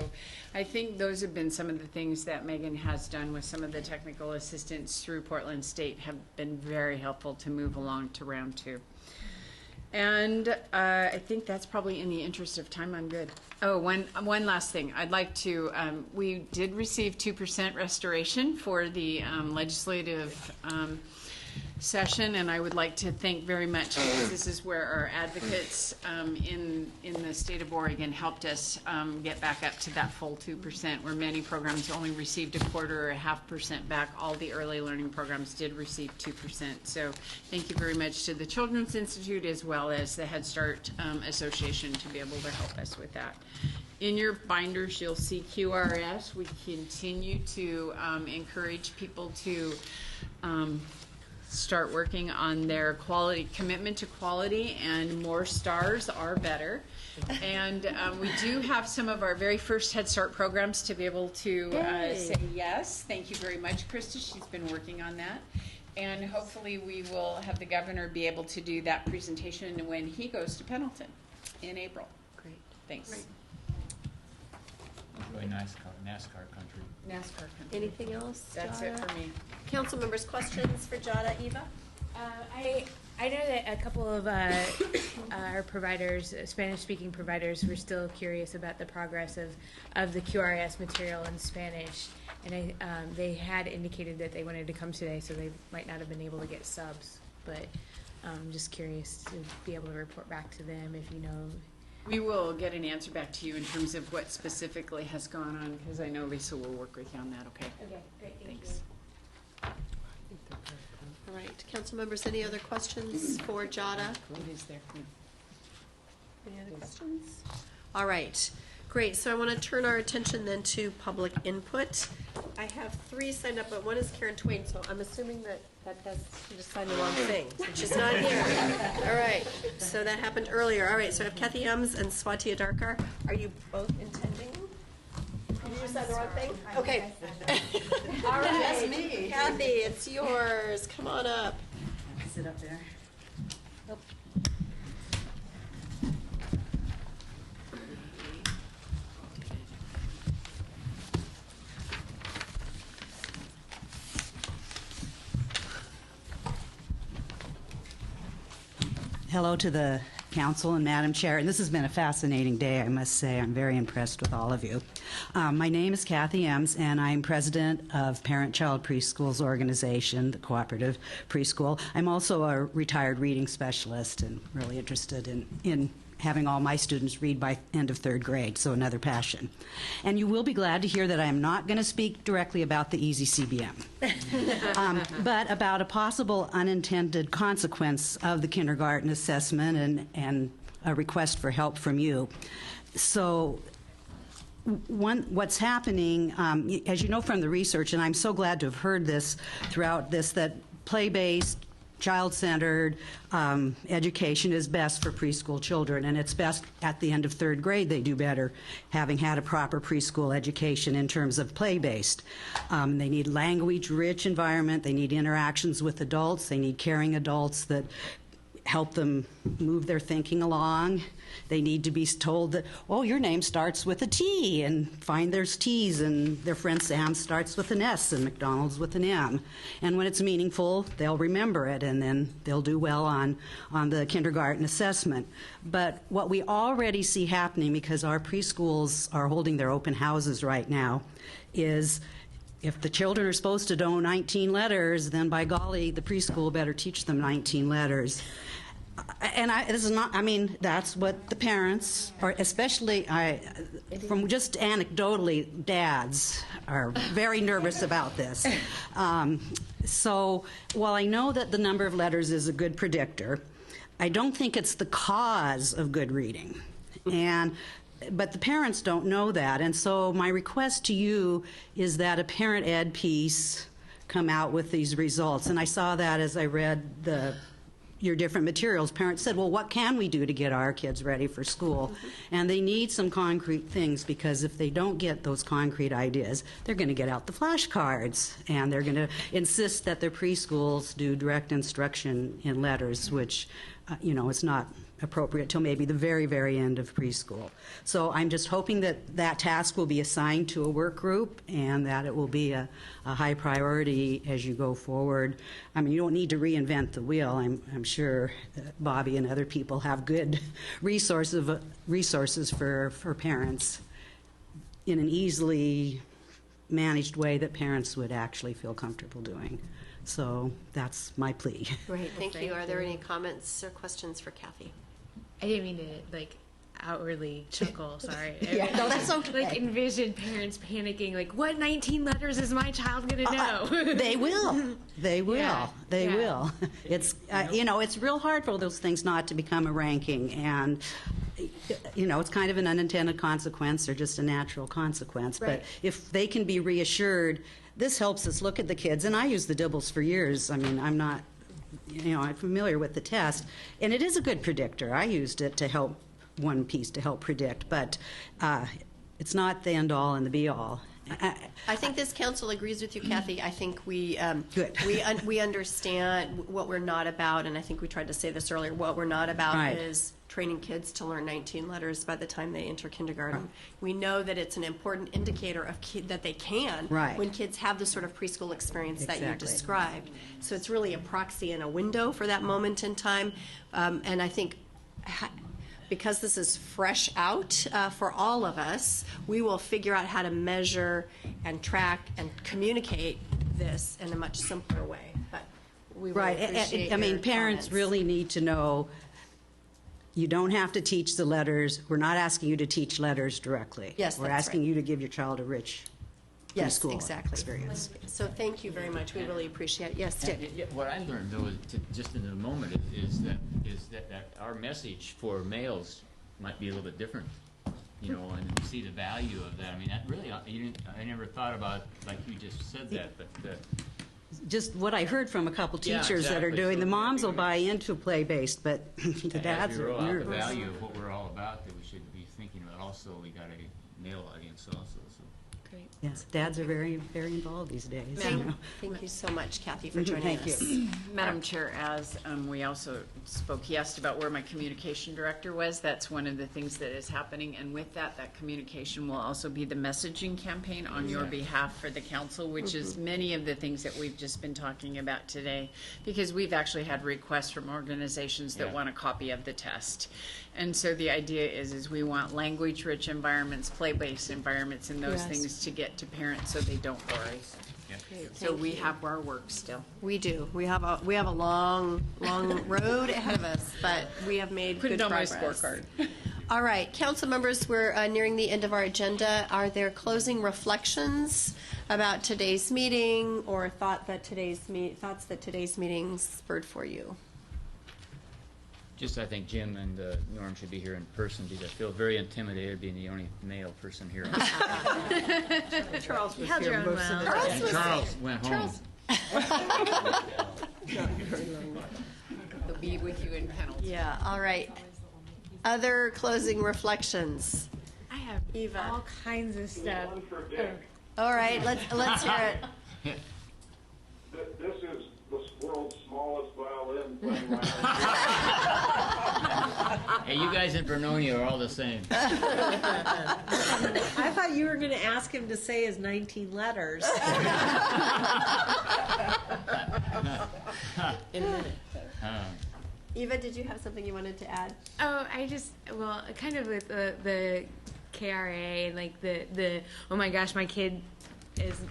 I think those have been some of the things that Megan has done with some of the technical assistance through Portland State have been very helpful to move along to round 2. And I think that's probably, in the interest of time, I'm good. Oh, one last thing. I'd like to, we did receive 2% restoration for the legislative session, and I would like to thank very much, because this is where our advocates in the state of Oregon helped us get back up to that full 2%, where many programs only received 1/4 or 0.5% back. All the early learning programs did receive 2%. So thank you very much to the Children's Institute as well as the Head Start Association to be able to help us with that. In your binders, you'll see QRS. We continue to encourage people to start working on their quality, commitment to quality, and more stars are better. And we do have some of our very first Head Start programs to be able to say yes. Thank you very much, Krista. She's been working on that. And hopefully we will have the governor be able to do that presentation when he goes to Pendleton in April. Great. Thanks. Great. Really NASCAR country. NASCAR country. Anything else? That's Jada? it for me. Council members, questions for Jada, Eva? I know that a couple of our providers, Spanish-speaking providers, were still curious about the progress of the QRS material in Spanish, and they had indicated that they wanted to come today, so they might not have been able to get subs, but I'm just curious to be able to report back to them if you know. We will get an answer back to you in terms of what specifically has gone on, because I know Lisa will work with you on that, okay? Okay, great, Thanks. All right. Council members, any other questions for Jada? It is there. Any other questions? All right. Great. So I want to turn our attention then to public input. I have 3 signed up, but one is Karen Twain, so I'm assuming that she just signed the wrong thing. She's not here. All right. So that happened earlier. All right. So I have Kathy Ems and Swati Adarkar. Are you both intending? Did you say the wrong thing? Okay. All right. That's me. Kathy, it's yours. Come on up. Sit up there. Hello to the Council and Madam Chair, and this has been a fascinating day, I must say. I'm very impressed with all of you. My name is Kathy Ems, and I'm president of Parent Child Preschool's organization, the Cooperative Preschool. I'm also a retired reading specialist and really interested in having all my students read by end of third grade, so another passion. And you will be glad to hear that I am not going to speak directly about the Easy CBM, but about a possible unintended consequence of the kindergarten assessment and a request for help from you. So what's happening, as you know from the research, and I'm so glad to have heard this throughout this, that play-based, child-centered education is best for preschool children, and it's best at the end of third grade they do better, having had a proper preschool education in terms of play-based. They need language-rich environment, they need interactions with adults, they need caring adults that help them move their thinking along. They need to be told that, oh, your name starts with a T, and find there's T's, and their friend Sam starts with an S, and McDonald's with an M. And when it's meaningful, they'll remember it, and then they'll do well on the kindergarten assessment. But what we already see happening, because our preschools are holding their open houses right now, is if the children are supposed to know 19 letters, then by golly, the preschool better teach them 19 letters. And this is not, I mean, that's what the parents, or especially, from just anecdotally, dads are very nervous about this. So while I know that the number of letters is a good predictor, I don't think it's the cause of good reading. But the parents don't know that. And so my request to you is that a parent ed piece come out with these results. And I saw that as I read your different materials. Parents said, well, what can we do to get our kids ready for school? And they need some concrete things, because if they don't get those concrete ideas, they're going to get out the flashcards, and they're going to insist that their preschools do direct instruction in letters, which, is not appropriate till maybe the very, very end of preschool. So I'm just hoping that that task will be assigned to a work group, and that it will be a high priority as you go forward. I mean, you don't need to reinvent the wheel. I'm sure Bobby and other people have good resources for parents in an easily managed way that parents would actually feel comfortable doing. So that's my plea. Great, thank you. Are there any comments or questions for Kathy? I didn't mean to outwardly chuckle. Sorry. Yeah, no, that's okay. Envision parents panicking. What 19 letters is my child going to know? They will. They will. Yeah. They will. It's it's real hard for those things not to become a ranking, and it's kind of an unintended consequence or just a natural consequence. Right. But if they can be reassured, this helps us look at the kids. And I used the Dibbles for years. I mean, I'm not. I'm familiar with the test, and it is a good predictor. I used it to help one piece to help predict, but it's not the end all and the be all. I think this council agrees with you, Kathy. I think we understand what we're not about, and I think we tried to say this earlier. What we're not about is training kids to learn 19 letters by the time they enter kindergarten. Right. We know that it's an important indicator of that they can when kids have the sort of preschool experience that you described. So it's really a proxy and a window for that moment in time. And I think because this is fresh out for all of us, we will figure out how to measure and track and communicate this in a much simpler way. But we will appreciate your parents comments. really need to know you don't have to teach the letters. We're not asking you to teach letters directly. Yes, we're that's asking right. you to give your child a rich preschool experience. So thank you very much. We really appreciate it. Yes, Dick. What I learned, though, just in a moment, is that our message for males might be a little bit different, and you see the value of that. I mean, that really, I never thought about, like you just said that, but just what I heard from a couple teachers that are doing, the moms will buy into play-based, but the dads are nervous. The value of what we're all about that we should be thinking about. Also, we got a male audience also. So. Great. Yes, dads are very, very involved these days. Thank you so much, Kathy, for joining Thank us. you. Madam Chair, as we also spoke, he asked about where my communication director was. That's one of the things that is happening, and with that communication will also be the messaging campaign on your behalf for the council, which is many of the things that we've just been talking about today, because we've actually had requests from organizations that want a copy of the test. And so the idea is we want language-rich environments, play-based environments, and those things to get to parents so they don't worry. So we have our work still. We do. We have a long road ahead of us, but we have made Put good it on my progress. scorecard. All right, council members, we're nearing the end of our agenda. Are there closing reflections about today's meeting or thoughts that today's meeting spurred for you? Just, I think Jim and Norm should be here in person because I feel very intimidated being the only male person here. Charles was held your here own most of the well. time. And Charles went home. They'll be with you in penalty. Yeah, all right. Other closing reflections? I have Eva. all kinds of stuff. One for Dick. All right, let's hear it. This is the world's smallest violin playing. Hey, you guys in Vernonia are all the same. I thought you were going to ask him to say his 19 letters. In a minute. Eva, did you have something you wanted to add? Oh, kind of with the KRA and like the oh my gosh, my kid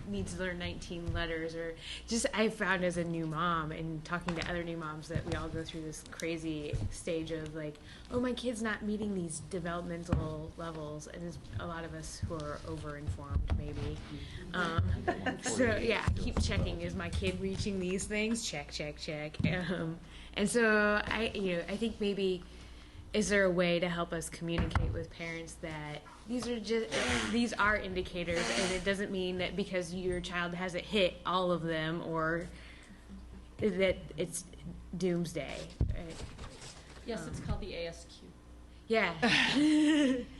needs to learn 19 letters, or just I found as a new mom and talking to other new moms that we all go through this crazy stage of like, oh, my kid's not meeting these developmental levels, and there's a lot of us who are over-informed maybe. So yeah, I keep checking, is my kid reaching these things? Check. And so I think maybe, is there a way to help us communicate with parents that these are indicators, and it doesn't mean that because your child hasn't hit all of them or that it's doomsday. Right? Yes, it's called the ASQ. Yeah.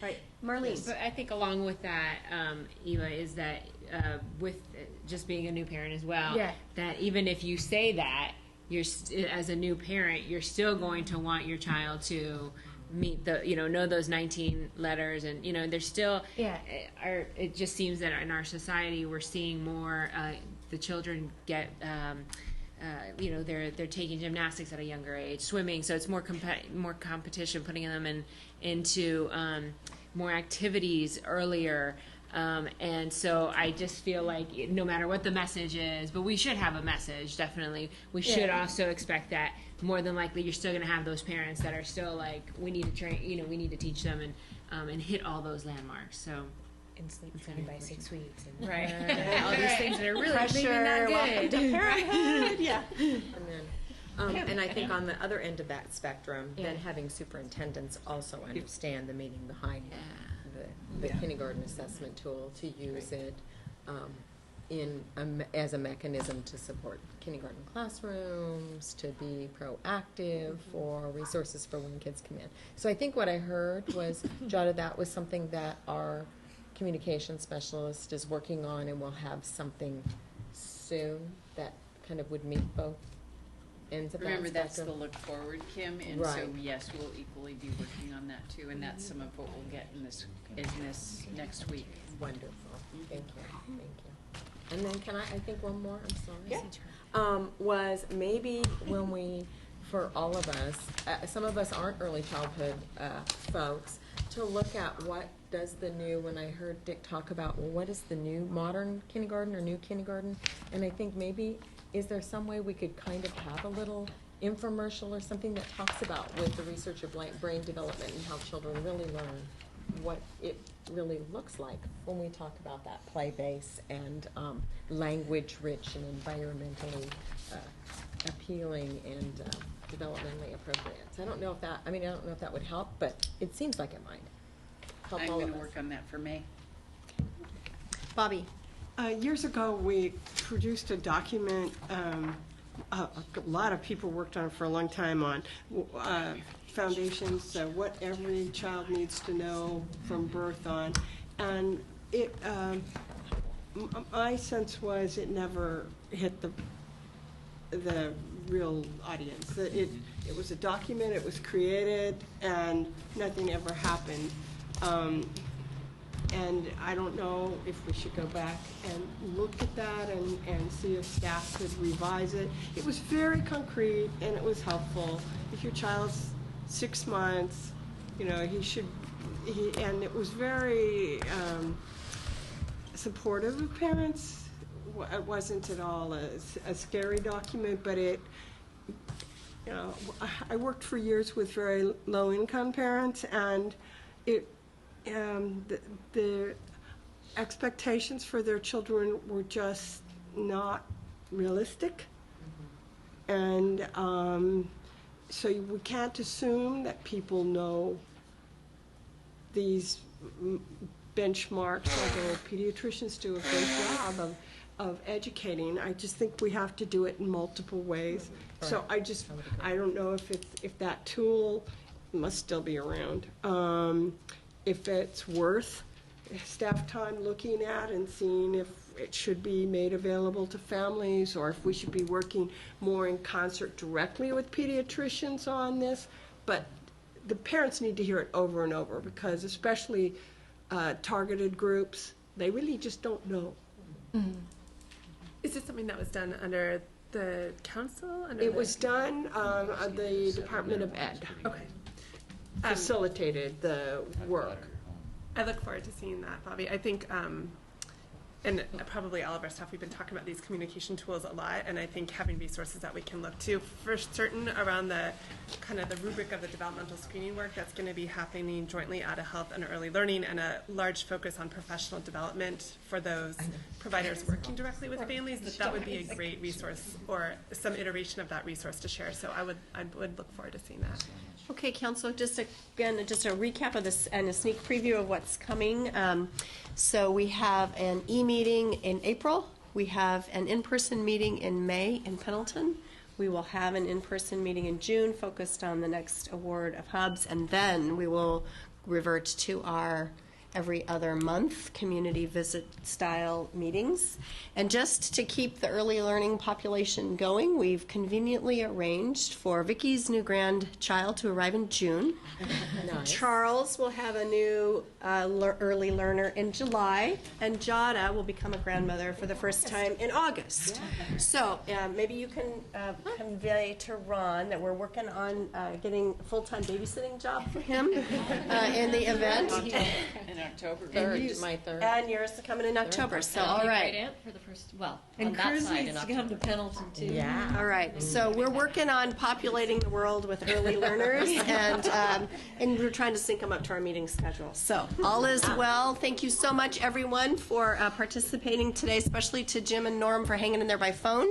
Right, Marlene. But I think along with that, Eva, is that with just being a new parent as well, that even if you say that, as a new parent, you're still going to want your child to meet know those 19 letters, and there's still it just seems that in our society we're seeing more the children get they're taking gymnastics at a younger age, swimming, so it's more competition, putting them into more activities earlier. And so I just feel like no matter what the message is, but we should have a message, definitely. We should also expect that more than likely you're still going to have those parents that are still like, we need to train, we need to teach them and hit all those landmarks. So. And sleep fed by 6 weeks. And Right. all these things that are really maybe Pressure, not welcome good. to parenthood. Yeah. And I think on the other end of that spectrum, then having superintendents also understand the meaning behind the kindergarten assessment tool, to use it as a mechanism to support kindergarten classrooms, to be proactive for resources for when kids come in. So I think what I heard was, jotted that was something that our communication specialist is working on, and we'll have something soon that kind of would meet both ends of that Remember, that's the spectrum. look forward, Kim, and so Right. yes, we'll equally be working on that too, and that's some of what we'll get in this next week. Wonderful. Thank you. And then can I think one more, I'm sorry. Yeah. Was maybe when we, for all of us, some of us aren't early childhood folks, to look at what does the new, when I heard Dick talk about, well, what is the new modern kindergarten or new kindergarten? And I think maybe, is there some way we could kind of have a little infomercial or something that talks about, with the research of brain development and how children really learn, what it really looks like when we talk about that play-based and language-rich and environmentally appealing and developmentally appropriate. So I don't know if that would help, but it seems like it might help I'm all going of to us. work on that for May. Bobby. Years ago, we produced a document, a lot of people worked on it for a long time, on foundations, what every child needs to know from birth on. And it my sense was it never hit the real audience. That it was a document, it was created, and nothing ever happened. And I don't know if we should go back and look at that and see if staff could revise it. It was very concrete and it was helpful. If your child's 6 months, you know, and it was very supportive of parents. It wasn't at all a scary document, but it, you know, I worked for years with very low-income parents, and the expectations for their children were just not realistic. And so we can't assume that people know these benchmarks, although pediatricians do a great job of educating. I just think we have to do it in multiple ways. So I don't know if that tool must still be around. If it's worth staff time looking at and seeing if it should be made available to families, or if we should be working more in concert directly with pediatricians on this. But the parents need to hear it over and over, because especially targeted groups, they really just don't know. Mm-hmm. Is this something that was done under the council? It was done, the Department of Ed. Okay. Facilitated the work. I look forward to seeing that, Bobby. I think, and probably all of our staff, we've been talking about these communication tools a lot, and I think having resources that we can look to for certain around the kind of the rubric of the developmental screening work that's going to be happening jointly out of health and early learning, and a large focus on professional development for those providers working directly with families, that would be a great resource, or some iteration of that resource to share. So I would look forward to seeing that. Okay, Council, just a recap of this and a sneak preview of what's coming. So we have an e-meeting in April. We have an in-person meeting in May in Pendleton. We will have an in-person meeting in June focused on the next award of hubs, and then we will revert to our every other month community visit style meetings. And just to keep the early learning population going, we've conveniently arranged for Vicky's new grandchild to arrive in June. Nice. Charles will have a new early learner in July, and Jada will become a grandmother for the first time in August. So maybe you can convey to Ron that we're working on getting a full-time babysitting job for him in the event. October. My third. And yours is coming in October, so all right. Great aunt for the first, well, And on that Cruz side in needs to October. come to Pendleton too. Yeah. All right, so we're working on populating the world with early learners, and we're trying to sync them up to our meeting schedule. So all is well. Thank you so much, everyone, for participating today, especially to Jim and Norm for hanging in there by phone.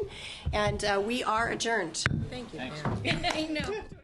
And we are adjourned. Thank you. Thanks. Pam. I know.